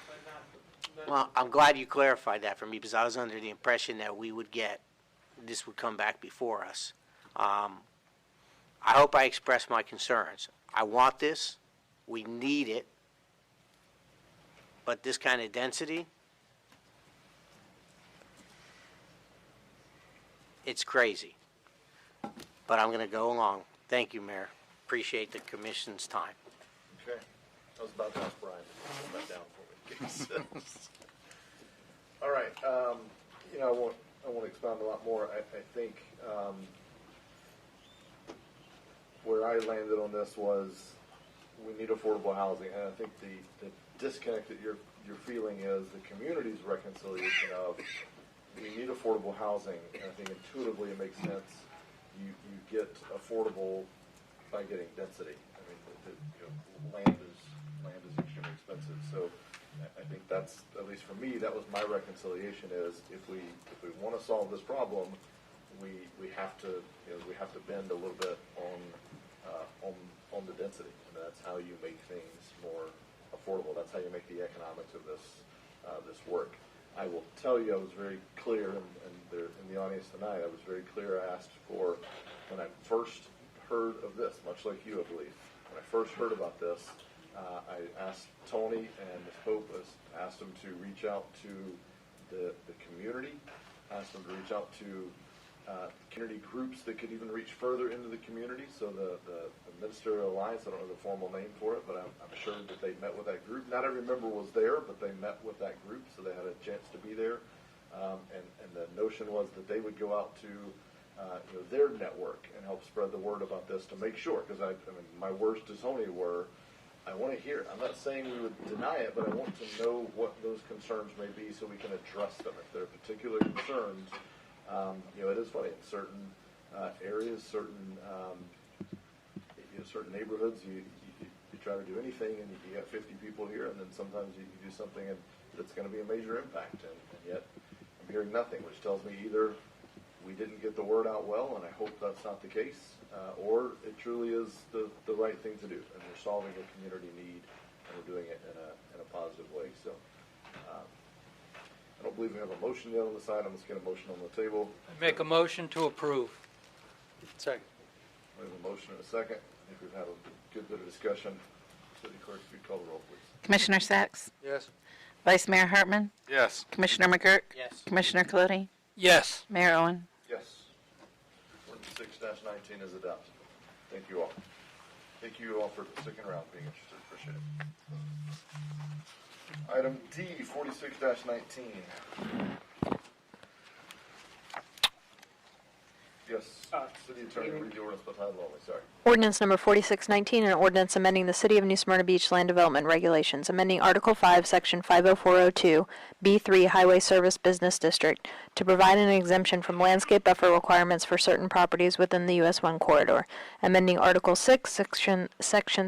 Well, I'm glad you clarified that for me because I was under the impression that this would come back before us. I hope I expressed my concerns. I want this. We need it. But this kind of density, it's crazy. But I'm going to go along. Thank you, Mayor. Appreciate the commission's time. Okay. I was about to ask Brian to put that down for me. All right. I want to expound a lot more. I think where I landed on this was we need affordable housing, and I think the disconnect that you're feeling is the community's reconciliation of we need affordable housing, and I think intuitively it makes sense. You get affordable by getting density. I mean, land is extremely expensive, so I think that's, at least for me, that was my reconciliation is if we want to solve this problem, we have to bend a little bit on the density, and that's how you make things more affordable. That's how you make the economics of this work. I will tell you, I was very clear, and in the audience tonight, I was very clear. I asked for, when I first heard of this, much like you, I believe, when I first heard about this, I asked Tony and Ms. Pope, asked them to reach out to the community, asked them to reach out to community groups that could even reach further into the community. So the Ministerial Alliance, I don't know the formal name for it, but I'm sure that they met with that group. Not every member was there, but they met with that group, so they had a chance to be there. And the notion was that they would go out to their network and help spread the word about this to make sure, because I mean, my words to Tony were, I want to hear. I'm not saying we would deny it, but I want to know what those concerns may be so we can address them. If there are particular concerns, it is funny. In certain areas, certain neighborhoods, you try to do anything, and you have 50 people here, and then sometimes you do something that's going to be a major impact, and yet I'm hearing nothing, which tells me either we didn't get the word out well, and I hope that's not the case, or it truly is the right thing to do, and we're solving a community need, and we're doing it in a positive way. So I don't believe we have a motion yet on the side. I'm just going to motion on the table. Make a motion to approve. Second. We have a motion and a second. I think we've had a good bit of discussion. City Clerk, if you call the roll, please. Commissioner Sacks? Yes. Vice Mayor Hartman? Yes. Commissioner McGurk? Yes. Commissioner Clooney? Yes. Mayor Owen? Yes. Ordinance 6-19 is adopted. Thank you all. Thank you all for sticking around, being interested. Appreciate it. Item D, 46-19. Yes, City Attorney, read the ordinance by title only, sorry. Ordinance number 4619, an ordinance amending the City of New Smyrna Beach Land Development Regulations, amending Article 5, Section 50402, B3 Highway Service Business District, to provide an exemption from landscape buffer requirements for certain properties within the US 1 corridor, amending Article 6, Section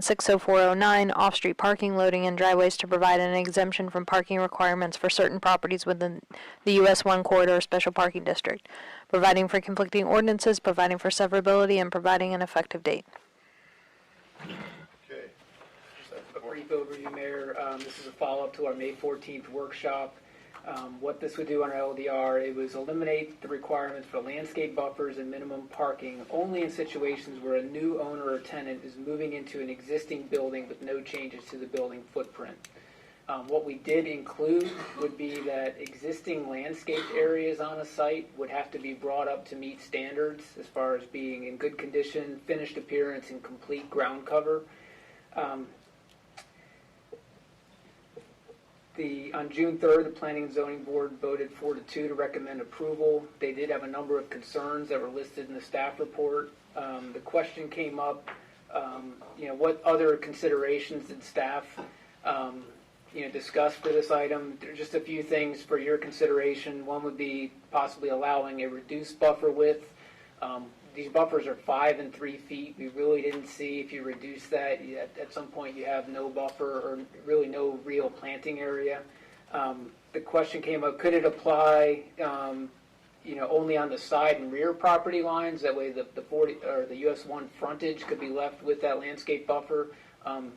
60409, off-street parking, loading, and driveways to provide an exemption from parking requirements for certain properties within the US 1 corridor special parking district, providing for conflicting ordinances, providing for severability, and providing an effective date. Okay. a brief overview, Mayor. This is a follow-up to our May 14th workshop. What this would do on our LDR, it was eliminate the requirements for landscape buffers and minimum parking only in situations where a new owner or tenant is moving into an existing building with no changes to the building footprint. What we did include would be that existing landscaped areas on a site would have to be brought up to meet standards as far as being in good condition, finished appearance, and complete ground cover. On June 3rd, the Planning and Zoning Board voted 4-2 to recommend approval. They did have a number of concerns that were listed in the staff report. The question came up, what other considerations did staff, discuss for this item? There are just a few things for your consideration. One would be possibly allowing a reduced buffer width. These buffers are 5 and 3 feet. We really didn't see if you reduce that, at some point you have no buffer or really no real planting area. The question came up, could it apply, only on the side and rear property lines? That way the US 1 frontage could be left with that landscape buffer.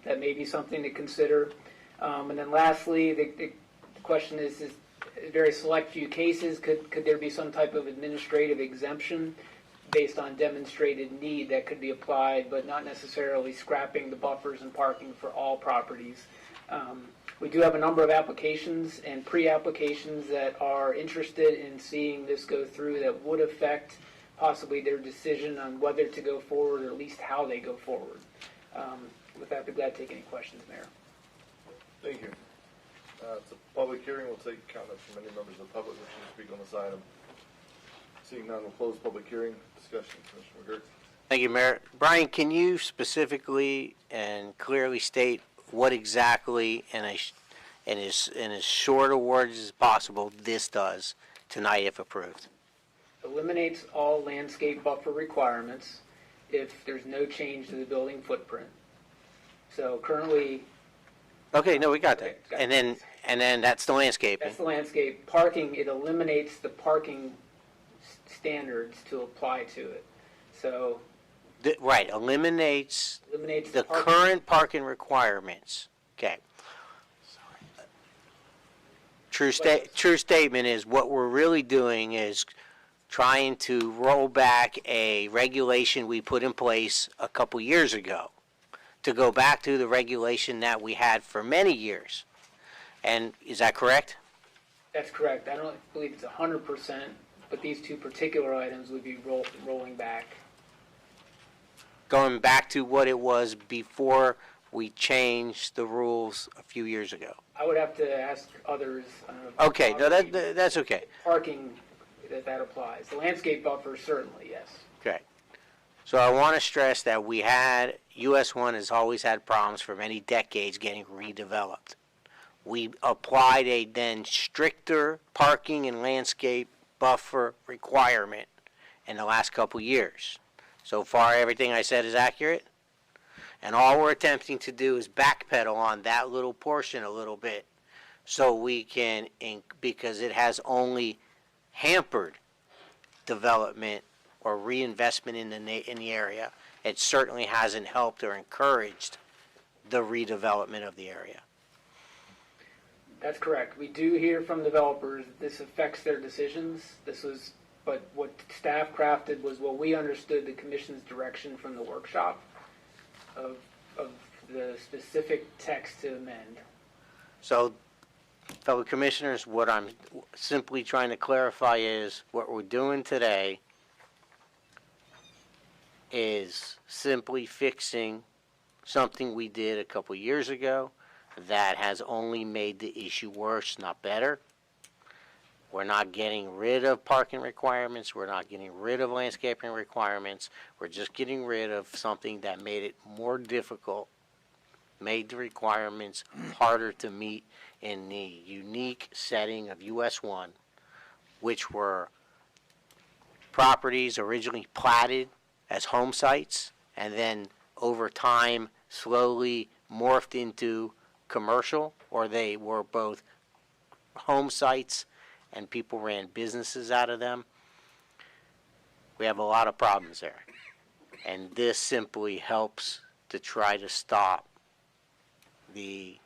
That may be something to consider. And then lastly, the question is very select few cases, could there be some type of administrative exemption based on demonstrated need that could be applied, but not necessarily scrapping the buffers and parking for all properties. We do have a number of applications and pre-applications that are interested in seeing this go through that would affect possibly their decision on whether to go forward or at least how they go forward. With that, I'd be glad to take any questions, Mayor. Thank you. It's a public hearing. We'll take comments from any members of the public wishing to speak on this item. Seeing none, we'll close the public hearing. Discussion, Commissioner McGurk. Thank you, Mayor. Brian, can you specifically and clearly state what exactly, in as short a words as possible, this does tonight if approved? Eliminates all landscape buffer requirements if there's no change to the building footprint. So currently... Okay, no, we got that. And then that's the landscaping. That's the landscape. Parking, it eliminates the parking standards to apply to it. So right, eliminates the parking. current parking requirements. Okay. True statement is what we're really doing is trying to roll back a regulation we put in place a couple years ago to go back to the regulation that we had for many years. And is that correct? That's correct. I don't believe it's 100%, but these two particular items would be rolling back. Going back to what it was before we changed the rules a few years ago. I would have to ask others. Okay, no, that's okay. Parking, that applies. The landscape buffer, certainly, yes. Okay. So I want to stress that US 1 has always had problems for many decades getting redeveloped. We applied a then stricter parking and landscape buffer requirement in the last couple years. So far, everything I said is accurate. And all we're attempting to do is backpedal on that little portion a little bit so we can, because it has only hampered development or reinvestment in the area. It certainly hasn't helped or encouraged the redevelopment of the area. That's correct. We do hear from developers that this affects their decisions. But what staff crafted was what we understood the commission's direction from the workshop of the specific text to amend. So, fellow commissioners, what I'm simply trying to clarify is what we're doing today is simply fixing something we did a couple years ago that has only made the issue worse, not better. We're not getting rid of parking requirements. We're not getting rid of landscaping requirements. We're just getting rid of something that made it more difficult, made the requirements harder to meet in the unique setting of US 1, which were properties originally platted as home sites and then over time slowly morphed into commercial, or they were both home sites and people ran businesses out of them. We have a lot of problems there. And this simply helps to try to stop the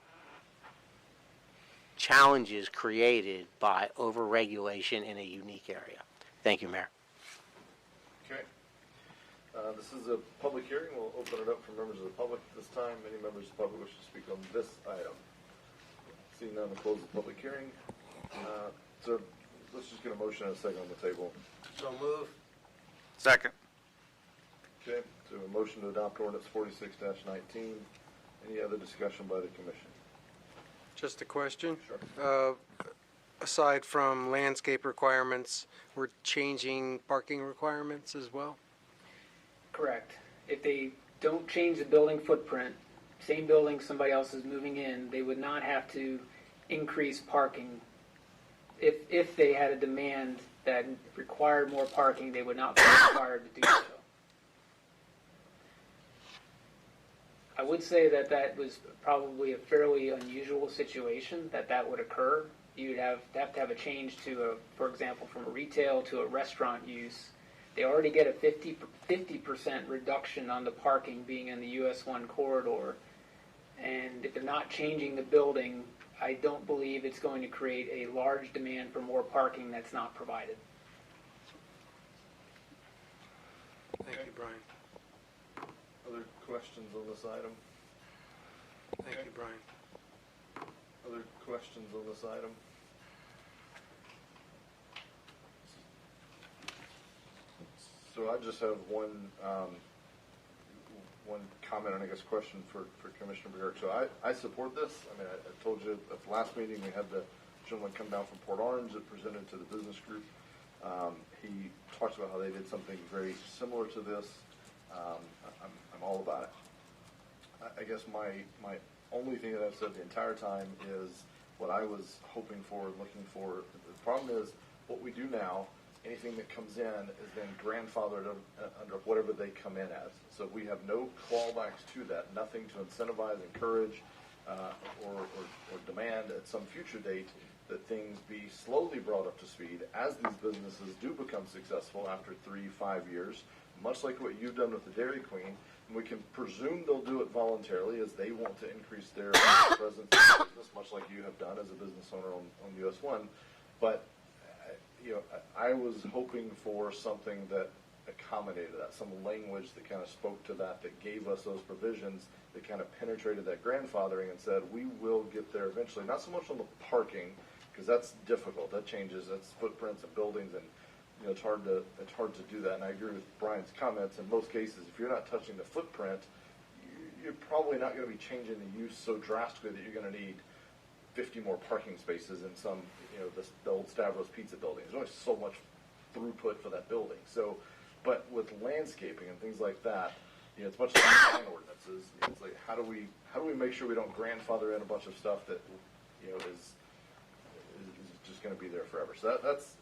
challenges created by overregulation in a unique area. Thank you, Mayor. Okay. This is a public hearing. We'll open it up for members of the public at this time. Any members of the public wish to speak on this item? Seeing none, we'll close the public hearing. So let's just get a motion and a second on the table. So move. Second. Okay, so a motion to adopt ordinance 46-19. Any other discussion by the commission? Just a question. Aside from landscape requirements, we're changing parking requirements as well? Correct. If they don't change the building footprint, same building somebody else is moving in, they would not have to increase parking. If they had a demand that required more parking, they would not be required to do so. I would say that that was probably a fairly unusual situation that would occur. You'd have to have a change to, for example, from a retail to a restaurant use. They already get a 50% reduction on the parking being in the US 1 corridor. And if they're not changing the building, I don't believe it's going to create a large demand for more parking that's not provided. Thank you, Brian. Other questions on this item? Thank you, Brian. Other questions on this item? So I just have one comment and I guess question for Commissioner McGurk. So I support this. I mean, I told you at the last meeting we had the gentleman come down from Port Orange that presented to the business group. He talked about how they did something very similar to this. I'm all about it. I guess my only thing that I've said the entire time is what I was hoping for and looking for. The problem is what we do now, anything that comes in is then grandfathered under whatever they come in as. So we have no clawbacks to that, nothing to incentivize, encourage, or demand at some future date that things be slowly brought up to speed as these businesses do become successful after 3-5 years, much like what you've done with the Dairy Queen. And we can presume they'll do it voluntarily as they want to increase their presence in the business, much like you have done as a business owner on US 1. But I was hoping for something that accommodated that, some language that kind of spoke to that gave us those provisions that kind of penetrated that grandfathering and said, we will get there eventually. Not so much on the parking, because that's difficult. That changes. That's footprints of buildings, and it's hard to do that. And I agree with Brian's comments. In most cases, if you're not touching the footprint, you're probably not going to be changing the use so drastically that you're going to need 50 more parking spaces in some, the old Stavros Pizza building. There's only so much throughput for that building. So, but with landscaping and things like that, it's much like design ordinances. It's like how do we make sure we don't grandfather in a bunch of stuff that is just going to be there forever. So that's.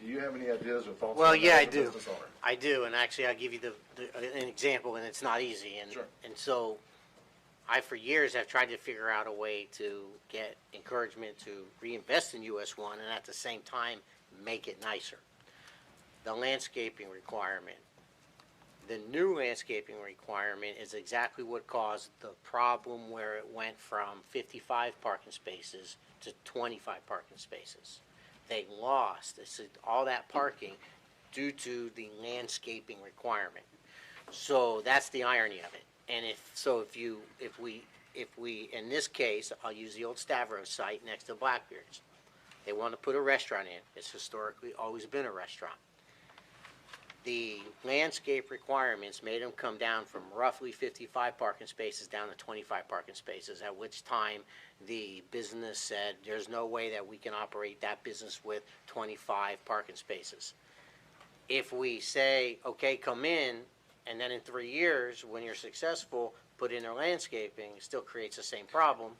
Do you have any ideas or thoughts? Well, on yeah, that I as a do. business owner? I do, and actually, I'll give you an example, and it's not easy. And Sure. And so, I for years have tried to figure out a way to get encouragement to reinvest in US 1, and at the same time make it nicer. The landscaping requirement. The new landscaping requirement is exactly what caused the problem where it went from 55 parking spaces to 25 parking spaces. They lost all that parking due to the landscaping requirement. So that's the irony of it. And if we in this case, I'll use the old Stavros site next to Blackbeard's. They want to put a restaurant in. It's historically always been a restaurant. The landscape requirements made them come down from roughly 55 parking spaces down to 25 parking spaces, at which time the business said there's no way that we can operate that business with 25 parking spaces. If we say, okay, come in, and then in 3 years, when you're successful, put in their landscaping, it still creates the same problem.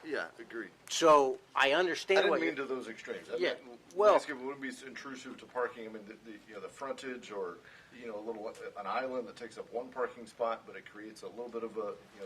Yeah, agreed. So I I understand didn't what mean you're... to those extremes. Yeah, Well, well- landscaping wouldn't be intrusive to parking. I mean, the frontage or an island that takes up one parking spot, but it creates a little bit of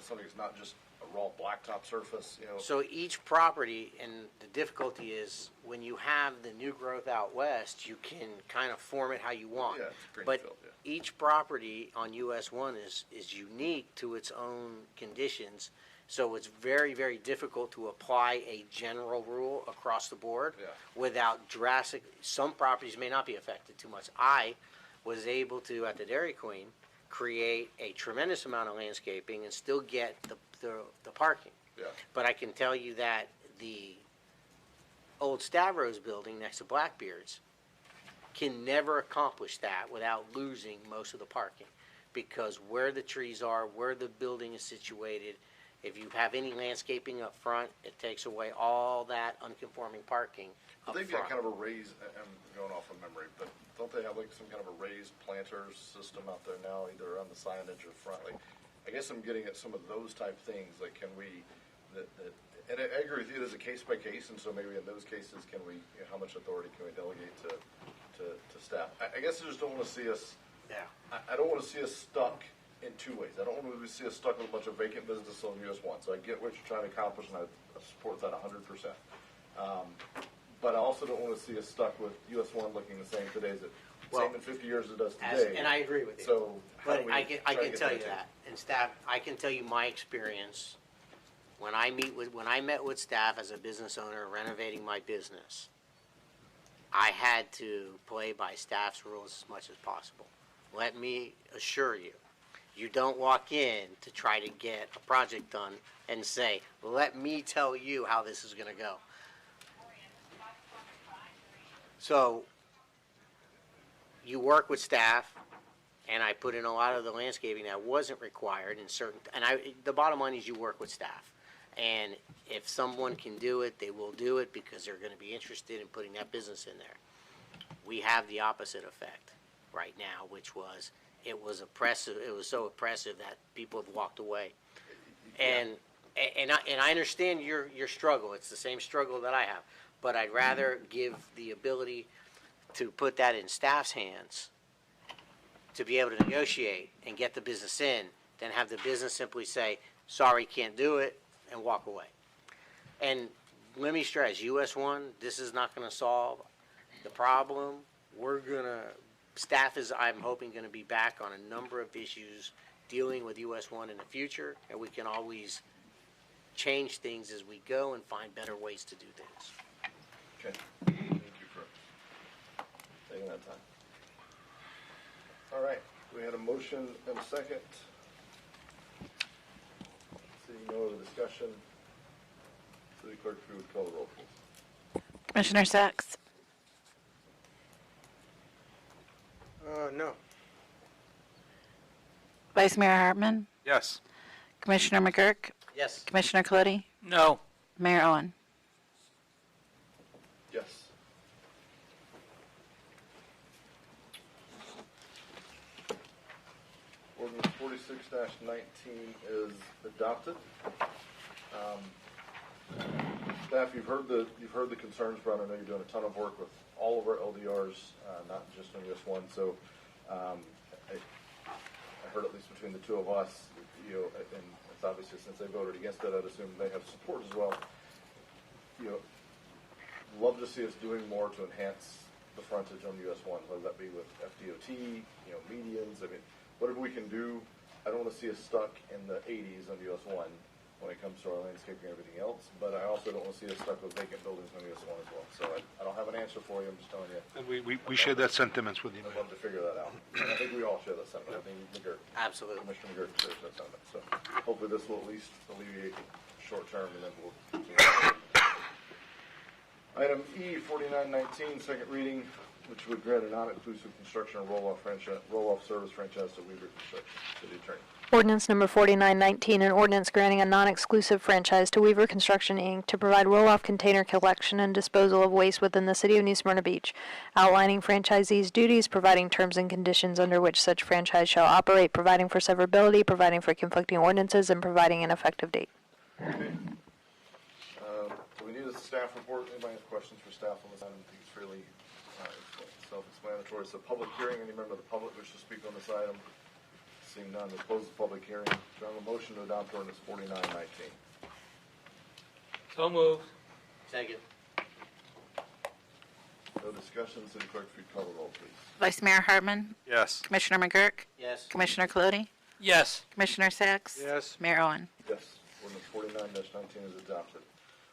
something that's not just a raw blacktop surface. So each property, and the difficulty is when you have the new growth out west, you can kind of form it how you want. Yeah, it's But greenfield, yeah. each property on US 1 is unique to its own conditions. So it's very, very difficult to apply a general rule across the board without drastic. Some properties may not be affected too much. I was able to, at the Dairy Queen, create a tremendous amount of landscaping and still get the parking. Yeah. But I can tell you that the old Stavros building next to Blackbeard's can never accomplish that without losing most of the parking, because where the trees are, where the building is situated, If you have any landscaping up front, it takes away all that unconforming parking up They've front. got kind of a raised, I'm going off of memory, but don't they have like some kind of a raised planters system out there now, either on the signage or front? Like, I guess I'm getting at some of those type things, like can we, and I agree with you, it is a case by case, and so maybe in those cases, can we, how much authority can we delegate to staff? I guess I just don't want to see us, Yeah. I don't want to see us stuck in two ways. I don't want to see us stuck with a bunch of vacant business on US 1. So I get what you're trying to accomplish, and I support that 100%. But I also don't want to see us stuck with US 1 looking the same today as it same in 50 years as it does today. And I agree with you. So how do But we I can try to get tell you to? that, and staff, I can tell you my experience when I met with staff as a business owner renovating my business. I had to play by staff's rules as much as possible. Let me assure you, you don't walk in to try to get a project done and say, let me tell you how this is going to go. So you work with staff, and I put in a lot of the landscaping that wasn't required in certain, and the bottom line is you work with staff. And if someone can do it, they will do it because they're going to be interested in putting that business in there. We have the opposite effect right now, which was it was oppressive. It was so oppressive that people have walked away. And I understand your struggle. It's the same struggle that I have. But I'd rather give the ability to put that in staff's hands to be able to negotiate and get the business in than have the business simply say, sorry, can't do it, and walk away. And let me stress, US 1, this is not going to solve the problem. Staff is, I'm hoping, going to be back on a number of issues dealing with US 1 in the future, and we can always change things as we go and find better ways to do things. Okay. Thank you for taking that time. All right. We had a motion and a second. Seeing no other discussion, City Clerk, if you would call the roll, please. Commissioner Sacks? No. Vice Mayor Hartman? Yes. Commissioner McGurk? Yes. Commissioner Cludy? No. Mayor Owen? Yes. Ordinance 46-19 is adopted. Staff, you've heard the concerns, Brian. I know you're doing a ton of work with all of our LDRs, not just on US 1. So I heard, at least between the two of us, and it's obviously since they voted against it, I'd assume they have support as well. Love to see us doing more to enhance the frontage on US 1, whether that be with FDOT, medians. I mean, whatever we can do. I don't want to see us stuck in the 80s on US 1 when it comes to our landscaping and everything else, but I also don't want to see us stuck with vacant buildings on US 1 as well. So I don't have an answer for you. I'm just telling you. And we share that sentiments with you. I'd love to figure that out. And I think we all share that sentiment. I think Absolutely. Commissioner McGurk shares that sentiment. So hopefully this will at least alleviate short term, and then we'll continue. Item E, 4919, second reading, which would grant a non-inclusive construction and roll-off service franchise to Weaver Construction. City Attorney. Ordinance number 4919, an ordinance granting a non-exclusive franchise to Weaver Construction, Inc. to provide roll-off container collection and disposal of waste within the city of New Smyrna Beach, outlining franchisees' duties, providing terms and conditions under which such franchise shall operate, providing for severability, providing for conflicting ordinances, and providing an effective date. Okay. So we need a staff report. Anybody have questions for staff on this item? I think it's fairly self-explanatory. So public hearing, any member of the public wish to speak on this item? Seeing none, we'll close the public hearing. Do I have a motion to adopt ordinance 4919? So moved. Second. No discussion. City Clerk, if you'd call the roll, please. Vice Mayor Hartman? Yes. Commissioner McGurk? Yes. Commissioner Cludy? Yes. Commissioner Sacks? Yes. Mayor Owen? Yes. Ordinance 49-19 is adopted.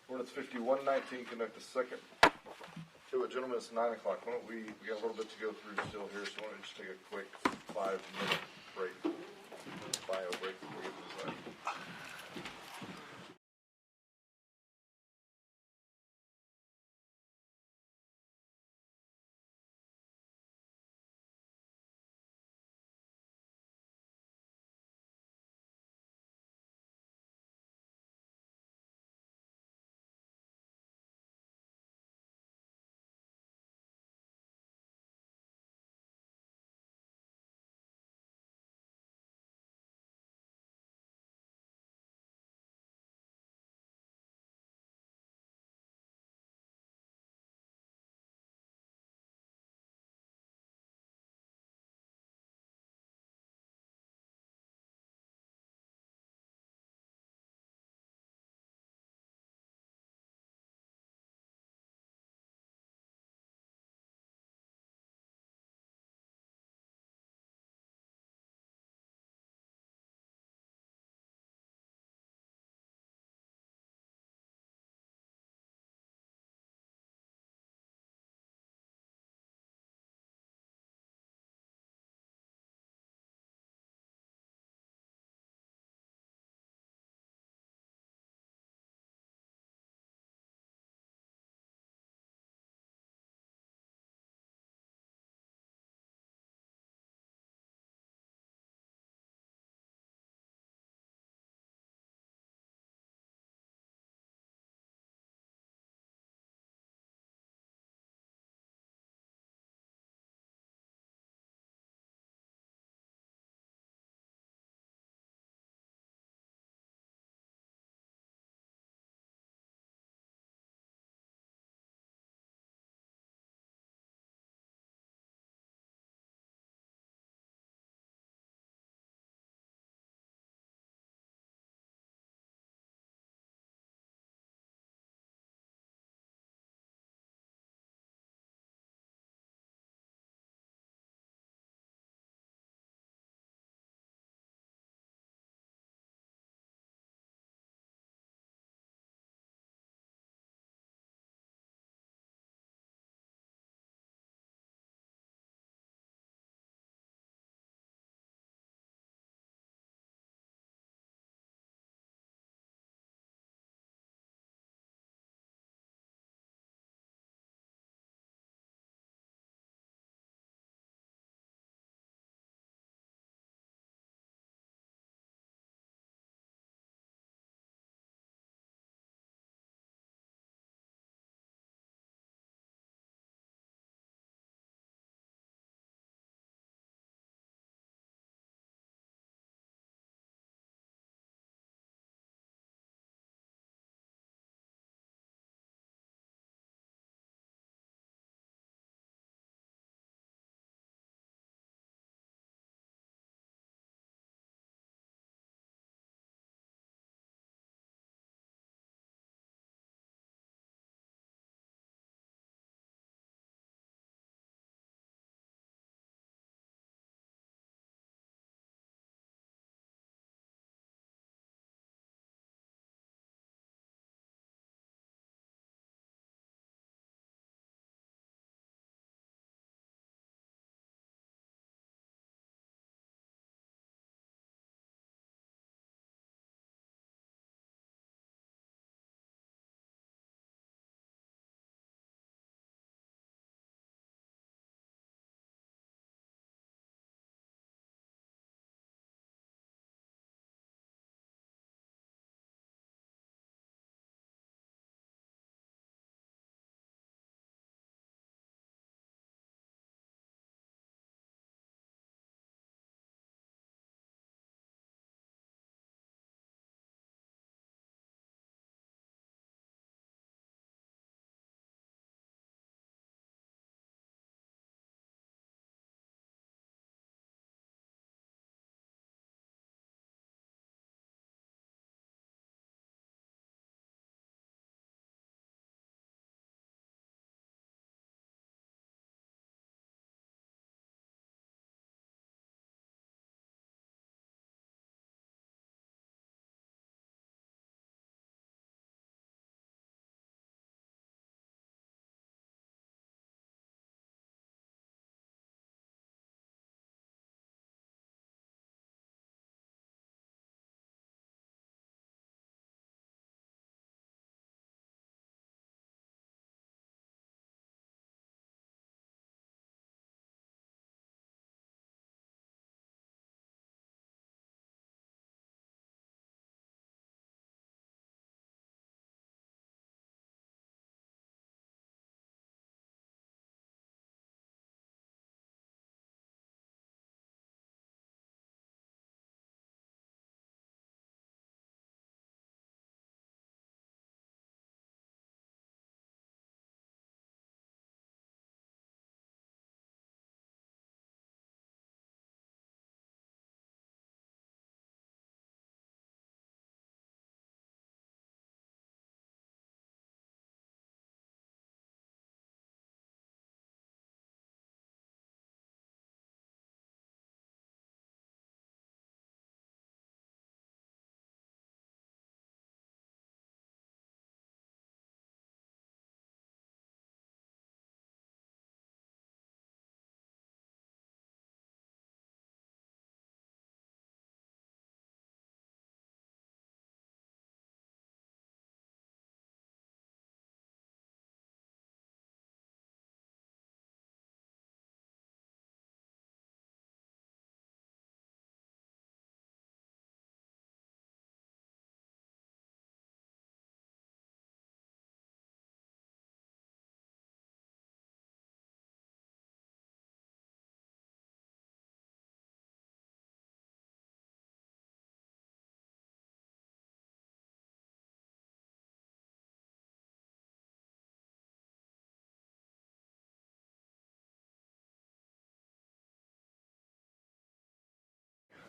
Ordinance 5119, conduct a second. So, gentlemen, it's 9 o'clock. Why don't we got a little bit to go through still here, so why don't we just take a quick 5-minute break, bio break before we get to this item.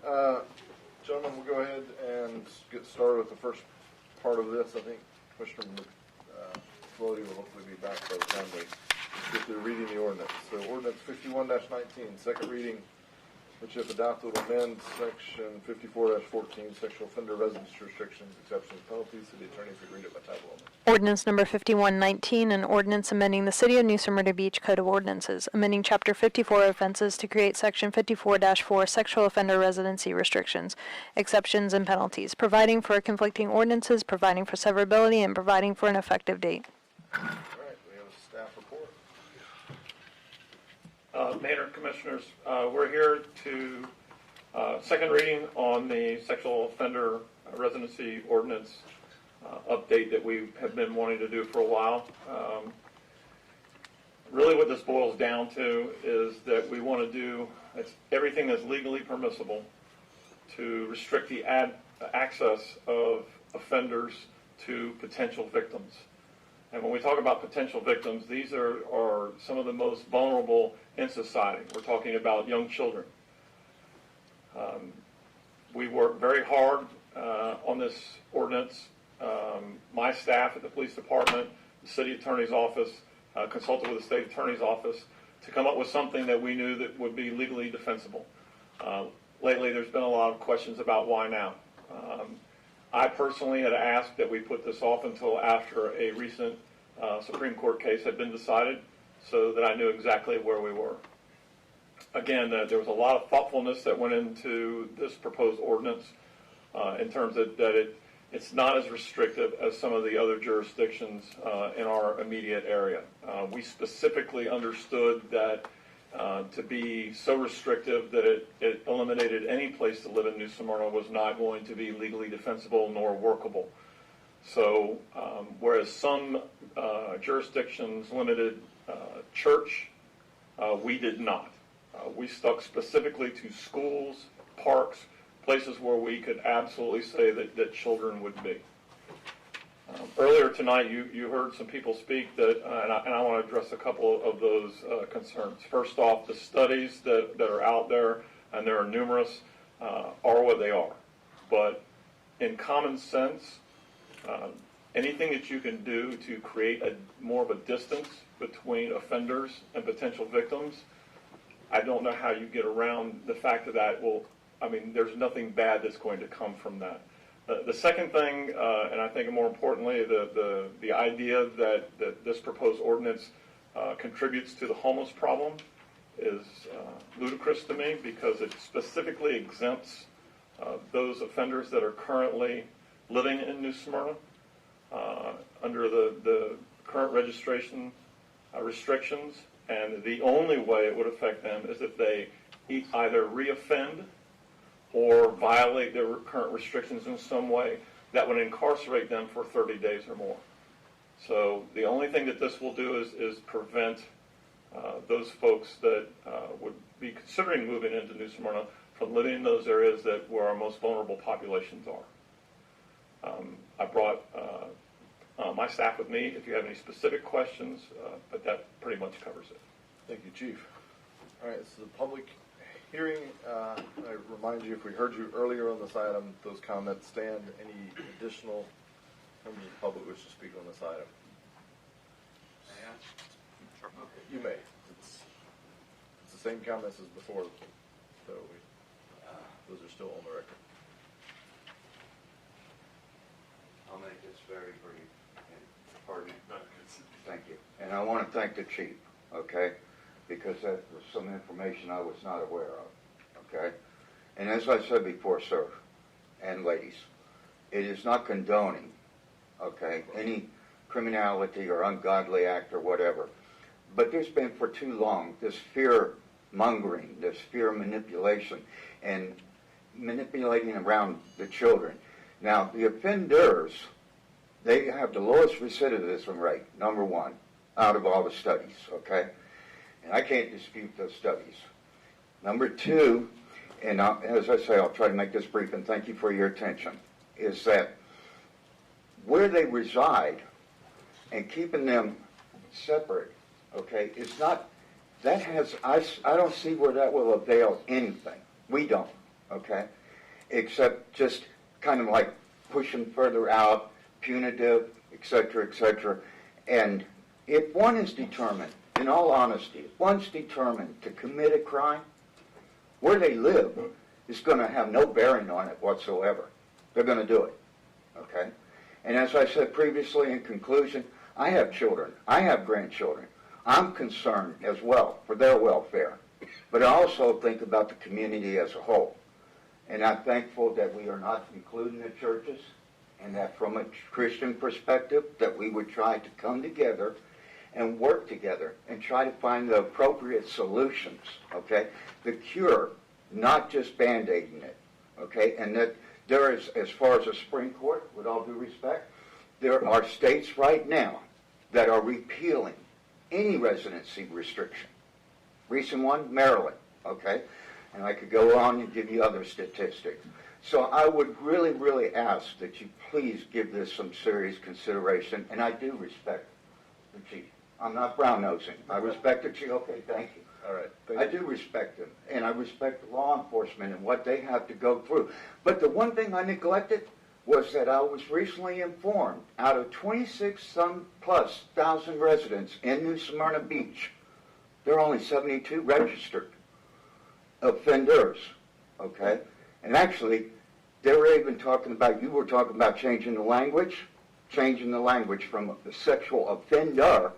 Gentlemen, we'll go ahead and get started with the first part of this. I think Commissioner Floody will hopefully be back by the time we get through reading the ordinance. So ordinance 51-19, second reading, which if adopted will amend section 54-14, sexual offender residence restrictions, exceptions, penalties. City attorney, if you read it by title only. Ordinance number 5119, an ordinance amending the City of New Smyrna Beach Code of Ordinances, amending Chapter 54 offenses to create Section 54-4 sexual offender residency restrictions, exceptions, and penalties, providing for conflicting ordinances, providing for severability, and providing for an effective date. All right, we have a staff report. Mayor and Commissioners, we're here to second reading on the sexual offender residency ordinance update that we have been wanting to do for a while. Really what this boils down to is that we want to do everything that's legally permissible to restrict the access of offenders to potential victims. And when we talk about potential victims, these are some of the most vulnerable in society. We're talking about young children. We work very hard on this ordinance. My staff at the police department, the city attorney's office, consulted with the state attorney's office to come up with something that we knew that would be legally defensible. Lately, there's been a lot of questions about why now. I personally had asked that we put this off until after a recent Supreme Court case had been decided so that I knew exactly where we were. Again, there was a lot of thoughtfulness that went into this proposed ordinance in terms of that it's not as restrictive as some of the other jurisdictions in our immediate area. We specifically understood that to be so restrictive that it eliminated any place to live in New Smyrna was not going to be legally defensible nor workable. So whereas some jurisdictions limited church, we did not. We stuck specifically to schools, parks, places where we could absolutely say that children would be. Earlier tonight, you heard some people speak that, and I want to address a couple of those concerns. First off, the studies that are out there, and there are numerous, are what they are. But in common sense, anything that you can do to create more of a distance between offenders and potential victims, I don't know how you get around the fact that there's nothing bad that's going to come from that. The second thing, and I think more importantly, the idea that this proposed ordinance contributes to the homeless problem is ludicrous to me because it specifically exempts those offenders that are currently living in New Smyrna under the current registration restrictions, and the only way it would affect them is if they either reoffend or violate their current restrictions in some way that would incarcerate them for 30 days or more. So the only thing that this will do is prevent those folks that would be considering moving into New Smyrna from living in those areas where our most vulnerable populations are. I brought my staff with me if you have any specific questions, but that pretty much covers it. Thank you, Chief. All right, this is a public hearing. I remind you, if we heard you earlier on this item, those comments stand. Any additional members of the public wish to speak on this item? Sure. You may. It's the same comments as before, so those are still on the record. I'll make this very brief. Pardon me. Thank you. And I want to thank the chief, okay, because that was some information I was not aware of, okay? And as I said before, sir, and ladies, it is not condoning, okay, any criminality or ungodly act or whatever. But there's been for too long this fear-mongering, this fear manipulation, and manipulating around the children. Now, the offenders, they have the lowest recidivism rate, number one, out of all the studies, okay? And I can't dispute those studies. Number two, and as I say, I'll try to make this brief, and thank you for your attention, is that where they reside and keeping them separate, okay, it's not, that has, I don't see where that will avail anything. We don't. okay? Except just kind of like pushing further out, punitive, et cetera, and if one is determined, in all honesty, if one's determined to commit a crime, where they live is going to have no bearing on it whatsoever. They're going to do it, okay? And as I said previously in conclusion, I have children. I have grandchildren. I'm concerned as well for their welfare. But I also think about the community as a whole. And I'm thankful that we are not including the churches, and that from a Christian perspective, that we would try to come together and work together and try to find the appropriate solutions, okay? The cure, not just Band-Aiding it, okay? And that there is, as far as the Supreme Court, with all due respect, there are states right now that are repealing any residency restriction. Recent one, Maryland, okay? And I could go on and give you other statistics. So I would really, really ask that you please give this some serious consideration, and I do respect the chief. I'm not brown-nosing. I respect the chief. Okay, thank you. All right. I do respect them, and I respect law enforcement and what they have to go through. But the one thing I neglected was that I was recently informed, out of 26,000+ residents in New Smyrna Beach, there are only 72 registered offenders, okay? And actually, they were even talking about, you were talking about changing the language from a sexual offender,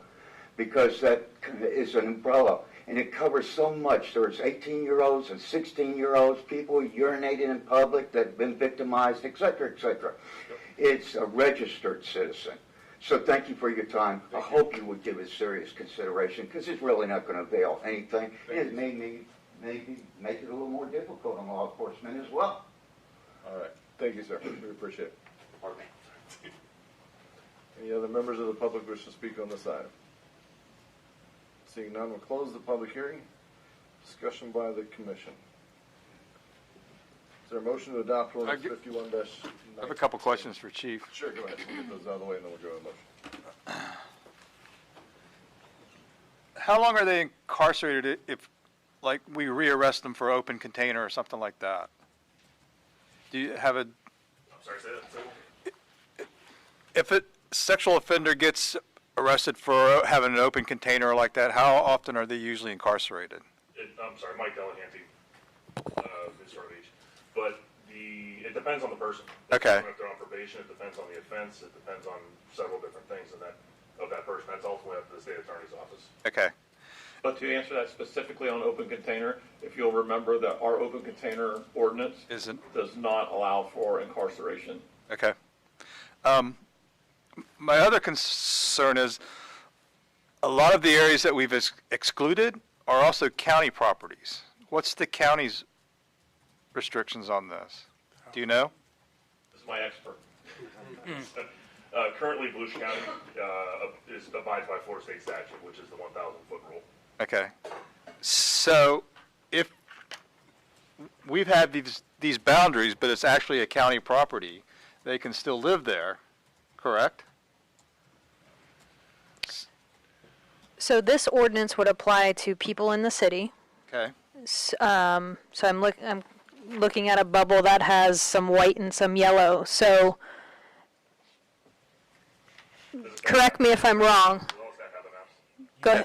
because that is an umbrella, and it covers so much. There's 18-year-olds and 16-year-olds, people urinating in public that have been victimized, et cetera, et cetera. It's a registered citizen. So thank you for your time. I hope you would give it serious consideration, because it's really not going to avail anything. It may maybe make it a little more difficult on law enforcement as well. All right. Thank you, sir. We appreciate it. Any other members of the public wish to speak on this item? Seeing none, we'll close the public hearing. Discussion by the commission. Is there a motion to adopt ordinance 51-9? I have a couple questions for Chief. Sure, go ahead. We'll get those out of the way, and then we'll go to the motion. How long are they incarcerated if, like, we rearrest them for open container or something like that? Do you have a... I'm sorry, say that. If a sexual offender gets arrested for having an open container like that, how often are they usually incarcerated? I'm sorry, Mike Delahanty, is sort of age. But it depends on the person. Okay. If they're on probation, it depends on the offense, it depends on several different things of that person. That's ultimately up to the state attorney's office. Okay. But to answer that specifically on open container, if you'll remember that our open container ordinance does not allow for incarceration. Okay. My other concern is a lot of the areas that we've excluded are also county properties. What's the county's restrictions on this? Do you know? This is my expert. Currently, Volusia County abides by Florida state statute, which is the 1,000-foot rule. Okay. So if we've had these boundaries, but it's actually a county property, they can still live there, correct? So this ordinance would apply to people in the city. Okay. So I'm looking at a bubble that has some white and some yellow. So correct me if I'm wrong. Go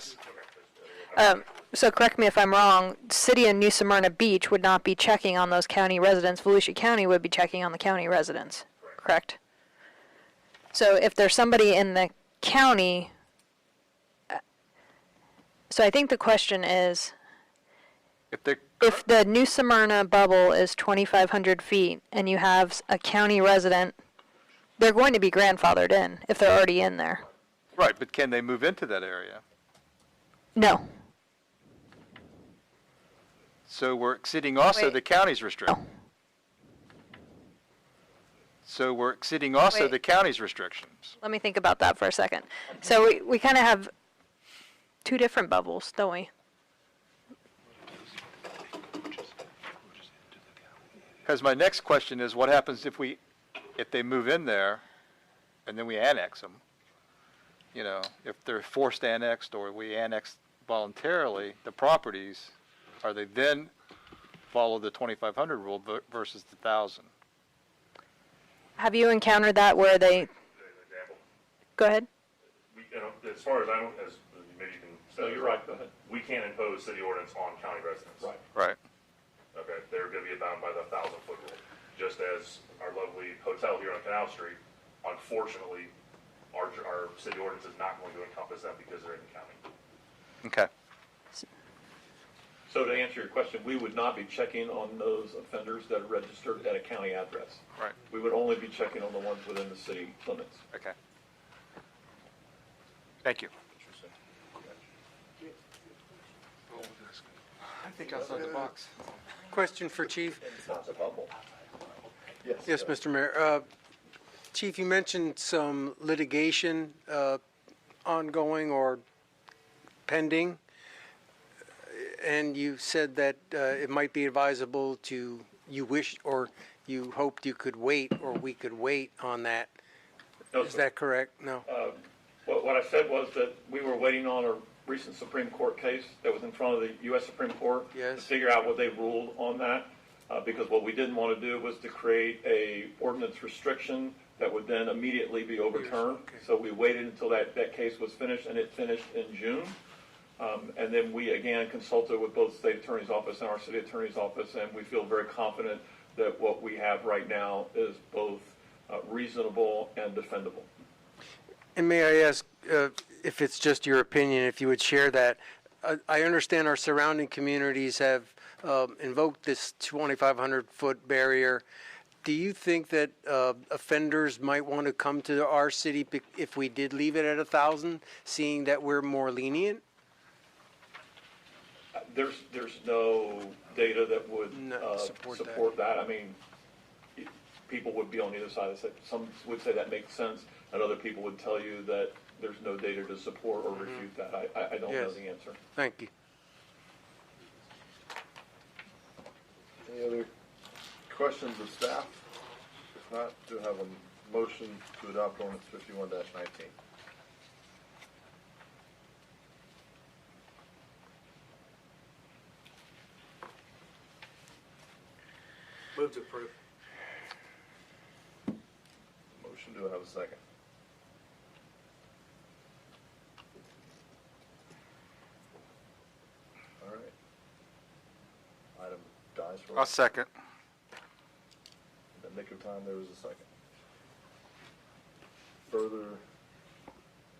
ahead. So correct me if I'm wrong. City of New Smyrna Beach would not be checking on those county residents. Volusia County would be checking on the county residents. Correct. So if there's somebody in the county, so I think the question is, if the New Smyrna bubble is 2,500 feet and you have a county resident, they're going to be grandfathered in if they're already in there. Right, but can they move into that area? No. So we're exceeding also the county's restriction. So we're exceeding also the county's restrictions. Let me think about that for a second. So we kind of have two different bubbles, don't we? Because my next question is, what happens if they move in there and then we annex them? You know, if they're forced annexed or we annex voluntarily the properties, are they then follow the 2,500 rule versus the 1,000. Have you encountered that where they, An example. go ahead? We, as far as I know, as maybe you can say. No, you're right, go ahead. We can't impose city ordinance on county residents. Right. Right. Okay, they're going to be bound by the 1,000-foot rule. Just as our lovely hotel here on Canal Street, unfortunately, our city ordinance is not going to encompass them because they're in the county. Okay. So to answer your question, we would not be checking on those offenders that are registered at a county address. Right. We would only be checking on the ones within the city limits. Okay. Thank you. I think outside the box. Question for Chief. It's not the bubble. Yes. Yes, Mr. Mayor. Chief, you mentioned some litigation ongoing or pending, and you said that it might be advisable to, you wish or you hoped you could wait or we could wait on that. No, Is sir. that correct? No. What I said was that we were waiting on a recent Supreme Court case that was in front of the U.S. Supreme Court to figure out what they ruled on that, because what we didn't want to do was to create a ordinance restriction that would then immediately be overturned. So we waited until that case was finished, and it finished in June. And then we again consulted with both the state attorney's office and our city attorney's office, and we feel very confident that what we have right now is both reasonable and defendable. And may I ask, if it's just your opinion, if you would share that? I understand our surrounding communities have invoked this 2,500-foot barrier. Do you think that offenders might want to come to our city if we did leave it at 1,000, seeing that we're more lenient? There's no data that would support that. I mean, people would be on either side. Some would say that makes sense, and other people would tell you that there's no data to support or refute that. I don't know the answer. Thank you. Any other questions of staff? If not, do have a motion to adopt ordinance 51-19. Move to approve. Motion, do I have a second? All right. Item dies for. I'll second. In the nick of time, there was a second.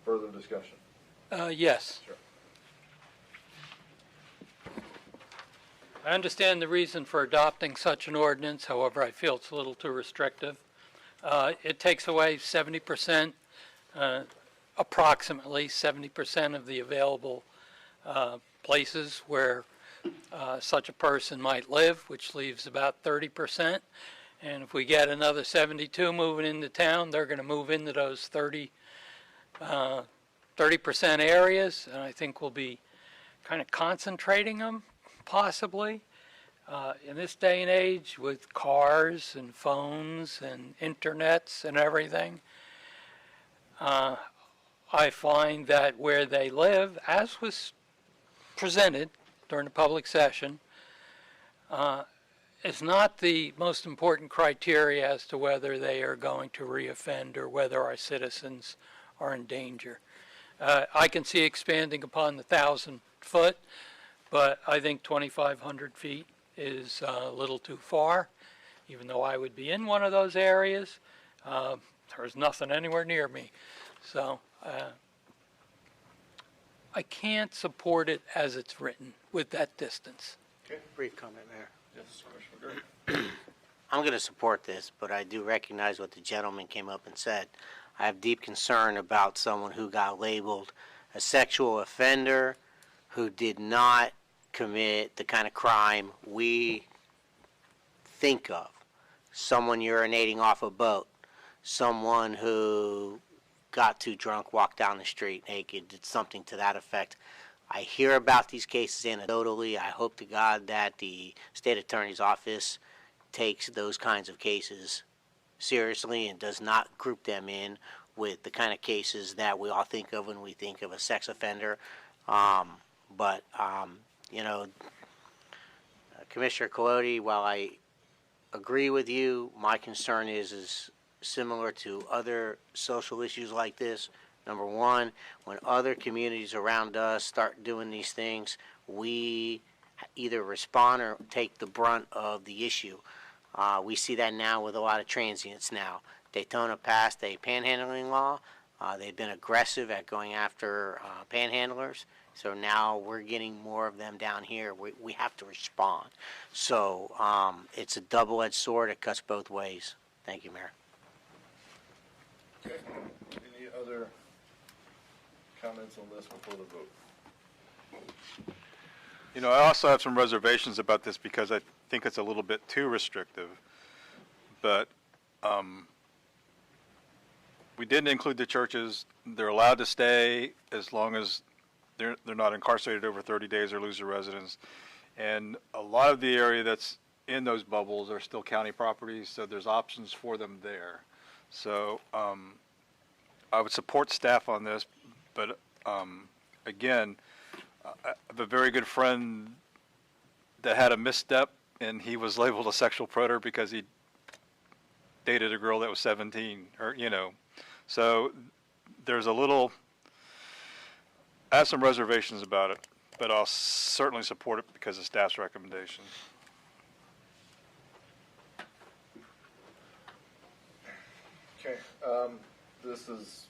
Further discussion? Yes. Sure. I understand the reason for adopting such an ordinance, however, I feel it's a little too restrictive. It takes away 70%, approximately 70% of the available places where such a person might live, which leaves about 30%. And if we get another 72 moving into town, they're going to move into those 30% areas, and I think we'll be kind of concentrating them, possibly. In this day and age, with cars and phones and internets and everything, I find that where they live, as was presented during the public session, is not the most important criteria as to whether they are going to reoffend or whether our citizens are in danger. I can see expanding upon the 1,000-foot, but I think 2,500 feet is a little too far. Even though I would be in one of those areas, there's nothing anywhere near me. So I can't support it as it's written with that distance. Okay. Brief comment, Mayor. Yes, Commissioner McGurk. I'm going to support this, but I do recognize what the gentleman came up and said. I have deep concern about someone who got labeled a sexual offender who did not commit the kind of crime we think of. Someone urinating off a boat, someone who got too drunk, walked down the street naked, did something to that effect. I hear about these cases anecdotally. I hope to God that the state attorney's office takes those kinds of cases seriously and does not group them in with the kind of cases that we all think of when we think of a sex offender. You know, Commissioner Colodi, while I agree with you, my concern is similar to other social issues like this. Number one, when other communities around us start doing these things, we either respond or take the brunt of the issue. We see that now with a lot of transients now. Daytona passed a panhandling law. They've been aggressive at going after panhandlers. So now we're getting more of them down here. We have to respond. So it's a double-edged sword. It cuts both ways. Thank you, Mayor. Okay. Any other comments on this before the vote? You know, I also have some reservations about this because I think it's a little bit too restrictive. But we didn't include the churches. They're allowed to stay as long as they're not incarcerated over 30 days or lose their residence. And a lot of the area that's in those bubbles are still county properties, so there's options for them there. So I would support staff on this, but again, I have a very good friend that had a misstep, and he was labeled a sexual predator because he dated a girl that was 17, or, you know. So there's a little, I have some reservations about it, but I'll certainly support it because of staff's recommendations. Okay, this is,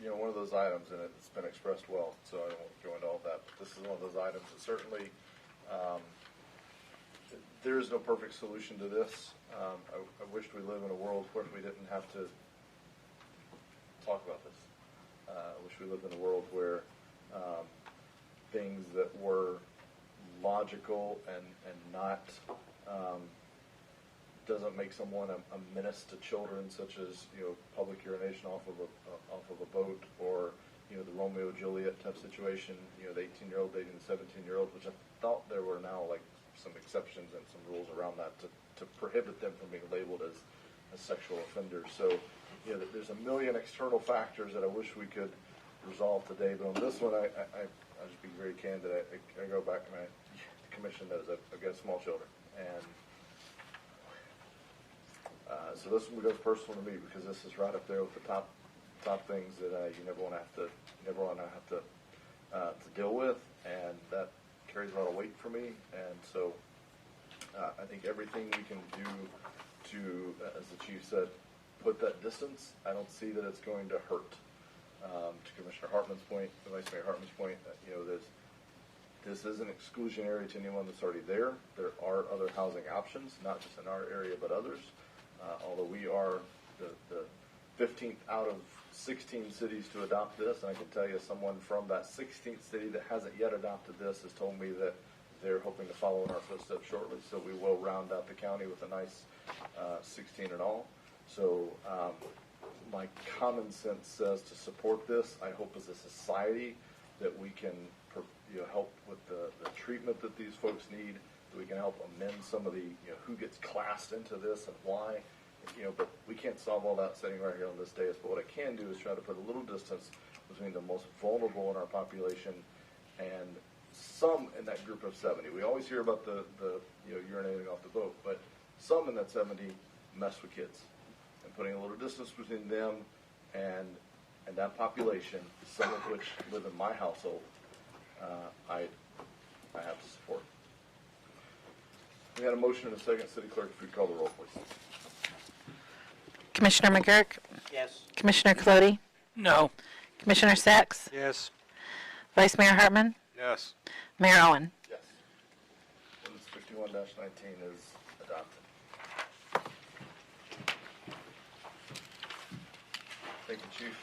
you know, one of those items, and it's been expressed well, so I won't go into all that, but this is one of those items that certainly, there is no perfect solution to this. I wished we lived in a world where we didn't have to talk about this. I wish we lived in a world where things that were logical and not doesn't make someone a menace to children, such as, you know, public urination off of a boat, or, you know, the Romeo and Juliet type situation. You know, the 18-year-old dating the 17-year-old, which I thought there were now like some exceptions and some rules around that to prohibit them from being labeled as sexual offenders. So, you know, there's a million external factors that I wish we could resolve today. But on this one, I'll just be very candid. I go back and the commission knows I've got small children, and so this one becomes personal to me because this is right up there with the top things that you never want to have to deal with, and that carries a lot of weight for me. And so I think everything we can do to, as the chief said, put that distance. I don't see that it's going to hurt. To Commissioner Hartman's point, to Vice Mayor Hartman's point, you know, this isn't exclusionary to anyone that's already there. There are other housing options, not just in our area, but others. Although we are the 15th out of 16 cities to adopt this, and I can tell you someone from that 16th city that hasn't yet adopted this has told me that they're hoping to follow in our footsteps shortly. So we will round out the county with a nice 16 in all. So my common sense says to support this. I hope as a society that we can help with the treatment that these folks need, that we can help amend some of the, who gets classed into this and why, but we can't solve all that sitting right here on this dais. But what I can do is try to put a little distance between the most vulnerable in our population and some in that group of 70. We always hear about the urinating off the boat, but some in that 70 mess with kids. And putting a little distance between them and that population, some of which live in my household, I have to support. We had a motion and a second. City Clerk, if you'd call the roll, please. Commissioner McGurk? Yes. Commissioner Colodi? No. Commissioner Sacks? Yes. Vice Mayor Hartman? Yes. Mayor Owen? Yes. Ordinance 51-19 is adopted. Thank you, Chief.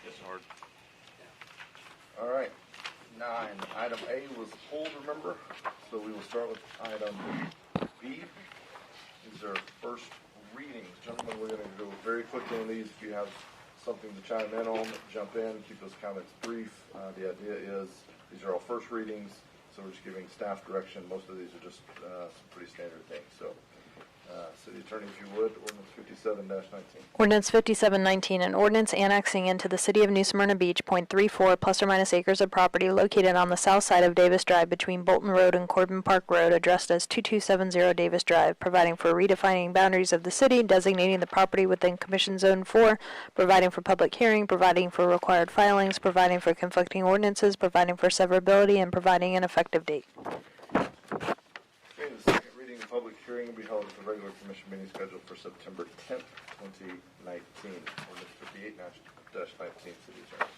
Yes, Howard. All right. 9. Item A was pulled, remember? So we will start with item B. These are first readings. Gentlemen, we're going to go very quickly on these. If you have something to chime in on, jump in. Keep those comments brief. The idea is these are all first readings, so we're just giving staff direction. Most of these are just some pretty standard things. So City Attorney, if you would, ordinance 57-19. Ordinance 5719, an ordinance annexing into the City of New Smyrna Beach .34 plus or minus acres of property located on the south side of Davis Drive between Bolton Road and Corbin Park Road, addressed as 2270 Davis Drive, providing for redefining boundaries of the city, designating the property within Commission Zone 4, providing for public hearing, providing for required filings, providing for conflicting ordinances, providing for severability, and providing an effective date. Okay, the second reading and public hearing will be held at the regular commission meeting scheduled for September 10th, 2019. Ordinance 58-19, City Attorney.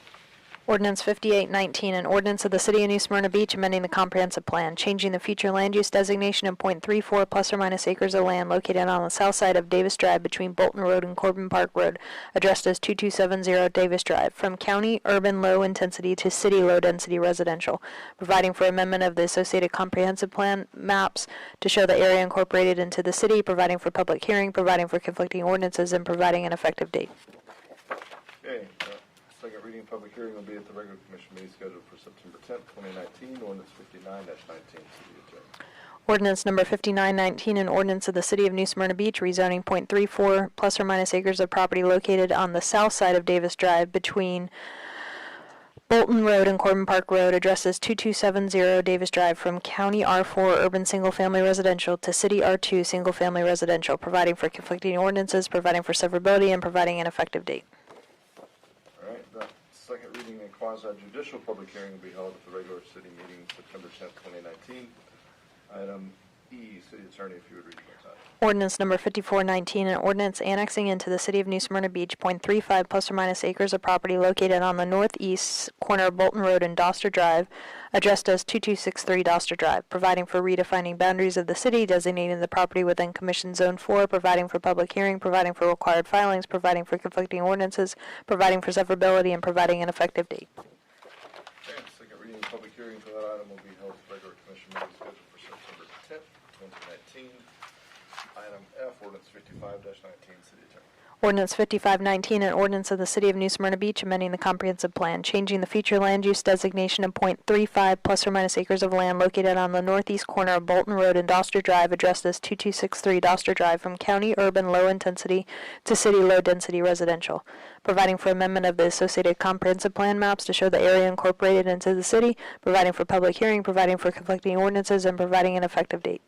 Ordinance 5819, an ordinance of the City of New Smyrna Beach amending the comprehensive plan, changing the future land use designation of .34 plus or minus acres of land located on the south side of Davis Drive between Bolton Road and Corbin Park Road, addressed as 2270 Davis Drive, from county urban low intensity to city low density residential, providing for amendment of the associated comprehensive plan maps to show the area incorporated into the city, providing for public hearing, providing for conflicting ordinances, and providing an effective date. Okay, second reading and public hearing will be at the regular commission meeting scheduled for September 10th, 2019. Ordinance 59-19, City Attorney. Ordinance number 5919, an ordinance of the City of New Smyrna Beach rezoning .34 plus or minus acres of property located on the south side of Davis Drive between Bolton Road and Corbin Park Road, addressed as 2270 Davis Drive, from County R4 Urban Single Family Residential to City R2 Single Family Residential, providing for conflicting ordinances, providing for severability, and providing an effective date. All right, the second reading and quasi-judicial public hearing will be held at the regular city meeting September 10th, 2019. Item E, City Attorney, if you would read the title. Ordinance number 5419, an ordinance annexing into the City of New Smyrna Beach .35 plus or minus acres of property located on the northeast corner of Bolton Road and Doster Drive, addressed as 2263 Doster Drive, providing for redefining boundaries of the city, designating the property within Commission Zone 4, providing for public hearing, providing for required filings, providing for conflicting ordinances, providing for severability, and providing an effective date. Okay, second reading and public hearing for that item will be held at the regular commission meeting scheduled for September 10th, 2019. Item F, ordinance 55-19, City Attorney. Ordinance 5519, an ordinance of the City of New Smyrna Beach amending the comprehensive plan, changing the future land use designation of .35 plus or minus acres of land located on the northeast corner of Bolton Road and Doster Drive, addressed as 2263 Doster Drive, from county urban low intensity to city low density residential, providing for amendment of the associated comprehensive plan maps to show the area incorporated into the city, providing for public hearing, providing for conflicting ordinances, and providing an effective date.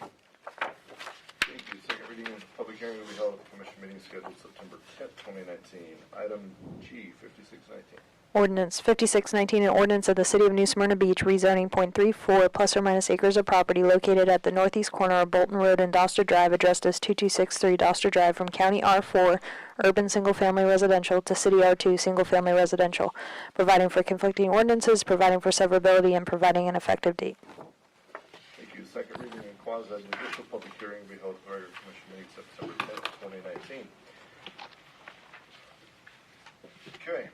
Thank you. Second reading and public hearing will be held at the commission meeting scheduled September 10th, 2019. Item G, 5619. Ordinance 5619, an ordinance of the City of New Smyrna Beach rezoning .34 plus or minus acres of property located at the northeast corner of Bolton Road and Doster Drive, addressed as 2263 Doster Drive, from County R4 Urban Single Family Residential to City R2 Single Family Residential, providing for conflicting ordinances, providing for severability, and providing an effective date. Thank you. Second reading and quasi-judicial public hearing will be held at the regular commission meeting September 10th, 2019. Okay,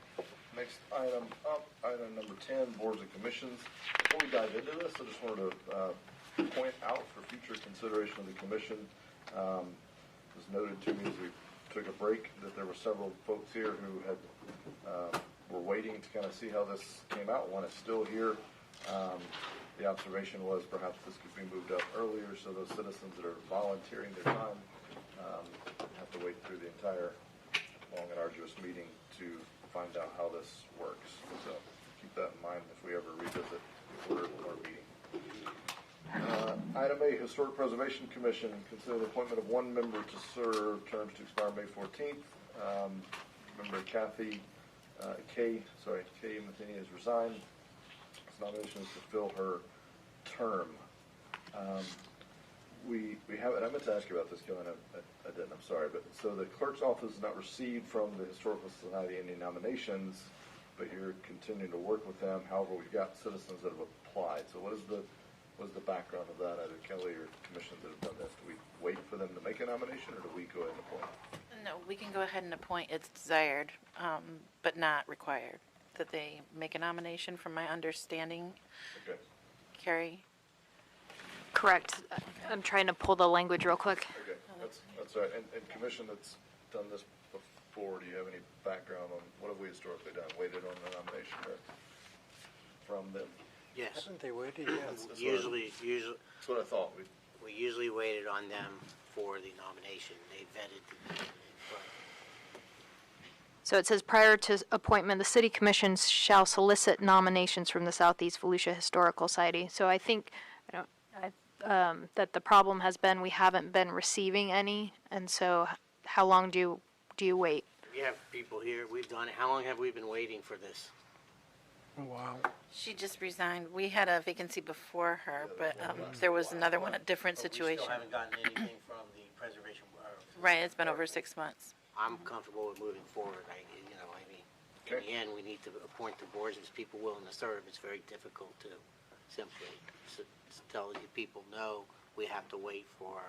next item up, item number 10, boards and commissions. Before we dive into this, I just wanted to point out for future consideration of the commission, it was noted to me as we took a break that there were several folks here who had were waiting to kind of see how this came out. One is still here. The observation was perhaps this could be moved up earlier, so those citizens that are volunteering their time have to wait through the entire long and arduous meeting to find out how this works. So keep that in mind if we ever revisit the order of our meeting. Item A, Historic Preservation Commission. Consider the appointment of one member to serve, terms to expire May 14th. Member Kathy K. Matheny has resigned. His nomination is to fill her term. We have, and I meant to ask you about this, Kevin, I didn't, I'm sorry, but so the clerk's office has not received from the Historical Society any nominations, but you're continuing to work with them. However, we've got citizens that have applied. So what is the background of that? Either Kelly or commissions that have done this, do we wait for them to make a nomination, or do we go ahead and appoint? No, we can go ahead and appoint. It's desired, but not required that they make a nomination, from my understanding. Okay. Carrie? Correct. I'm trying to pull the language real quick. Okay, that's right. And commission that's done this before, do you have any background on what have we historically done? Waited on the nomination from them? Yes. Haven't they waited? Yeah. Usually. That's what I thought. We We usually waited on them for the nomination. They vetted, but So it says, prior to appointment, the city commissions shall solicit nominations from the Southeast Volusia Historical Society. So I think, that the problem has been we haven't been receiving any, and so how long do you wait? we have people here. We've done it. How long have we been waiting for this? Wow. She just resigned. We had a vacancy before her, but there was another one, a different But we situation. still haven't gotten anything from the preservation. Right, it's been over 6 months. I'm comfortable with moving forward. In the end, we need to appoint the boards. There's people willing to serve. It's very difficult to simply tell you people, no, we have to wait for.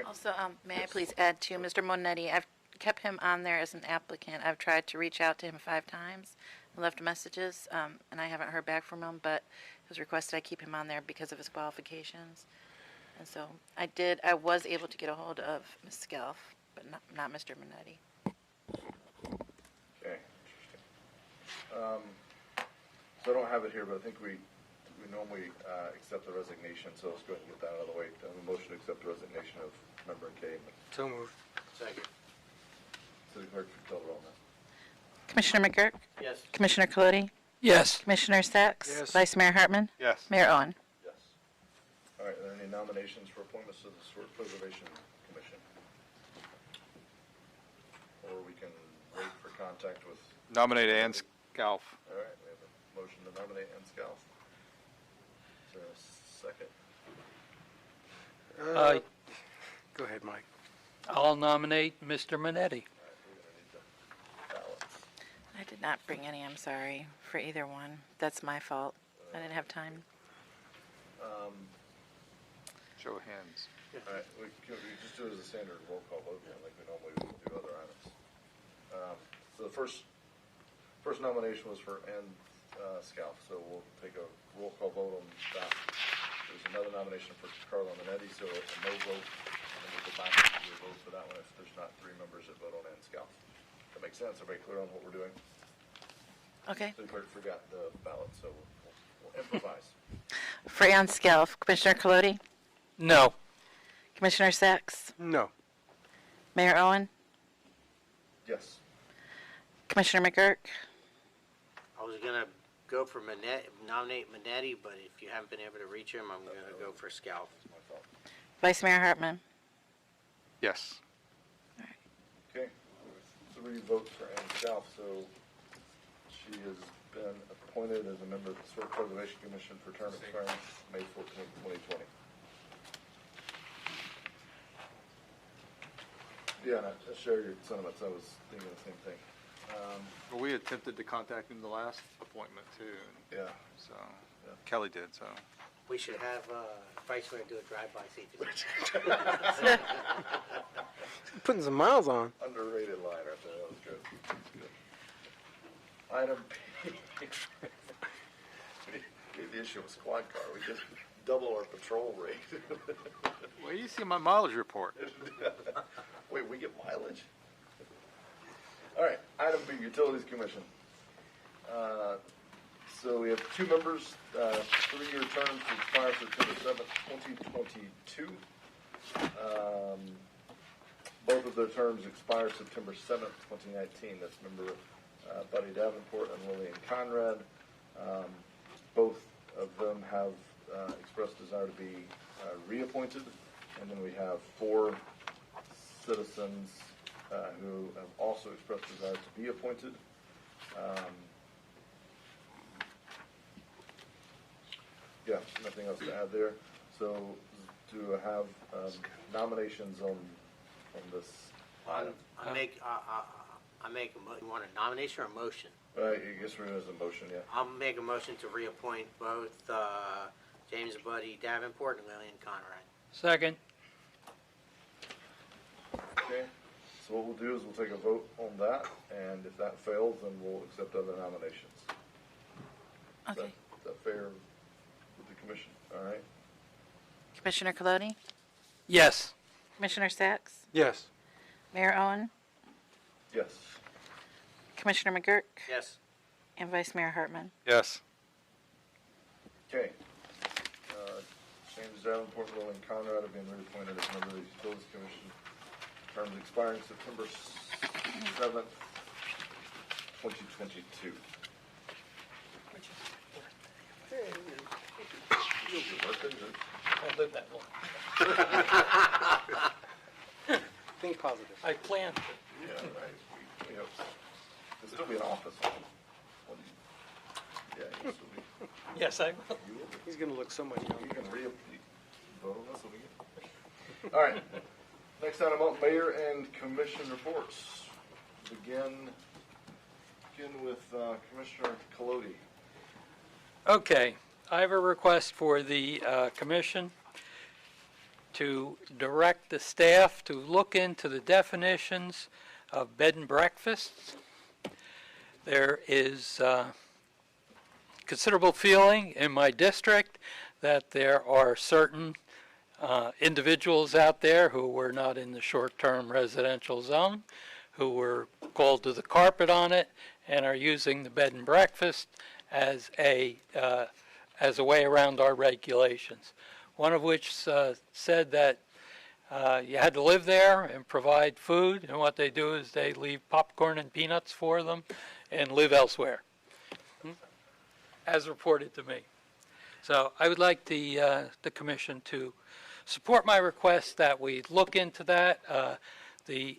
Also, may I please add to Mr. Monetti, I've kept him on there as an applicant. I've tried to reach out to him 5 times, left messages, and I haven't heard back from him, but it was requested I keep him on there because of his qualifications. And so I was able to get a hold of Ms. Skelf, but not Mr. Monetti. Okay, interesting. So I don't have it here, but I think we normally accept the resignation, so let's go ahead and get that out of the way. I have a motion to accept the resignation of Member K. So moved. Second. City Clerk, call the roll now. Commissioner McGurk? Yes. Commissioner Colodi? Yes. Commissioner Sacks? Yes. Vice Mayor Hartman? Yes. Mayor Owen? Yes. All right, are there any nominations for appointments to the Historic Preservation Commission? Or we can wait for contact with. Nominate Ann Scalf. All right, we have a motion to nominate Ann Scalf. Is there a second? Go ahead, Mike. I'll nominate Mr. Monetti. All right, we're gonna need the ballots. I did not bring any, I'm sorry, for either one. That's my fault. I didn't have time. Show of hands. All right, we just do it as a standard roll call vote, like we normally do other items. So the first nomination was for Ann Scalf, so we'll take a roll call vote on that. There's another nomination for Carla Minetti, so a no vote, and then we'll go back and do a vote for that one if there's not 3 members that vote on Ann Scalf. That makes sense? Everybody clear on what we're doing? Okay. The clerk forgot the ballot, so we'll improvise. For Ann Skelf, Commissioner Colodi? No. Commissioner Sacks? No. Mayor Owen? Yes. Commissioner McGurk? I was gonna go for nominate Manetti, but if you haven't been able to reach him, I'm gonna go for Scalf. It's my fault. Vice Mayor Hartman? Yes. Okay, 3 votes for Ann Scalf, so she has been appointed as a member of the Historic Preservation Commission for term expiring May 14th, 2020. Yeah, and I share your sentiments. I was thinking the same thing. Well, we attempted to contact him the last appointment too. Yeah. So Kelly did. So We should have Vice Mayor do a drive-by, see if he's. Putting some miles on. Underrated line right there. That was good. That's good. Item P. The issue with squad car. We just double our patrol rate. well, you see my mileage report. Wait, we get mileage? All right, item B, Utilities Commission. So we have 2 members, 3-year terms to expire September 7th, 2022. Both of their terms expire September 7th, 2019. That's member Buddy Davenport and Lillian Conrad. Both of them have expressed desire to be reappointed. And then we have 4 citizens who have also expressed desire to be appointed. Yeah, nothing else to add there. So to have nominations on this item. I make you want a nomination or a motion? I guess we're going to a motion, yeah. I'll make a motion to reappoint both James Buddy Davenport and Lillian Conrad. Second. Okay, so what we'll do is we'll take a vote on that, and if that fails, then we'll accept other nominations. Okay. Is that fair with the commission? All right. Commissioner Colodi? Yes. Commissioner Sacks? Yes. Mayor Owen? Yes. Commissioner McGurk? Yes. And Vice Mayor Hartman? Yes. Okay. James Davenport, Will, and Conrad have been reappointed as members of the Utilities Commission. Terms expiring September 7th, 2022. I'll live that long. Think positive. I planned it. Yeah, right. We hope so. There'll still be an office. Yeah, you'll still be. Yes, I will. You will be. He's going to look so much younger. You can vote on this when we get. All right. Next item up, mayor and commission reports. Begin with Commissioner Colodi. Okay, I have a request for the commission to direct the staff to look into the definitions of bed and breakfasts. There is considerable feeling in my district that there are certain individuals out there who were not in the short-term residential zone, who were called to the carpet on it, and are using the bed and breakfast as a way around our regulations. One of which said that you had to live there and provide food, and what they do is they leave popcorn and peanuts for them and live elsewhere, as reported to me. So I would like the commission to support my request that we look into that. The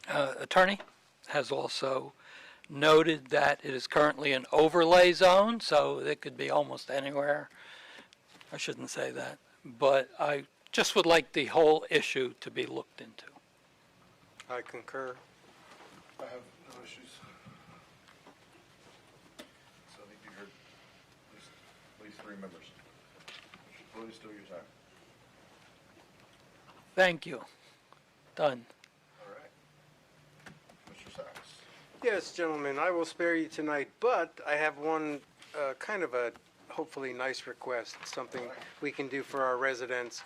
attorney has also noted that it is currently an overlay zone, so it could be almost anywhere. I shouldn't say that, but I just would like the whole issue to be looked into. I concur. I have no issues. So I think you heard at least 3 members. Please do your time. Thank you. Done. All right. Mr. Sachs. Yes, gentlemen, I will spare you tonight, but I have one kind of a hopefully nice request, something we can do for our residents.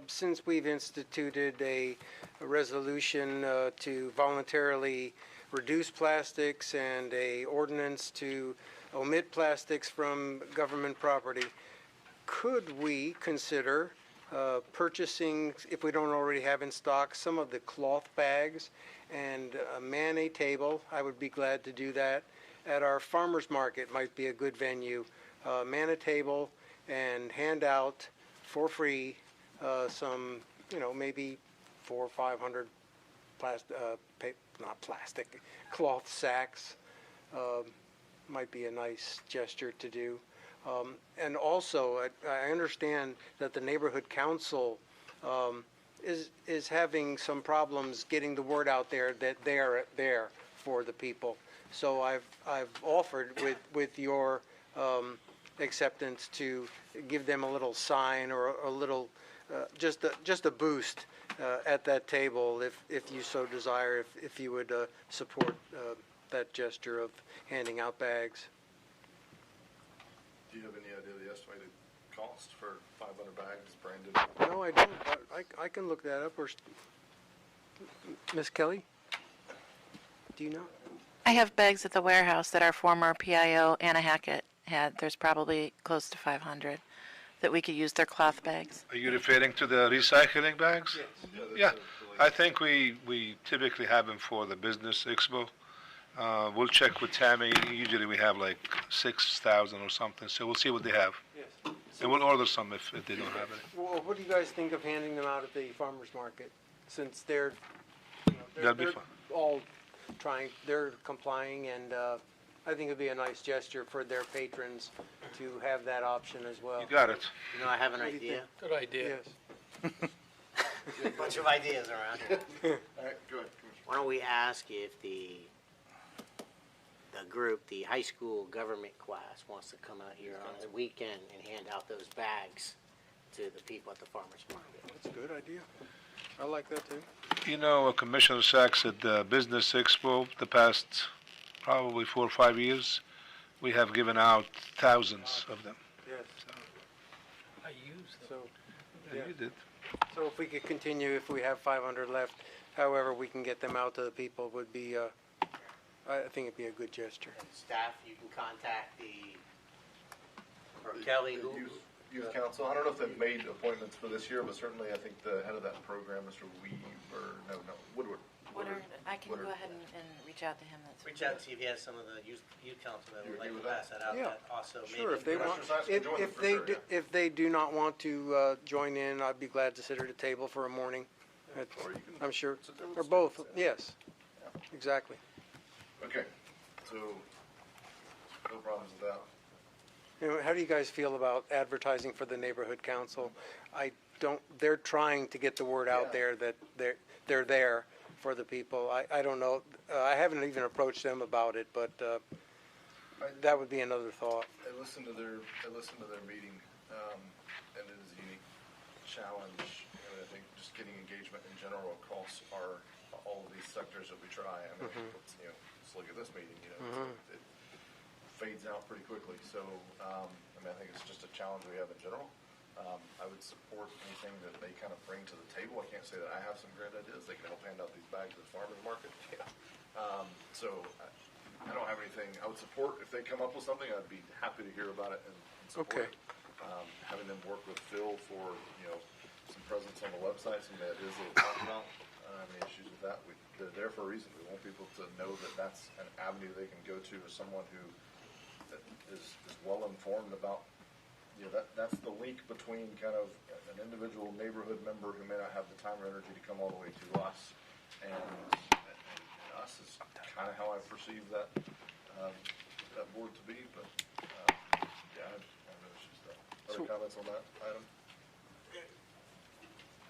Since we've instituted a resolution to voluntarily reduce plastics and a ordinance to omit plastics from government property, could we consider purchasing, if we don't already have in stock, some of the cloth bags and man a table? I would be glad to do that. At our farmers market might be a good venue. Man a table and hand out for free some, maybe 400 or 500 cloth sacks. Might be a nice gesture to do. And also, I understand that the neighborhood council is having some problems getting the word out there that they are there for the people. So I've offered with your acceptance to give them a little sign or a little just a boost at that table if you so desire, if you would support that gesture of handing out bags. Do you have any idea the estimated cost for 500 bags branded? No, I don't. I can look that up. Miss Kelly, do you know? I have bags at the warehouse that our former PIO, Anna Hackett, had. There's probably close to 500 that we could use their cloth bags. Are you referring to the recycling bags? Yes. Yeah, I think we typically have them for the business expo. We'll check with Tammy. Usually we have like 6,000 or something, so we'll see what they have. Yes. And we'll order some if they don't have any. Well, what do you guys think of handing them out at the farmers market? Since they're That'll be fun. all they're complying, and I think it'd be a nice gesture for their patrons to have that option as well. You got it. I have an What do you idea. think? Good idea. Yes. A bunch of ideas around here. All right, go ahead. Why don't we ask if the group, the high school government class, wants to come out here on the weekend and hand out those bags to the people at the farmers market? That's a good idea. I like that too. You know, Commissioner Sachs, at the Business Expo, the past probably 4 or 5 years, we have given out thousands of them. Yes. I use them. So, Yeah, you did. so if we could continue, if we have 500 left, however we can get them out to the people would be, I think it'd be a good gesture. Staff, you can contact or Kelly, Youth Council. I don't know if they've made appointments for this year, but certainly I think the head of that program, Mr. Woodward. Woodard, I can go ahead and reach out to him. That's Reach out to see if he has some of the youth council that would like to with that? pass that out. Yeah. That also Sure, maybe if they want, if they do not want to join in, I'd be glad to sit at a table for a morning. I'm sure, or both, yes, exactly. Okay, so no problems with that. How do you guys feel about advertising for the neighborhood council? They're trying to get the word out there that they're there for the people. I don't know, I haven't even approached them about it, but that would be another thought. I listened to their meeting, and it is a unique challenge. I think just getting engagement in general across all of these sectors that we try. I mean, let's look at this meeting. It fades out pretty quickly. So, I think it's just a challenge we have in general. I would support anything that they kind of bring to the table. I can't say that I have some great ideas. They can help hand out these bags at the farmers market. So I don't have anything. I would support if they come up with something. I'd be happy to hear about it and support it. Having them work with Phil for some presence on the website, some ideas that we'll talk about. I don't have any issues with that. They're there for a reason. We want people to know that that's an avenue they can go to as someone who is well informed about. That's the link between kind of an individual neighborhood member who may not have the time or energy to come all the way to us, and us is kind of how I perceive that board to be. But I have no issues with that. Other comments on that item?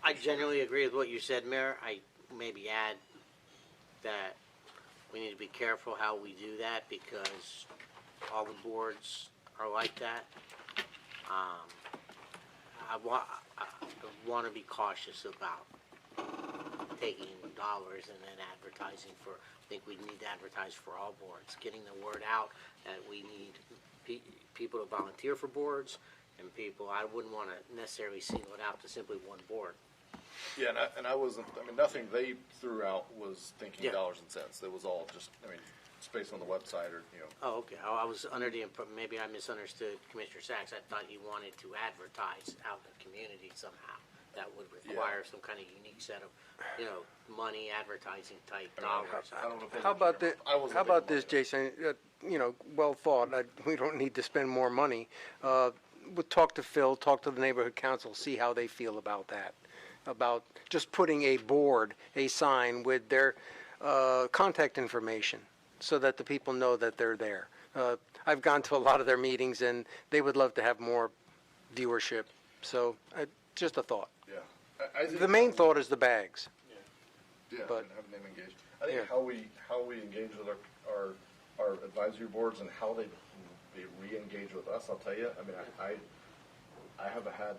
I generally agree with what you said, Mayor. I maybe add that we need to be careful how we do that because all the boards are like that. I want to be cautious about taking dollars and then advertising for. I think we need to advertise for all boards, getting the word out that we need people to volunteer for boards and people. I wouldn't want to necessarily single it out to simply one board. Yeah, and I wasn't. Nothing they threw out was thinking dollars and cents. It was all just. It's based on the website or. Oh, okay. I was under the maybe I misunderstood Commissioner Sachs. I thought you wanted to advertise out in the community somehow. That would require some kind of unique set of, money advertising type dollars. How about this, Jason? Well thought. We don't need to spend more money. We'll talk to Phil, talk to the neighborhood council, see how they feel about that. About just putting a board, a sign with their contact information so that the people know that they're there. I've gone to a lot of their meetings and they would love to have more viewership. So just a thought. Yeah. The main thought is the bags. Yeah, but having them engaged. I think how we engage with our advisory boards and how they re-engage with us, I'll tell you, I haven't had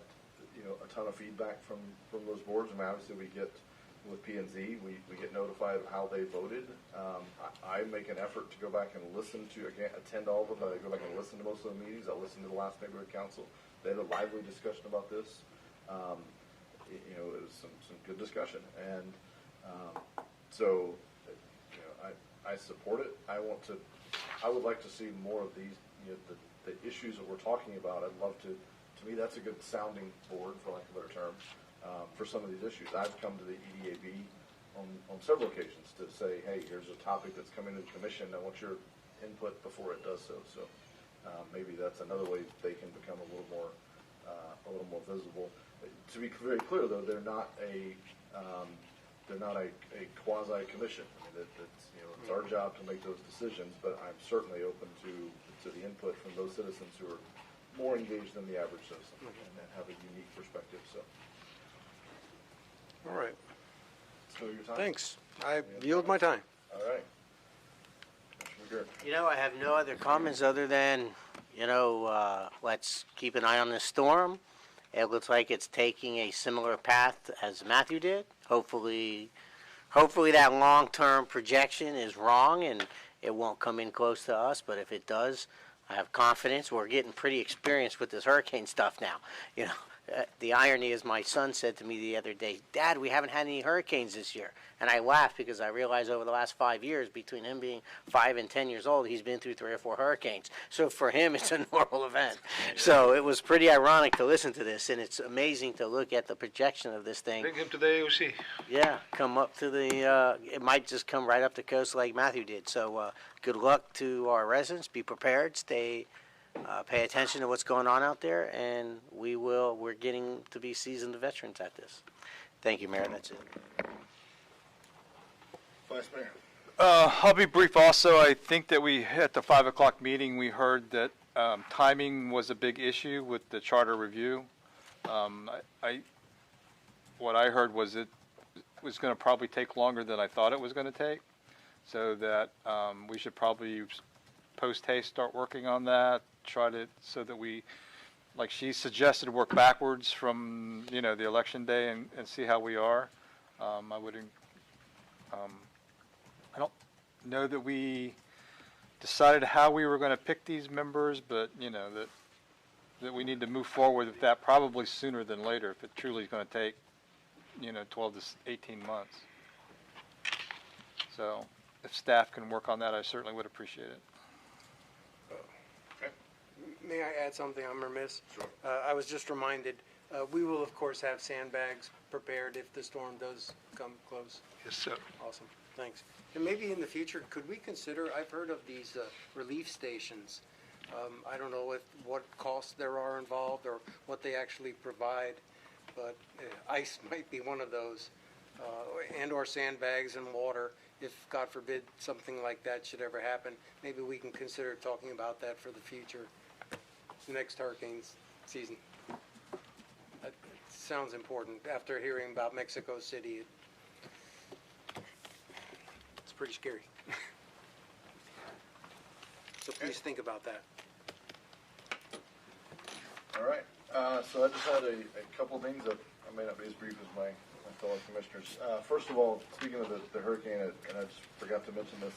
a ton of feedback from those boards. Obviously we get with P&Z, we get notified of how they voted. I make an effort to go back and listen to. I can't attend all of them, but I go back and listen to most of the meetings. I listened to the last neighborhood council. They had a lively discussion about this. It was some good discussion, and so I support it. I would like to see more of these. The issues that we're talking about. I'd love to. To me, that's a good sounding board, for lack of a better term, for some of these issues. I've come to the EDAB on several occasions to say, hey, here's a topic that's coming to the commission. I want your input before it does so. So maybe that's another way they can become a little more visible. To be very clear, though, they're not a quasi commission. It's our job to make those decisions, but I'm certainly open to the input from those citizens who are more engaged than the average citizen and have a unique perspective. So, all right. Still your time. Thanks. I yield my time. All right. I have no other comments other than, let's keep an eye on this storm. It looks like it's taking a similar path as Matthew did. Hopefully that long-term projection is wrong and it won't come in close to us. But if it does, I have confidence. We're getting pretty experienced with this hurricane stuff now. The irony is my son said to me the other day, Dad, we haven't had any hurricanes this year. And I laughed because I realized over the last 5 years, between him being 5 and 10 years old, he's been through 3 or 4 hurricanes. So for him, it's a normal event. So it was pretty ironic to listen to this, and it's amazing to look at the projection of this thing. Bring him to the AOC. Yeah, come up to the, it might just come right up the coast like Matthew did. So good luck to our residents. Be prepared. Pay attention to what's going on out there, and we're getting to be seasoned veterans at this. Thank you, Mayor. That's it. Vice Mayor. I'll be brief also. I think that at the 5 o'clock meeting, we heard that timing was a big issue with the charter review. What I heard was it was going to probably take longer than I thought it was going to take, so that we should probably post haste start working on that, so that we, like she suggested, work backwards from the election day and see how we are. I don't know that we decided how we were going to pick these members, but that we need to move forward with that probably sooner than later if it truly is going to take 12 to 18 months. So if staff can work on that, I certainly would appreciate it. May I add something? I'm remiss. Sure. I was just reminded, we will of course have sandbags prepared if the storm does come close. Yes, sir. Awesome. Thanks. And maybe in the future, could we consider, I've heard of these relief stations. I don't know what costs there are involved or what they actually provide, but ice might be one of those, and or sandbags and water. If, God forbid, something like that should ever happen, maybe we can consider talking about that for the future, the next hurricane season. That sounds important. After hearing about Mexico City, it's pretty scary. So please think about that. All right. So I just had a couple of things that I may not be as brief as my fellow commissioners. First of all, speaking of the hurricane, and I just forgot to mention this,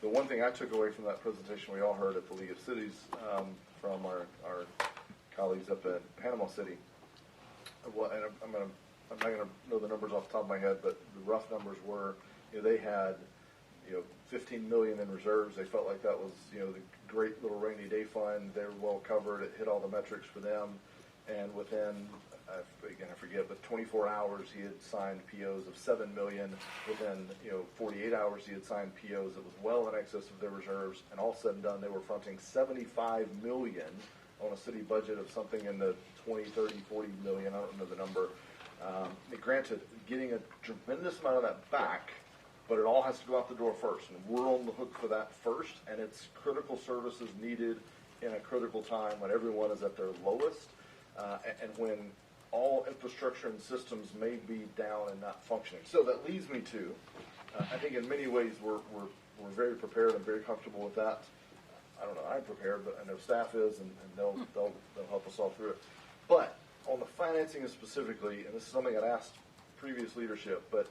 the one thing I took away from that presentation we all heard at the League of Cities from our colleagues up at Panama City, and I'm not going to know the numbers off the top of my head, but the rough numbers were, they had, $15 million in reserves. They felt like that was, the great little rainy day fund. They were well covered. It hit all the metrics for them. And within, again, I forget, but 24 hours he had signed POs of $7 million. Within, 48 hours he had signed POs that was well in excess of their reserves. And all said and done, they were fronting $75 million on a city budget of something in the 20, 30, 40 million. I don't know the number. Granted, getting a tremendous amount of that back, but it all has to go out the door first, and we're on the hook for that first, and it's critical services needed in a critical time when everyone is at their lowest, and when all infrastructure and systems may be down and not functioning. So that leads me to, I think in many ways we're very prepared and very comfortable with that. I don't know, I'm prepared, but I know staff is, and they'll help us all through it. But on the financing specifically, and this is something I'd asked previous leadership, but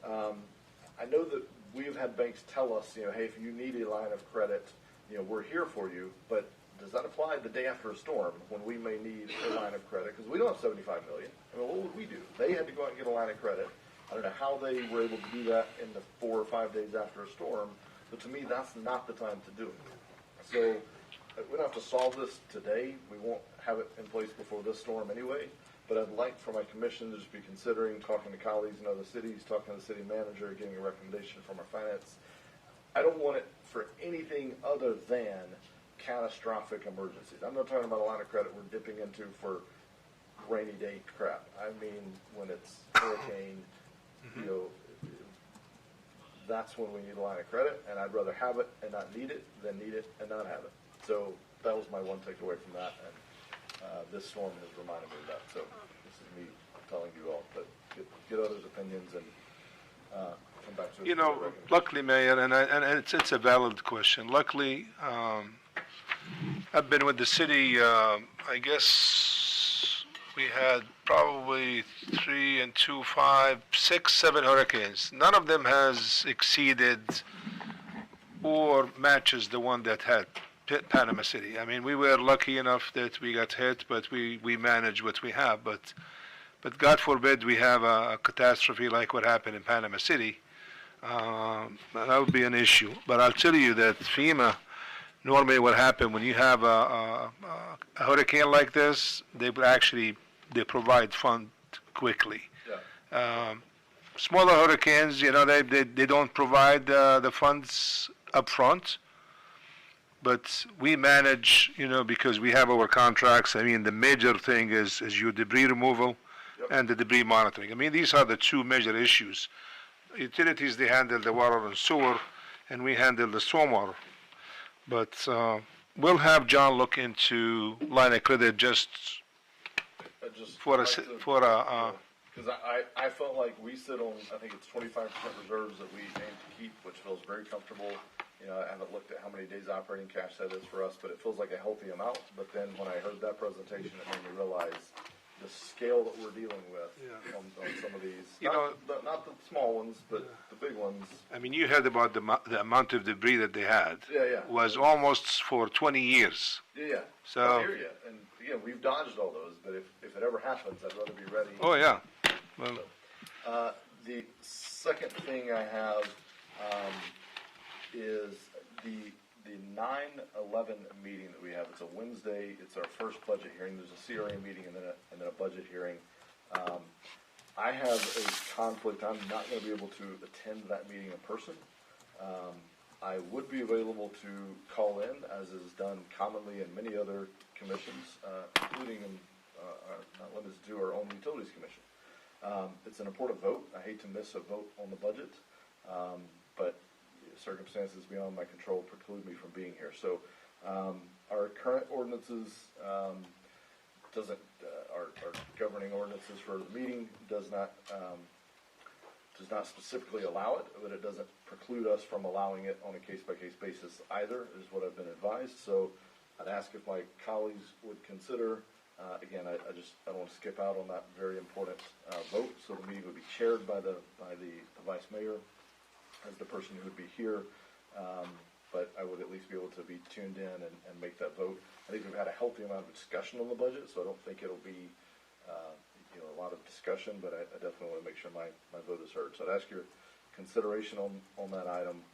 I know that we've had banks tell us, hey, if you need a line of credit, we're here for you, but does that apply the day after a storm when we may need a line of credit? Because we don't have $75 million. I mean, what would we do? They had to go out and get a line of credit. I don't know how they were able to do that in the 4 or 5 days after a storm, but to me, that's not the time to do it. So we don't have to solve this today. We won't have it in place before this storm anyway. But I'd like for my commission to just be considering talking to colleagues in other cities, talking to the city manager, getting a recommendation from our finance. I don't want it for anything other than catastrophic emergencies. I'm not talking about a line of credit we're dipping into for rainy day crap. I mean when it's hurricane, that's when we need a line of credit, and I'd rather have it and not need it than need it and not have it. So that was my one takeaway from that, and this storm has reminded me of that. So this is me telling you all, but get others' opinions and come back to it. Luckily, Mayor, and it's a valid question. Luckily, I've been with the city, I guess we had probably 3 and 2, 5, 6, 7 hurricanes. None of them has exceeded or matches the one that had Panama City. I mean, we were lucky enough that we got hit, but we managed what we have. But God forbid we have a catastrophe like what happened in Panama City. That would be an issue. But I'll tell you that FEMA, normally what happens when you have a hurricane like this, they provide funds quickly. Yeah. Smaller hurricanes, they don't provide the funds up front. But we manage, because we have our contracts. I mean, the major thing is your debris removal and the debris monitoring. I mean, these are the two major issues. Utilities, they handle the water and sewer, and we handle the stormwater. But we'll have John look into line of credit just because I felt like we sit on, I think it's 25% reserves that we aim to keep, which feels very comfortable. I haven't looked at how many days operating cash that is for us, but it feels like a healthy amount. But then when I heard that presentation, it made me realize the scale that we're dealing with on some of these. Not the small ones, but the big ones. I mean, you heard about the amount of debris that they had. Yeah. Was almost for 20 years. Yeah. So. I hear you. And again, we've dodged all those, but if it ever happens, I'd rather be ready. Oh, yeah. Well. So, the second thing I have is the 9/11 meeting that we have. It's a Wednesday. It's our first budget hearing. There's a CRA meeting and then a budget hearing. I have a conflict. I'm not going to be able to attend that meeting in person. I would be available to call in, as is done commonly in many other commissions, including not limited to our own Utilities Commission. It's an important vote. I hate to miss a vote on the budget, but circumstances beyond my control preclude me from being here. So our current ordinances our governing ordinances for the meeting does not specifically allow it, but it doesn't preclude us from allowing it on a case-by-case basis either, is what I've been advised. So I'd ask if my colleagues would consider, again, I don't want to skip out on that very important vote. So the meeting would be chaired by the vice mayor as the person who would be here, but I would at least be able to be tuned in and make that vote. I think we've had a healthy amount of discussion on the budget, so I don't think it'll be a lot of discussion, but I definitely want to make sure my vote is heard. So I'd ask your consideration on that item,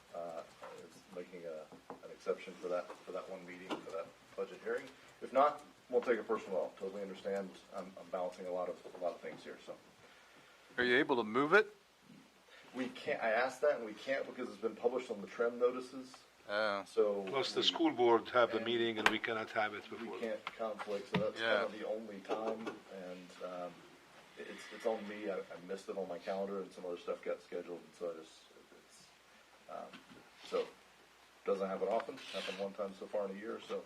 making an exception for that one meeting, for that budget hearing. If not, we'll take it personal. Totally understand. I'm balancing a lot of things here. So, are you able to move it? We can't. I asked that, and we can't because it's been published on the TREM notices. So plus the school board have the meeting, and we cannot have it before. We can't conflict, so that's kind of the only time. And it's on me. I missed it on my calendar, and some other stuff got scheduled, and so so doesn't happen often. Happened one time so far in a year. So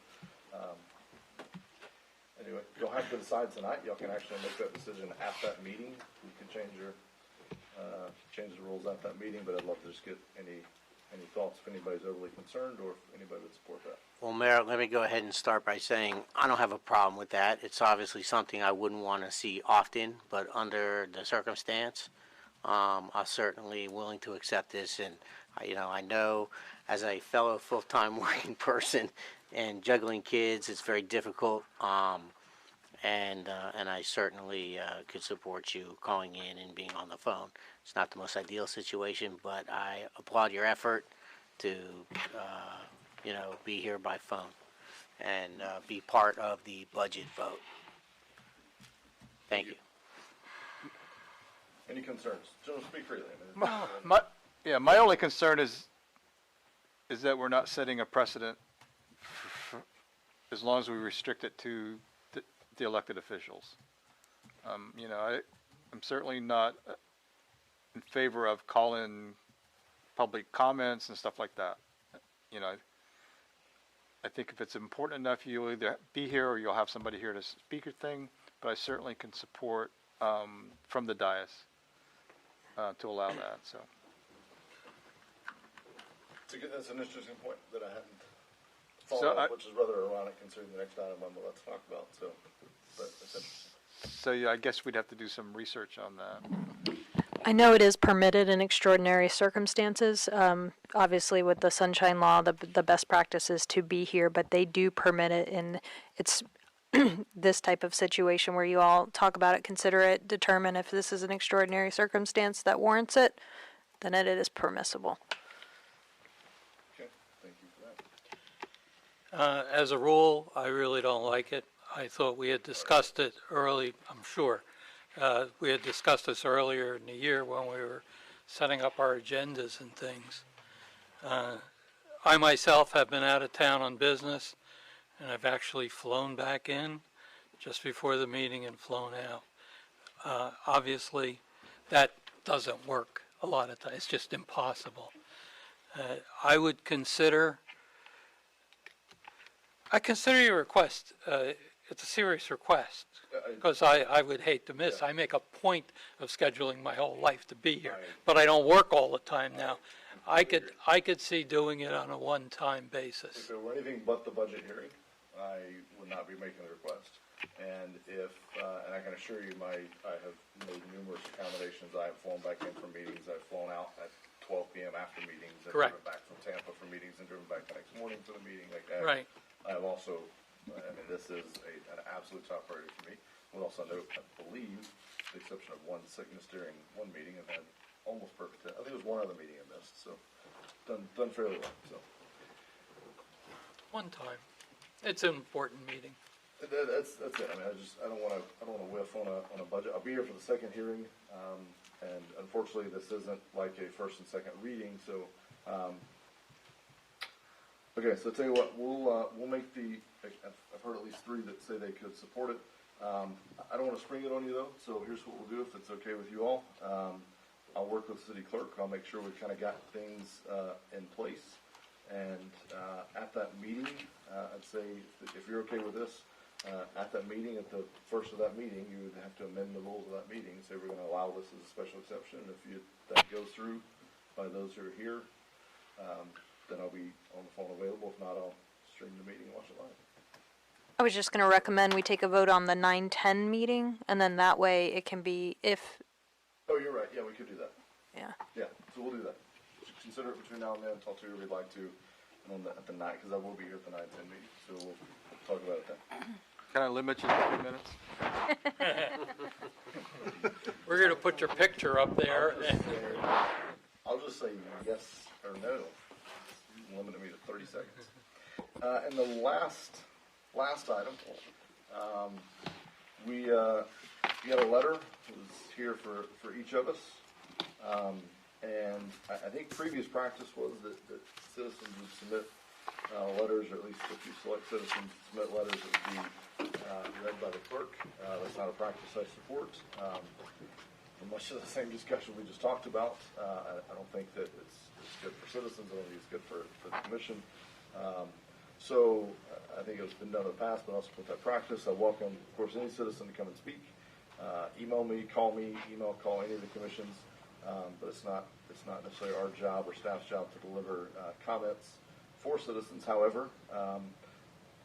anyway, you'll have to decide tonight. Y'all can actually make that decision at that meeting. You can change the rules at that meeting, but I'd love to just get any thoughts if anybody's overly concerned or if anybody would support that. Well, Mayor, let me go ahead and start by saying I don't have a problem with that. It's obviously something I wouldn't want to see often, but under the circumstance, I'm certainly willing to accept this. And I know as a fellow full-time working person and juggling kids, it's very difficult. And I certainly could support you calling in and being on the phone. It's not the most ideal situation, but I applaud your effort to, be here by phone and be part of the budget vote. Thank you. Any concerns? Gentlemen, speak freely. My only concern is that we're not setting a precedent as long as we restrict it to the elected officials. I'm certainly not in favor of calling public comments and stuff like that. I think if it's important enough, you'll either be here or you'll have somebody here to speak a thing, but I certainly can support from the dais to allow that. So that's an interesting point that I hadn't thought of, which is rather ironic considering the next item I'm about to talk about. So, but that's interesting. So yeah, I guess we'd have to do some research on that. I know it is permitted in extraordinary circumstances. Obviously, with the sunshine law, the best practice is to be here, but they do permit it in it's this type of situation where you all talk about it, consider it, determine if this is an extraordinary circumstance that warrants it, then it is permissible. Okay, thank you for that. As a rule, I really don't like it. I thought we had discussed it early, I'm sure. We had discussed this earlier in the year when we were setting up our agendas and things. I myself have been out of town on business, and I've actually flown back in just before the meeting and flown out. Obviously, that doesn't work a lot of times. It's just impossible. I consider your request, it's a serious request, because I would hate to miss. I make a point of scheduling my whole life to be here, but I don't work all the time now. I could see doing it on a one-time basis. If it were anything but the budget hearing, I would not be making the request. And and I can assure you, I have made numerous accommodations. I have flown back in from meetings. I've flown out at 12 p.m. after meetings. I've Correct. driven back from Tampa for meetings and driven back the next morning for the meeting. Like that. Right. I have also, this is an absolute top priority for me. We'll also note, I believe, with the exception of one sickness during one meeting, I've had almost perfect. I think it was one other meeting I missed, so done fairly well. So One time. It's an important meeting. that's it. I mean, I don't want to whiff on a budget. I'll be here for the second hearing, and unfortunately, this isn't like a first and second reading. So, okay. So, tell you what, we'll make the. I've heard at least 3 that say they could support it. I don't want to spring it on you though. So here's what we'll do if it's okay with you all. I'll work with the city clerk. I'll make sure we've kind of got things in place. And at that meeting, I'd say if you're okay with this, at that meeting, at the first of that meeting, you would have to amend the rules of that meeting. Say we're going to allow this as a special exception. If that goes through by those who are here, then I'll be on the phone available. If not, I'll stream the meeting and watch it live. I was just going to recommend we take a vote on the 9/10 meeting, and then that way it can be if. Oh, you're right. Yeah, we could do that. Yeah. Yeah, so we'll do that. Consider it between now and then. Talk to whoever you'd like to, and at the night, because I will be here at the 9/10 meeting, so we'll talk about it then. Can I limit you to 3 minutes? We're going to put your picture up there. I'll just say yes or no. You limited me to 30 seconds. And the last item, we got a letter. It was here for each of us. And I think previous practice was that citizens would submit letters, or at least a few select citizens submit letters that would be read by the clerk. That's not a practice I support. For much of the same discussion we just talked about, I don't think that it's good for citizens. I don't think it's good for the commission. So I think it's been done in the past, but I'll support that practice. I welcome, of course, any citizen to come and speak. Email me, call any of the commissions. But it's not necessarily our job or staff's job to deliver comments for citizens. However,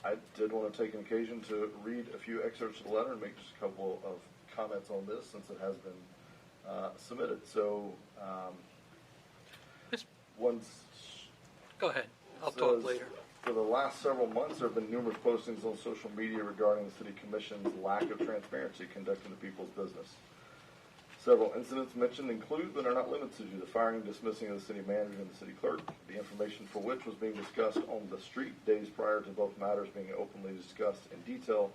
I did want to take an occasion to read a few excerpts of the letter and make just a couple of comments on this, since it has been submitted. So, Go ahead. I'll talk later. For the last several months, there have been numerous postings on social media regarding the City Commission's lack of transparency conducting the people's business. Several incidents mentioned include, but are not limited to, the firing and dismissing of the city manager and the city clerk, the information for which was being discussed on the street days prior to both matters being openly discussed in detail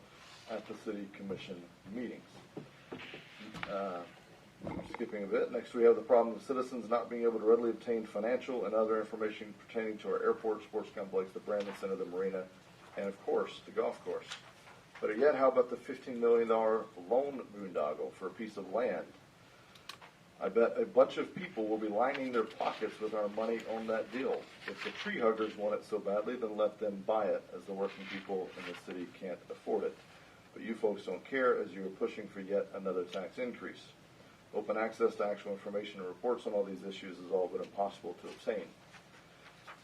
at the city commission meetings. Skipping a bit, next we have the problem of citizens not being able to readily obtain financial and other information pertaining to our airport, sports complex, the Brandon Center, the marina, and of course, the golf course. Better yet, how about the $15 million loan boondoggle for a piece of land? I bet a bunch of people will be lining their pockets with our money on that deal. If the tree huggers want it so badly, then let them buy it, as the working people in the city can't afford it. But you folks don't care, as you are pushing for yet another tax increase. Open access to actual information and reports on all these issues is all but impossible to obtain.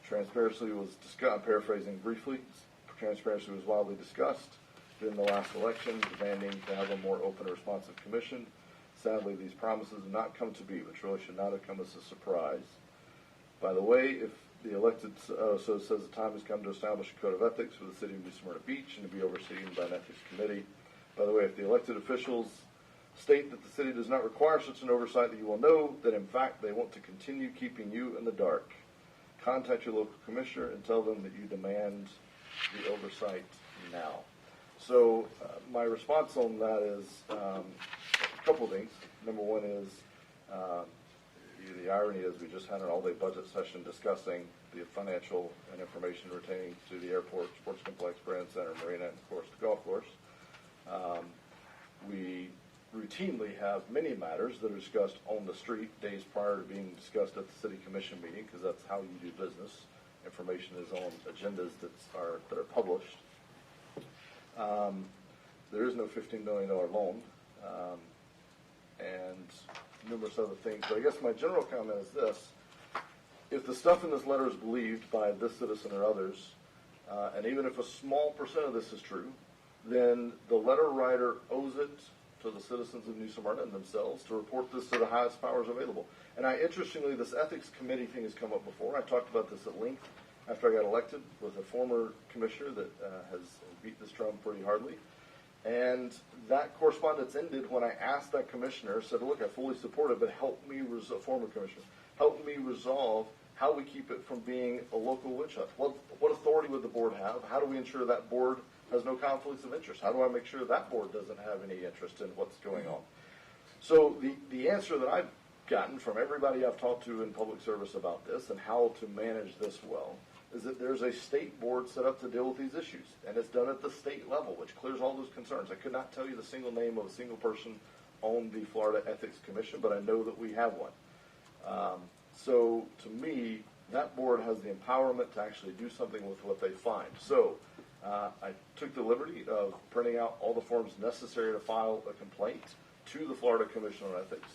Transparency was discussed, I'm paraphrasing briefly, transparency was widely discussed during the last election, demanding to have a more open and responsive commission. Sadly, these promises have not come to be, which really should not have come as a surprise. By the way, if the elected, so it says the time has come to establish a code of ethics for the city of New Smyrna Beach and to be overseen by an ethics committee. By the way, if the elected officials state that the city does not require such an oversight, that you will know that in fact they want to continue keeping you in the dark. Contact your local commissioner and tell them that you demand the oversight now. So my response on that is a couple of things. Number one is the irony is we just had an all-day budget session discussing the financial and information retaining to the airport, sports complex, brand center, marina, and of course the golf course. We routinely have many matters that are discussed on the street days prior to being discussed at the city commission meeting, because that's how you do business. Information is on agendas that are published. There is no $15 million loan, and numerous other things. But I guess my general comment is this: if the stuff in this letter is believed by this citizen or others, and even if a small percent of this is true, then the letter writer owes it to the citizens of New Smyrna and themselves to report this to the highest powers available. And interestingly, this ethics committee thing has come up before. I talked about this at length after I got elected with a former commissioner that has beat this drum pretty hardly. And that correspondence ended when I asked that commissioner, said, look, I fully support it, but help me, former commissioner, help me resolve how we keep it from being a local witch hunt. What authority would the board have? How do we ensure that board has no conflicts of interest? How do I make sure that board doesn't have any interest in what's going on? So the answer that I've gotten from everybody I've talked to in public service about this and how to manage this well is that there's a state board set up to deal with these issues, and it's done at the state level, which clears all those concerns. I could not tell you the single name of a single person on the Florida Ethics Commission, but I know that we have one. So to me, that board has the empowerment to actually do something with what they find. So I took the liberty of printing out all the forms necessary to file a complaint to the Florida Commission on Ethics.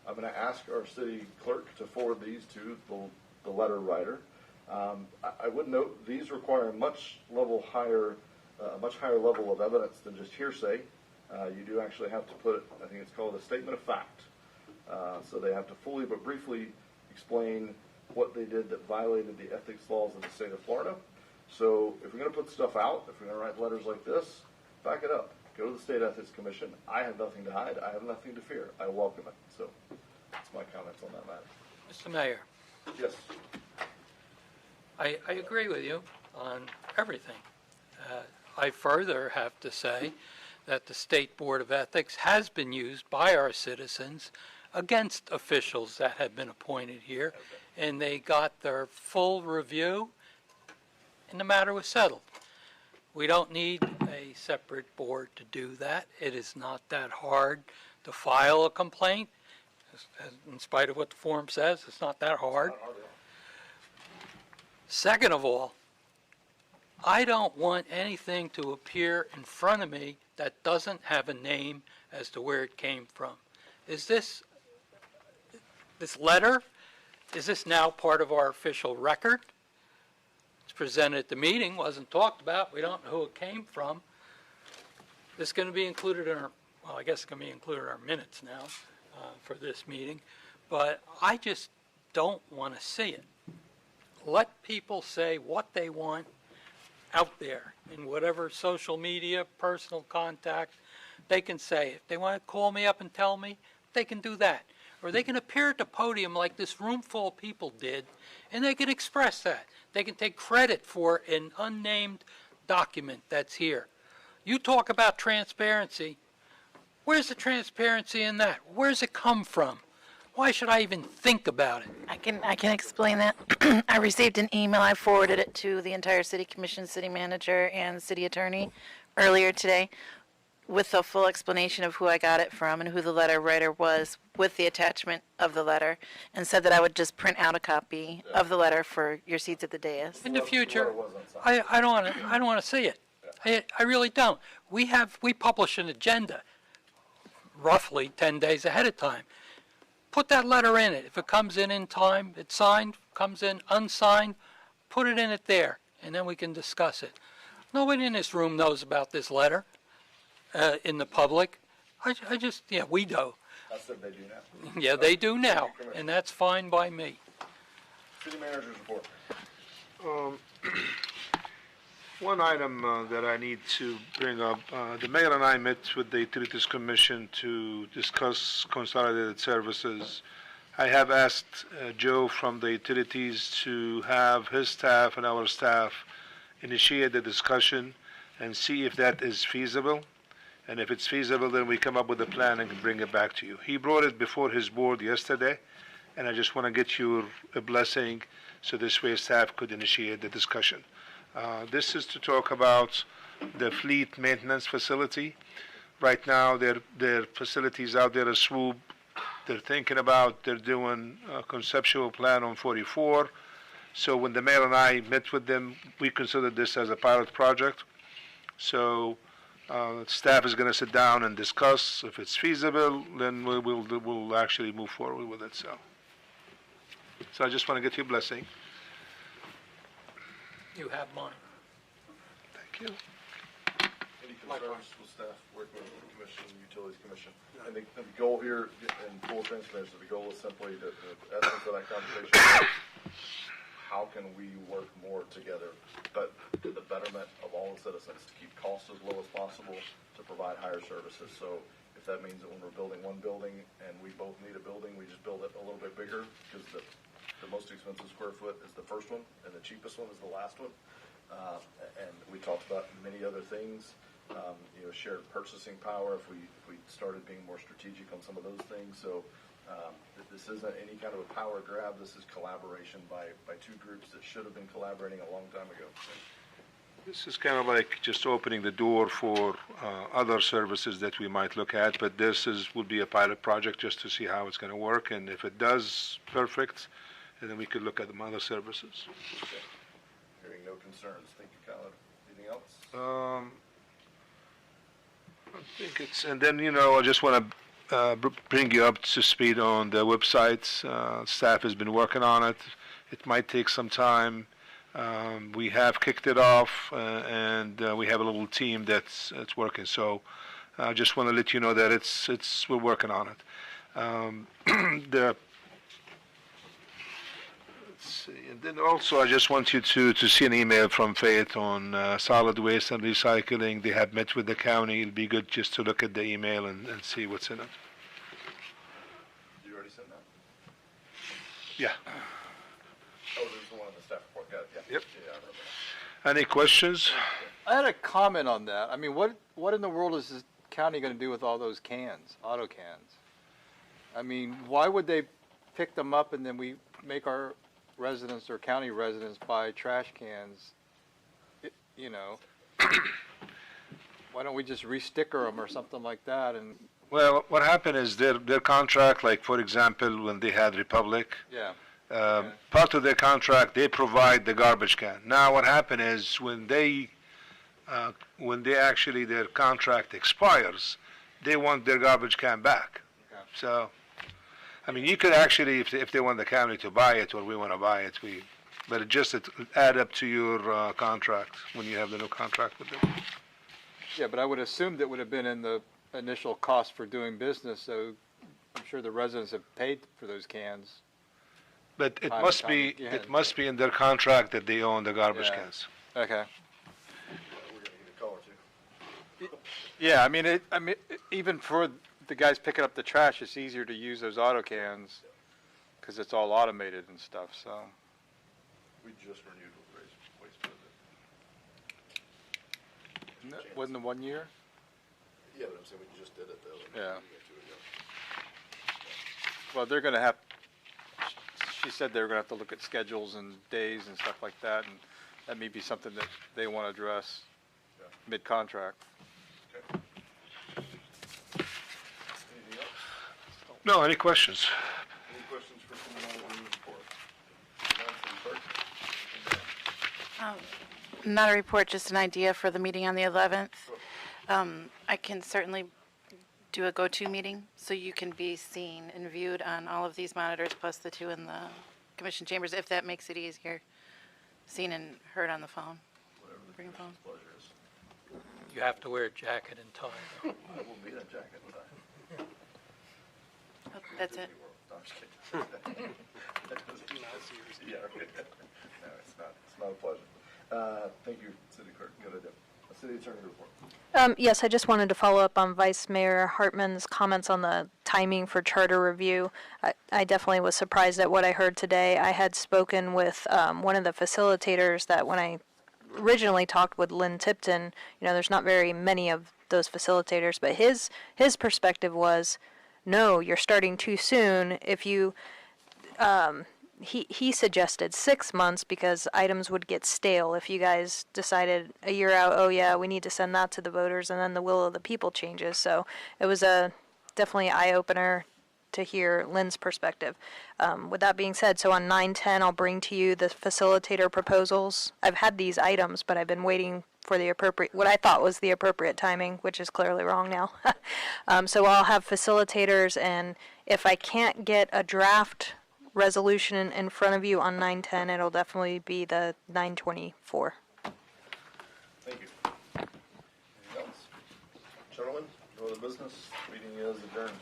I'm going to ask our city clerk to forward these to the letter writer. I would note these require a much higher level of evidence than just hearsay. You do actually have to put, I think it's called a statement of fact. So they have to fully but briefly explain what they did that violated the ethics laws of the state of Florida. So if we're going to put stuff out, if we're going to write letters like this, back it up. Go to the State Ethics Commission. I have nothing to hide. I have nothing to fear. I welcome it. So that's my comments on that matter. Mr. Mayor. Yes. I agree with you on everything. I further have to say that the State Board of Ethics has been used by our citizens against officials that have been appointed here, and they got their full review, and the matter was settled. We don't need a separate board to do that. It is not that hard to file a complaint. In spite of what the form says, it's not that hard. Second of all, I don't want anything to appear in front of me that doesn't have a name as to where it came from. Is this letter, is this now part of our official record? It's presented at the meeting, wasn't talked about. We don't know who it came from. This is going to be included in our, well, I guess it's going to be included in our minutes now for this meeting. But I just don't want to see it. Let people say what they want out there in whatever social media, personal contact. They can say it. If they want to call me up and tell me, they can do that. Or they can appear at the podium like this room full of people did, and they can express that. They can take credit for an unnamed document that's here. You talk about transparency. Where's the transparency in that? Where's it come from? Why should I even think about it? I can explain that. I received an email. I forwarded it to the entire city commission, city manager, and city attorney earlier today with a full explanation of who I got it from and who the letter writer was with the attachment of the letter, and said that I would just print out a copy of the letter for your seats at the dais. In the future, I don't want to see it. I really don't. We publish an agenda roughly 10 days ahead of time. Put that letter in it. If it comes in time, it's signed. Comes in unsigned, put it in it there, and then we can discuss it. Nobody in this room knows about this letter in the public. We do. I said they do now. Yeah, they do now, and that's fine by me. City manager's report. One item that I need to bring up, the mayor and I met with the Utilities Commission to discuss consolidated services. I have asked Joe from the utilities to have his staff and our staff initiate the discussion and see if that is feasible. And if it's feasible, then we come up with a plan and can bring it back to you. He brought it before his board yesterday, and I just want to get your blessing so this way staff could initiate the discussion. This is to talk about the fleet maintenance facility. Right now, their facilities out there are Swoop. They're thinking about, they're doing a conceptual plan on 44. So when the mayor and I met with them, we considered this as a pilot project. So staff is going to sit down and discuss. If it's feasible, then we'll actually move forward with it. So I just want to get your blessing. You have mine. Thank you. Any concerns with staff working with the commission, utilities commission? And the goal here, in full transparency, the goal is simply the essence of that conversation is how can we work more together, but to the betterment of all the citizens, to keep costs as low as possible, to provide higher services. So if that means that when we're building one building and we both need a building, we just build it a little bit bigger because the most expensive square foot is the first one and the cheapest one is the last one. And we talked about many other things, shared purchasing power if we started being more strategic on some of those things. So this isn't any kind of a power grab. This is collaboration by two groups that should have been collaborating a long time ago. This is kind of like just opening the door for other services that we might look at, but this would be a pilot project just to see how it's going to work, and if it does, perfect, and then we could look at the other services. Okay. Hearing no concerns. Thank you, Khaled. Anything else? I think it's, and then, I just want to bring you up to speed on the websites. Staff has been working on it. It might take some time. We have kicked it off, and we have a little team that's working. So I just want to let you know that we're working on it. Let's see. And then also, I just want you to see an email from Faith on solid waste and recycling. They have met with the county. It'll be good just to look at the email and see what's in it. You already sent that? Yeah. Oh, there's the one in the staff report. Got it. Yeah. Yep. Yeah, I remember that. Any questions? I had a comment on that. I mean, what in the world is the county going to do with all those cans, auto cans? I mean, why would they pick them up and then we make our residents or county residents buy trash cans? Why don't we just re-sticker them or something like that? And Well, what happened is their contract, like for example, when they had Republic, part of their contract, they provide the garbage can. Now, what happened is when they actually, their contract expires, they want their garbage can back. So, I mean, you could actually, if they want the county to buy it or we want to buy it, but it add up to your contract when you have the new contract with them. yeah, but I would assume that would have been in the initial cost for doing business, so I'm sure the residents have paid for those cans. But it must be in their contract that they own the garbage cans. Okay. We're going to need a call or two. Yeah, I mean, even for the guys picking up the trash, it's easier to use those auto cans because it's all automated and stuff. So We just renewed with waste president. wasn't it 1 year? Yeah, but I'm saying we just did it though. Yeah. Well, they're going to have. She said they were going to have to look at schedules and days and stuff like that, and that may be something that they want to address mid-contract. Okay. Anything else? No, any questions? Any questions for someone on the report? Madam City Clerk? Not a report, just an idea for the meeting on the 11th. I can certainly do a go-to meeting, so you can be seen and viewed on all of these monitors, plus the two in the commission chambers, if that makes it easier. Seen and heard on the phone. Whatever the Bring the phone. pleasure is. You have to wear a jacket and tie, though. I will be in a jacket and tie. That's it. No, I'm just kidding. Yeah, right. No, it's not a pleasure. Thank you, City Clerk. Good idea. City Attorney report. Yes, I just wanted to follow up on Vice Mayor Hartman's comments on the timing for charter review. I definitely was surprised at what I heard today. I had spoken with one of the facilitators that when I originally talked with Lynn Tipton, there's not very many of those facilitators, but his perspective was, no, you're starting too soon. If you he suggested 6 months because items would get stale if you guys decided a year out, oh yeah, we need to send that to the voters, and then the will of the people changes. So it was a definitely eye-opener to hear Lynn's perspective. With that being said, so on 9/10, I'll bring to you the facilitator proposals. I've had these items, but I've been waiting for the appropriate, what I thought was the appropriate timing, which is clearly wrong now. So I'll have facilitators, and if I can't get a draft resolution in front of you on 9/10, it'll definitely be the 9/24. Thank you. Anything else? Gentlemen, no other business. Meeting is adjourned.